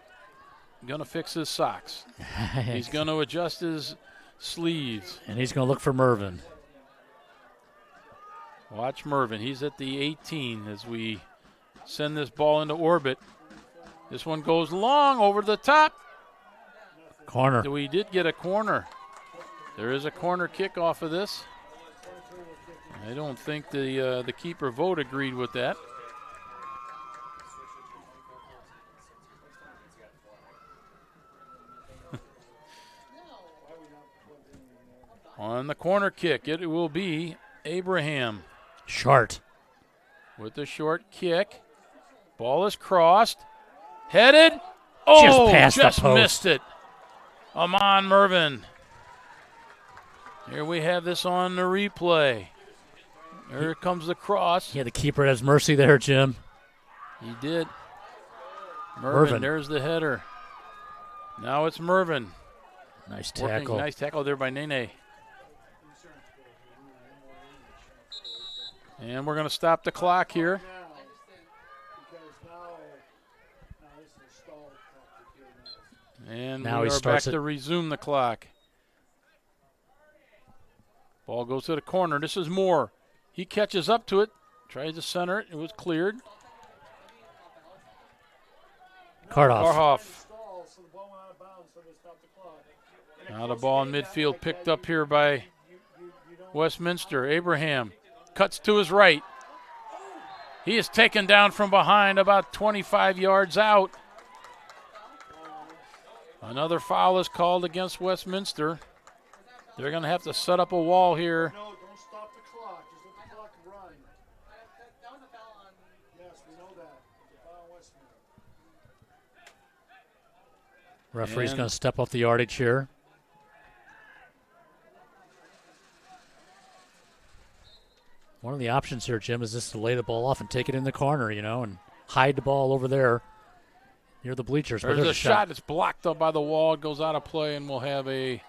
Going to fix his socks. He's going to adjust his sleeves. And he's going to look for Mervin. Watch Mervin. He's at the 18 as we send this ball into orbit. This one goes long over the top. Corner. We did get a corner. There is a corner kick off of this. I don't think the keeper vote agreed with that. On the corner kick, it will be Abraham. Short. With the short kick. Ball is crossed. Headed. Oh, just past just the post. Missed it. Amon Mervin. Here we have this on the replay. Here comes the cross. Yeah, the keeper has mercy there, Jim. He did. Mervin, there's the header. Now it's Mervin. Nice tackle. Nice tackle there by Nene. And we're going to stop the clock here. And now we are back to resume the clock. Ball goes to the corner. This is Moore. He catches up to it, tries to center it. It was cleared. Karhoff. Now the ball in midfield picked up here by Westminster. Abraham cuts to his right. He is taken down from behind about 25 yards out. Another foul is called against Westminster. They're going to have to set up a wall here. No, don't stop the clock. Just let the clock run. That was a foul on. Yes, we know that. It's a foul on Westminster. Referee's going to step off the yardage here. One of the options here, Jim, is just to lay the ball off and take it in the corner, and hide the ball over there near the bleachers. There's a shot. It's blocked up by the wall. It goes out of play, and we'll have a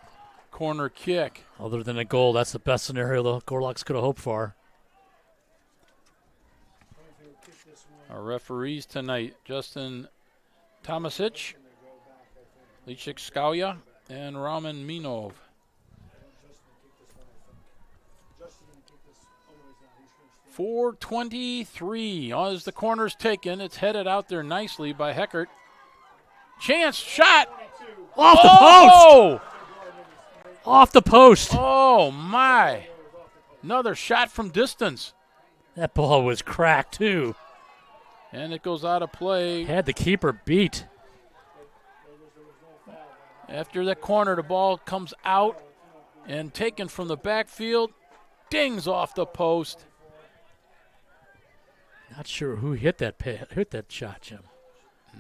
corner kick. Other than a goal, that's the best scenario the Gorloks could have hoped for. Our referees tonight, Justin Tomasic, Lichik Skauya, and Raman Minov. 4:23 as the corner's taken. It's headed out there nicely by Heckert. Chance, shot! Off the post! Off the post. Oh, my. Another shot from distance. That ball was cracked, too. And it goes out of play. Had the keeper beat. After that corner, the ball comes out and taken from the backfield. Dings off the post. Not sure who hit that shot, Jim.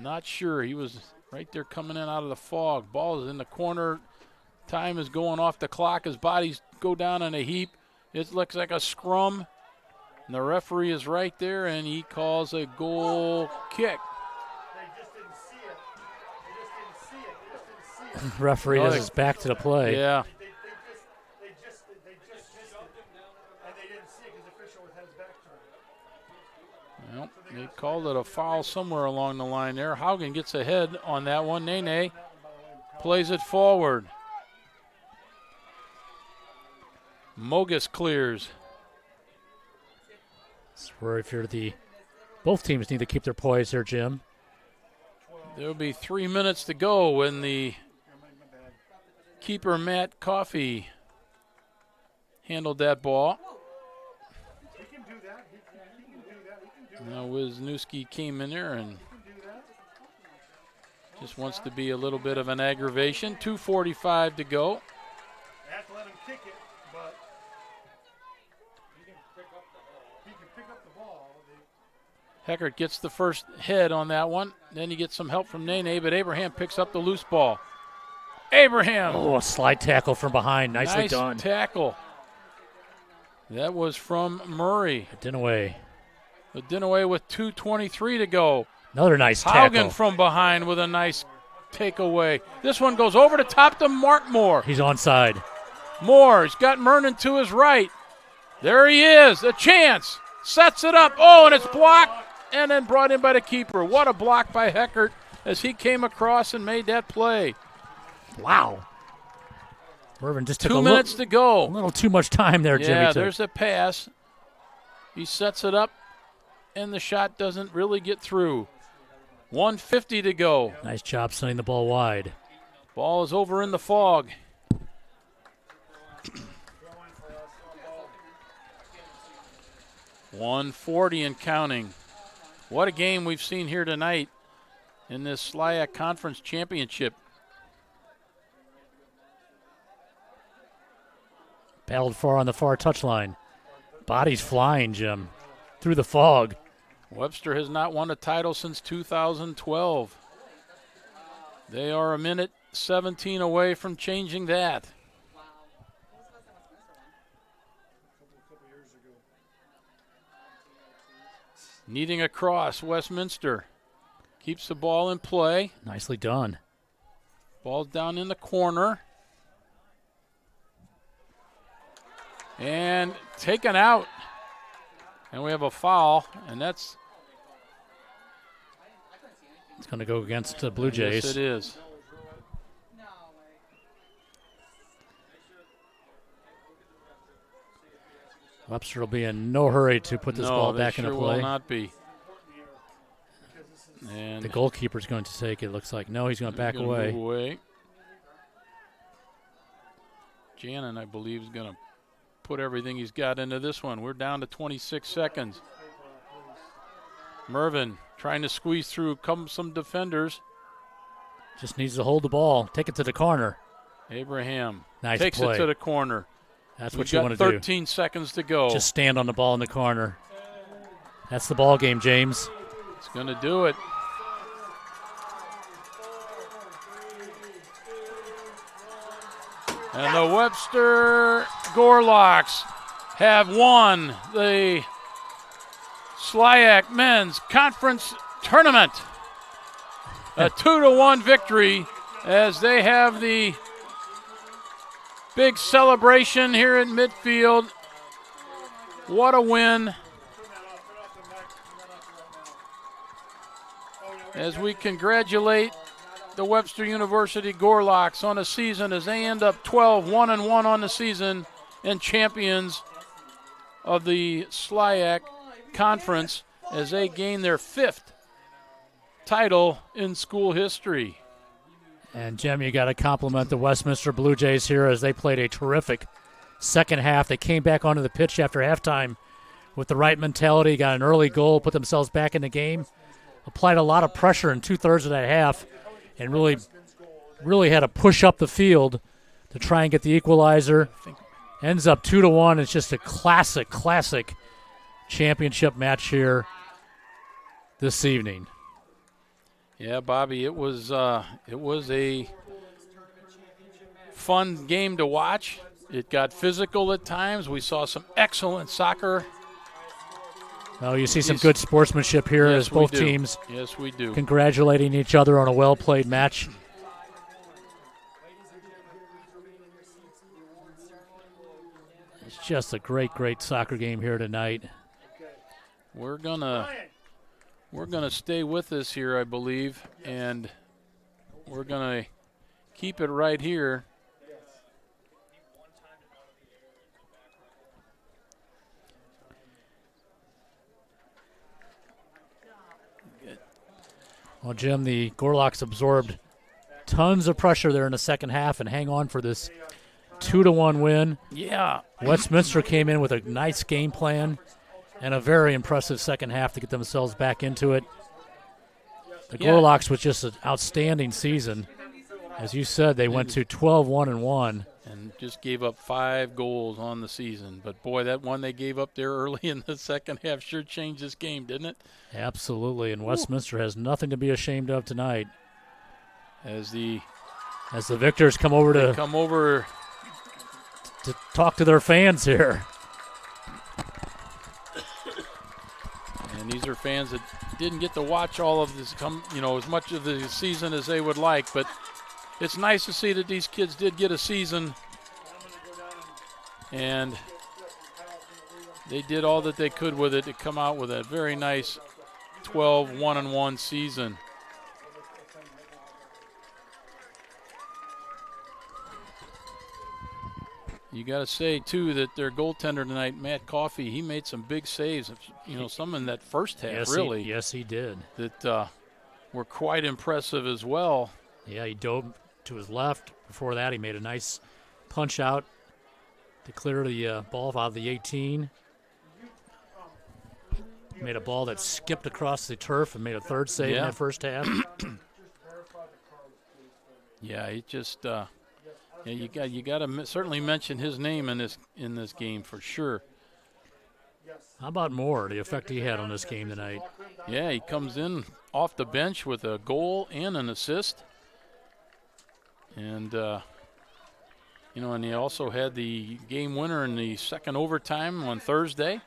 Not sure. He was right there coming in out of the fog. Ball is in the corner. Time is going off the clock as bodies go down in a heap. It looks like a scrum. And the referee is right there, and he calls a goal kick. Referee has his back to the play. Yeah. Well, they called it a foul somewhere along the line there. Haugen gets ahead on that one. Nene plays it forward. Mogus clears. That's where if you're both teams need to keep their poise here, Jim. There'll be 3 minutes to go when the keeper, Matt Coffey, handled that ball. He can do that. He can do that. He Now Wisniewski came in there and just wants to be a little bit of an aggravation. 2:45 to go. They have to let him kick it, but he can pick up the ball. Heckert gets the first head on that one. Then he gets some help from Nene, but Abraham picks up the loose ball. Abraham! Oh, a slide tackle from behind. Nicely done. Nice tackle. That was from Murray. Dinaway. Dinaway with 2:23 to go. Another nice tackle. Haugen from behind with a nice takeaway. This one goes over the top to Mark Moore. He's onside. Moore's got Mernon to his right. There he is. A chance. Sets it up. Oh, and it's blocked and then brought in by the keeper. What a block by Heckert as he came across and made that play. Wow. Mervin just took 2 minutes to go. A little too much time there, Jimmy. Yeah, there's a pass. He sets it up, and the shot doesn't really get through. 1:50 to go. Nice job sending the ball wide. Ball is over in the fog. .140 and counting. What a game we've seen here tonight in this SLIAC Conference Championship. Battled far on the far touchline. Bodies flying, Jim, through the fog. Webster has not won a title since 2012. They are a minute 17 away from changing that. Needing a cross, Westminster keeps the ball in play. Nicely done. Ball's down in the corner. And taken out. And we have a foul, and that's... It's going to go against the Blue Jays. Yes, it is. Webster will be in no hurry to put this ball back into play. No, they sure will not be. And the goalkeeper's going to take it, looks like. No, he's going to back away. Move away. Jannon, I believe, is going to put everything he's got into this one. We're down to 26 seconds. Mervin trying to squeeze through some defenders. Just needs to hold the ball. Take it to the corner. Abraham nice takes play. It to the corner. That's what you want to do. 13 seconds to go. Just stand on the ball in the corner. That's the ball game, James. It's going to do it. And the Webster Gorlocks have won the SLIAC Men's Conference Tournament. A 2-1 victory as they have the big celebration here in midfield. What a win. As we congratulate the Webster University Gorlocks on a season as they end up 12-1-1 on the season and champions of the SLIAC Conference as they gain their 5th title in school history. And, Jim, you got to compliment the Westminster Blue Jays here as they played a terrific second half. They came back onto the pitch after halftime with the right mentality, got an early goal, put themselves back in the game, applied a lot of pressure in 2/3 of that half, and really had to push up the field to try and get the equalizer. Ends up 2-1. It's just a classic championship match here this evening. Yeah, Bobby, it was a fun game to watch. It got physical at times. We saw some excellent soccer. Well, you see some good sportsmanship here as both teams yes, we do. Congratulating each other on a well-played match. It's just a great soccer game here tonight. We're gonna stay with this here, I believe, and we're gonna keep it right here. Well, Jim, the Gorlocks absorbed tons of pressure there in the second half and hang on for this 2-1 win. Yeah. Westminster came in with a nice game plan, And a very impressive second half to get themselves back into it. The Yeah. Gorlocks was just an outstanding season. As you said, they went to 12-1-1. And just gave up 5 goals on the season. But, boy, that one they gave up there early in the second half sure changed this game, didn't it? Absolutely, and Westminster has nothing to be ashamed of tonight. As the victors come over to talk to their fans here. And these are fans that didn't get to watch all of this as much of the season as they would like, but it's nice to see that these kids did get a season, and they did all that they could with it to come out with a very nice 12-1-1 season. You got to say, too, that their goaltender tonight, Matt Coffey, he made some big saves, some in that first half, really. Yes, he did. That were quite impressive as well. Yeah, he dove to his left. Before that, he made a nice punch out to clear the ball out of the 18. Made a ball that skipped across the turf and made a third save in that first half. Yeah, he just you got to certainly mention his name in this game for sure. How about Moore, the effect he had on this game tonight? Yeah, he comes in off the bench with a goal and an assist. And, and he also had the game winner in the second overtime on Thursday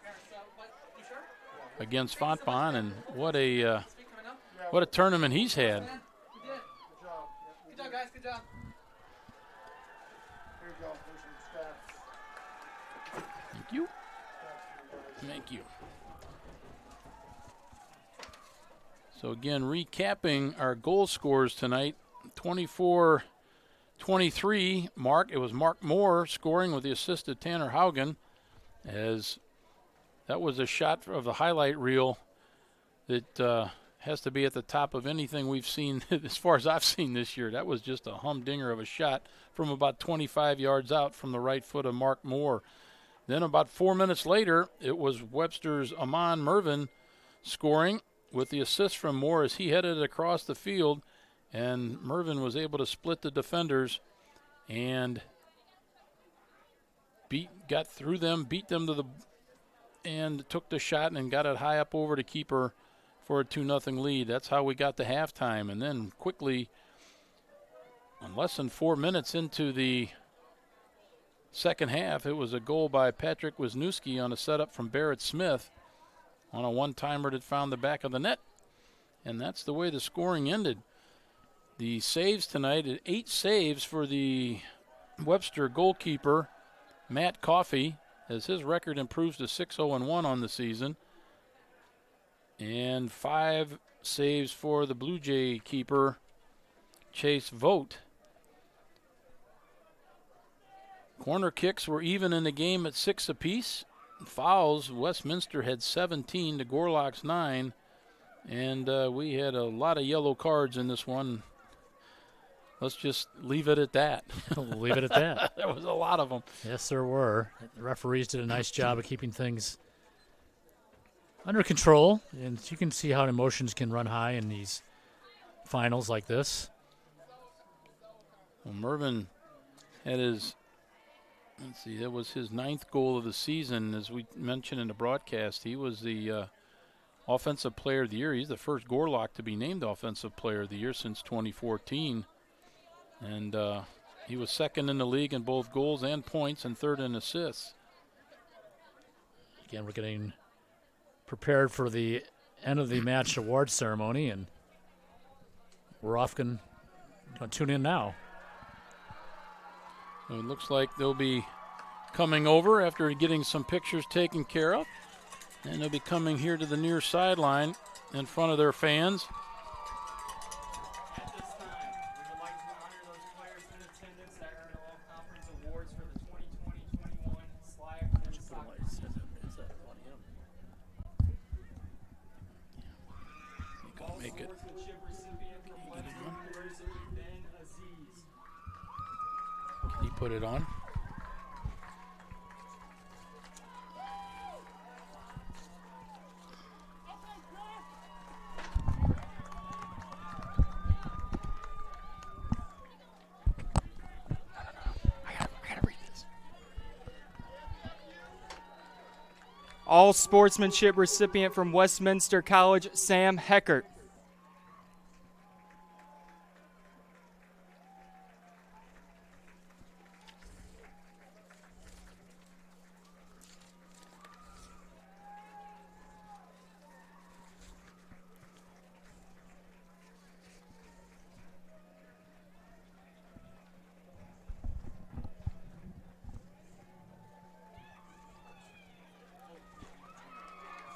against Fontbonne. And what a tournament he's had. Good job, guys. Good job. Thank you. Thank you. So, again, recapping our goal scorers tonight, 24-23, it was Mark Moore scoring with the assist of Tanner Haugen, as that was a shot of the highlight reel that has to be at the top of anything we've seen as far as I've seen this year. That was just a humdinger of a shot from about 25 yards out from the right foot of Mark Moore. Then about 4 minutes later, it was Webster's Amon Mervin scoring with the assist from Moore as he headed across the field, and Mervin was able to split the defenders and got through them, beat them and took the shot and got it high up over the keeper for a 2-0 lead. That's how we got to halftime. And then quickly, in less than 4 minutes into the second half, it was a goal by Patrick Wisniewski on a setup from Barrett Smith on a one-timer that found the back of the net. And that's the way the scoring ended. The saves tonight, 8 saves for the Webster goalkeeper, Matt Coffey, as his record improves to 6-0-1 on the season. And 5 saves for the Blue Jay keeper, Chase Vogt. Corner kicks were even in the game at 6 apiece. Fouls, Westminster had 17 to Gorlocks 9. And we had a lot of yellow cards in this one. Let's just leave it at that. Leave it at that. There was a lot of them. Yes, there were. The referees did a nice job of keeping things under control. And you can see how emotions can run high in these finals like this. Well, Mervin had that was his 9th goal of the season. As we mentioned in the broadcast, he was the Offensive Player of the Year. He's the first Gorlock to be named Offensive Player of the Year since 2014. And he was second in the league in both goals and points and third in assists. Again, we're getting prepared for the end of the match award ceremony, and we're off going to tune in now. So it looks like they'll be coming over after getting some pictures taken care of. And they'll be coming here to the near sideline in front of their fans. At this time, we would like to honor those players in attendance that earned all conference awards for the 2020-21 SLIAC men's soccer. Make it. Sportsmanship recipient from Webster University, Ben Aziz. Can you put it on? All sportsmanship recipient from Westminster College, Sam Heckert.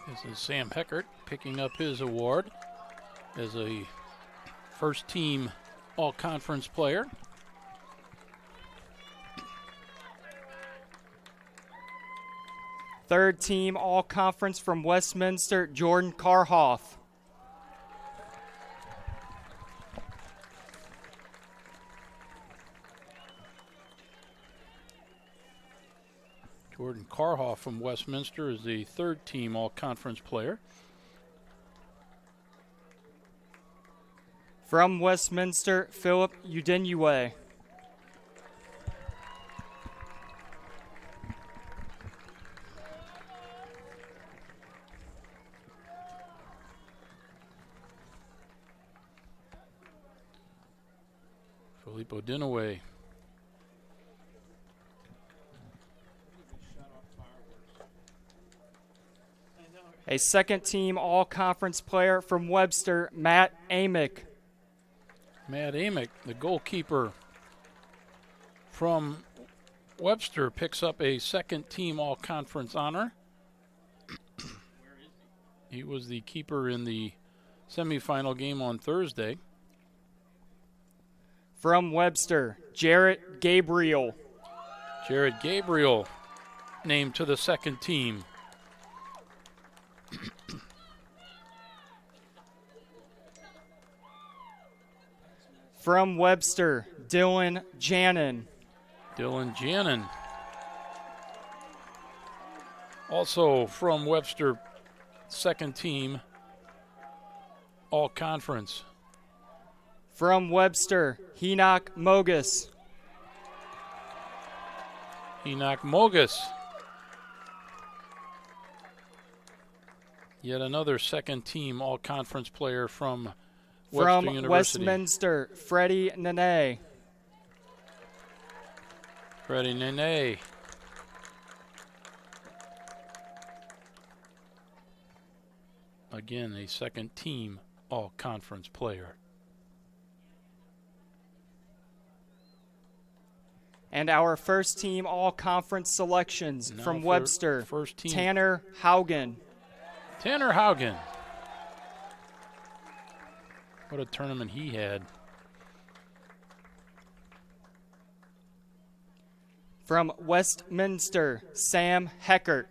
This is Sam Heckert picking up his award as a first-team all-conference player. Third team all-conference from Westminster, Jordan Karhoff. Jordan Karhoff from Westminster is the third-team all-conference player. From Westminster, Philip Udinue. Philippe Udinue. A second-team all-conference player from Webster, Matt Amick. Matt Amick, the goalkeeper from Webster, picks up a second-team all-conference honor. He was the keeper in the semifinal game on Thursday. From Webster, Jarrett Gabriel. Jarrett Gabriel named to the second team. From Webster, Dylan Jannon. Dylan Jannon. Also from Webster, second team, all conference. From Webster, Enoch Mogus. Enoch Mogus. Yet another second team all conference player from Webster University. Westminster, Freddie Nene. Freddie Nene. Again, a second team all conference player. And our first team all conference selections Now from Webster, first team. Tanner Haugen. Tanner Haugen. What a tournament he had. From Westminster, Sam Heckert.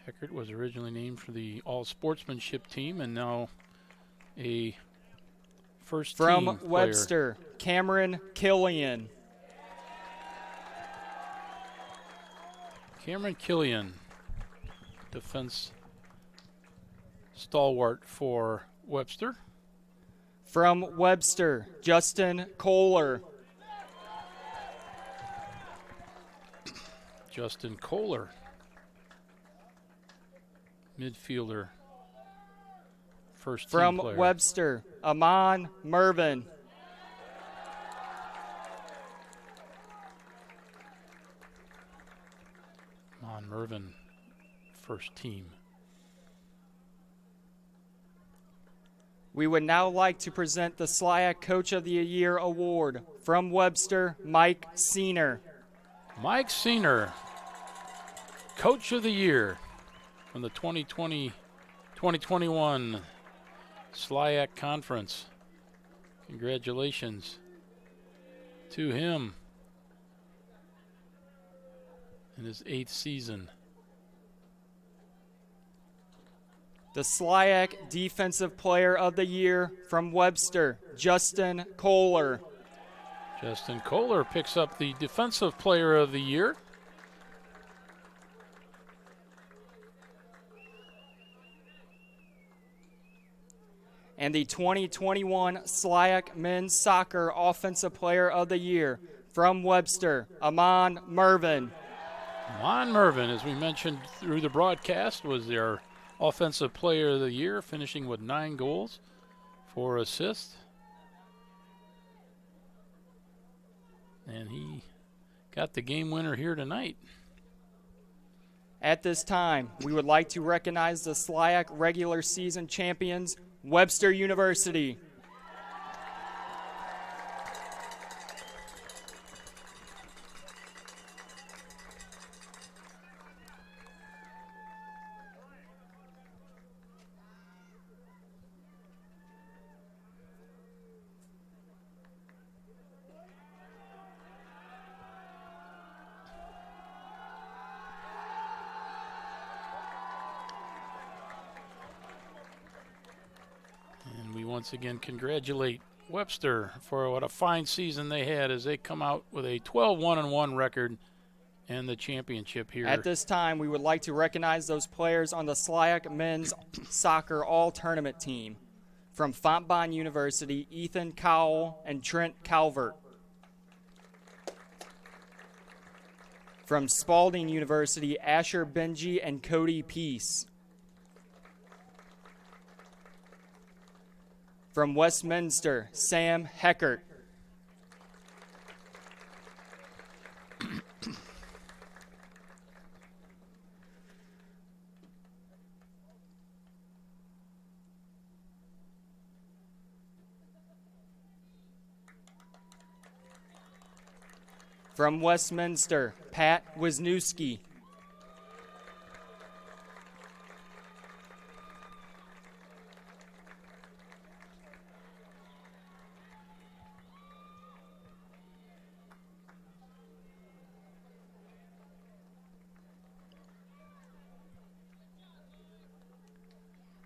Heckert was originally named for the all-sportsmanship team and now a first-team From player. Webster, Cameron Killian. Cameron Killian, defense stalwart for Webster. From Webster, Justin Kohler. Justin Kohler, midfielder, first team From player. Webster, Amon Mervin. Amon Mervin, first team. We would now like to present the SLIAC Coach of the Year Award. From Webster, Mike Seener. Mike Seener, Coach of the Year from the 2020-2021 SLIAC Conference. Congratulations to him in his 8th season. The SLIAC Defensive Player of the Year from Webster, Justin Kohler. Justin Kohler picks up the Defensive Player of the Year. And the 2021 SLIAC Men's Soccer Offensive Player of the Year from Webster, Amon Mervin. Amon Mervin, as we mentioned through the broadcast, was their Offensive Player of the Year, finishing with 9 goals, 4 assists. And he got the game winner here tonight. At this time, we would like to recognize the SLIAC regular season champions, Webster University. Once again, congratulate Webster for what a fine season they had as they come out with a 12-1-1 record and the championship here. At this time, we would like to recognize those players on the SLIAC Men's Soccer All-Tournament team. From Fontbonne University, Ethan Cowell and Trent Calvert. From Spalding University, Asher Benji and Cody Peace. From Westminster, Sam Heckert. From Westminster, Pat Wisniewski.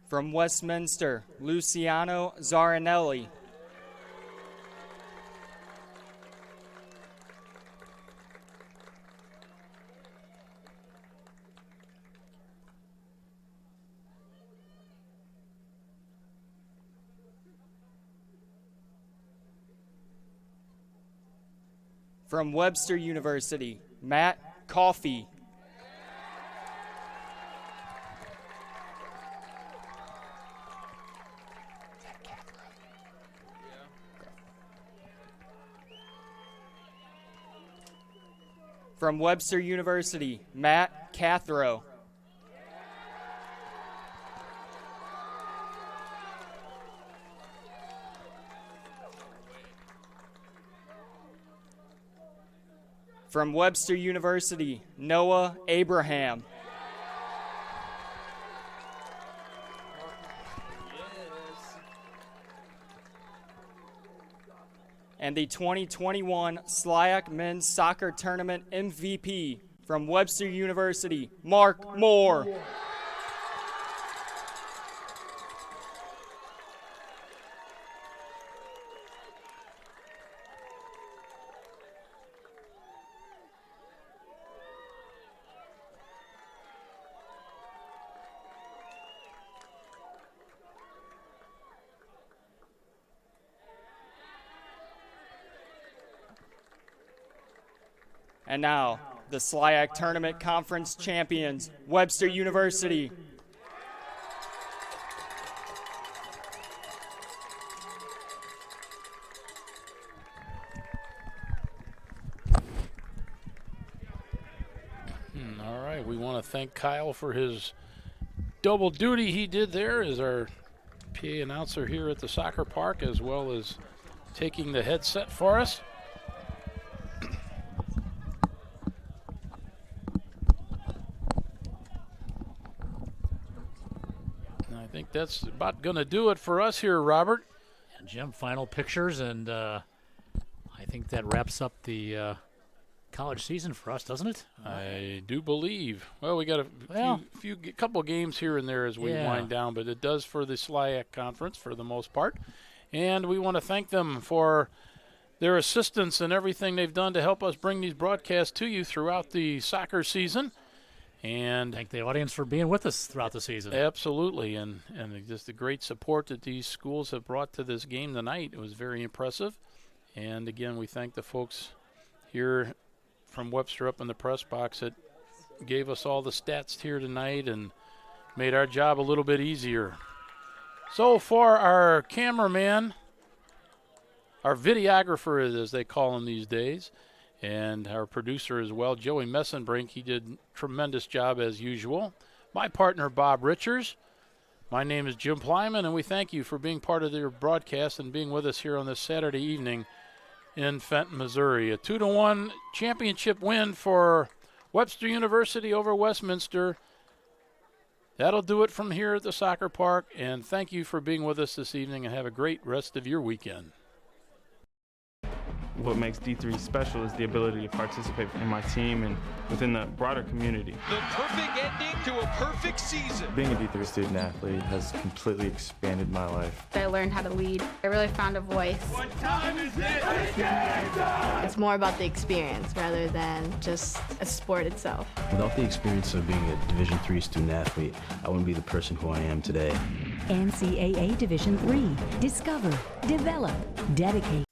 From Westminster, Luciano Zarinelli. From Webster University, Matt Coffey. From Webster University, Matt Cathro. From Webster University, Noah Abraham. And the 2021 SLIAC Men's Soccer Tournament MVP from Webster University, Mark Moore. And now, the SLIAC Tournament Conference champions, Webster University. All right, we want to thank Kyle for his double duty he did there as our PA announcer here at the soccer park, as well as taking the headset for us. I think that's about going to do it for us here, Robert. And Jim, final pictures, and I think that wraps up the college season for us, doesn't it? I do believe. Well, we got a couple games here and there as we wind down, but it does for the SLIAC conference for the most part. And we want to thank them for their assistance and everything they've done to help us bring these broadcasts to you throughout the soccer season. And thank the audience for being with us throughout the season. Absolutely, and just the great support that these schools have brought to this game tonight. It was very impressive. And again, we thank the folks here from Webster up in the press box that gave us all the stats here tonight and made our job a little bit easier. So for our cameraman, our videographer, as they call him these days, and our producer as well, Joey Messenbrink, he did a tremendous job as usual. My partner, Bob Richards. My name is Jim Plyman, and we thank you for being part of your broadcast and being with us here on this Saturday evening in Fenton, Missouri. A 2-1 championship win for Webster University over Westminster. That'll do it from here at the soccer park, and thank you for being with us this evening, and have a great rest of your weekend. What makes D3 special is the ability to participate in my team and within the broader community. The perfect ending to a perfect season. Being a D3 student athlete has completely expanded my life. I learned how to lead. I really found a voice. What time is it? It's more about the experience rather than just a sport itself. Without the experience of being a Division III student athlete, I wouldn't be the person who I am today. NCAA Division III. Discover, develop, dedicate.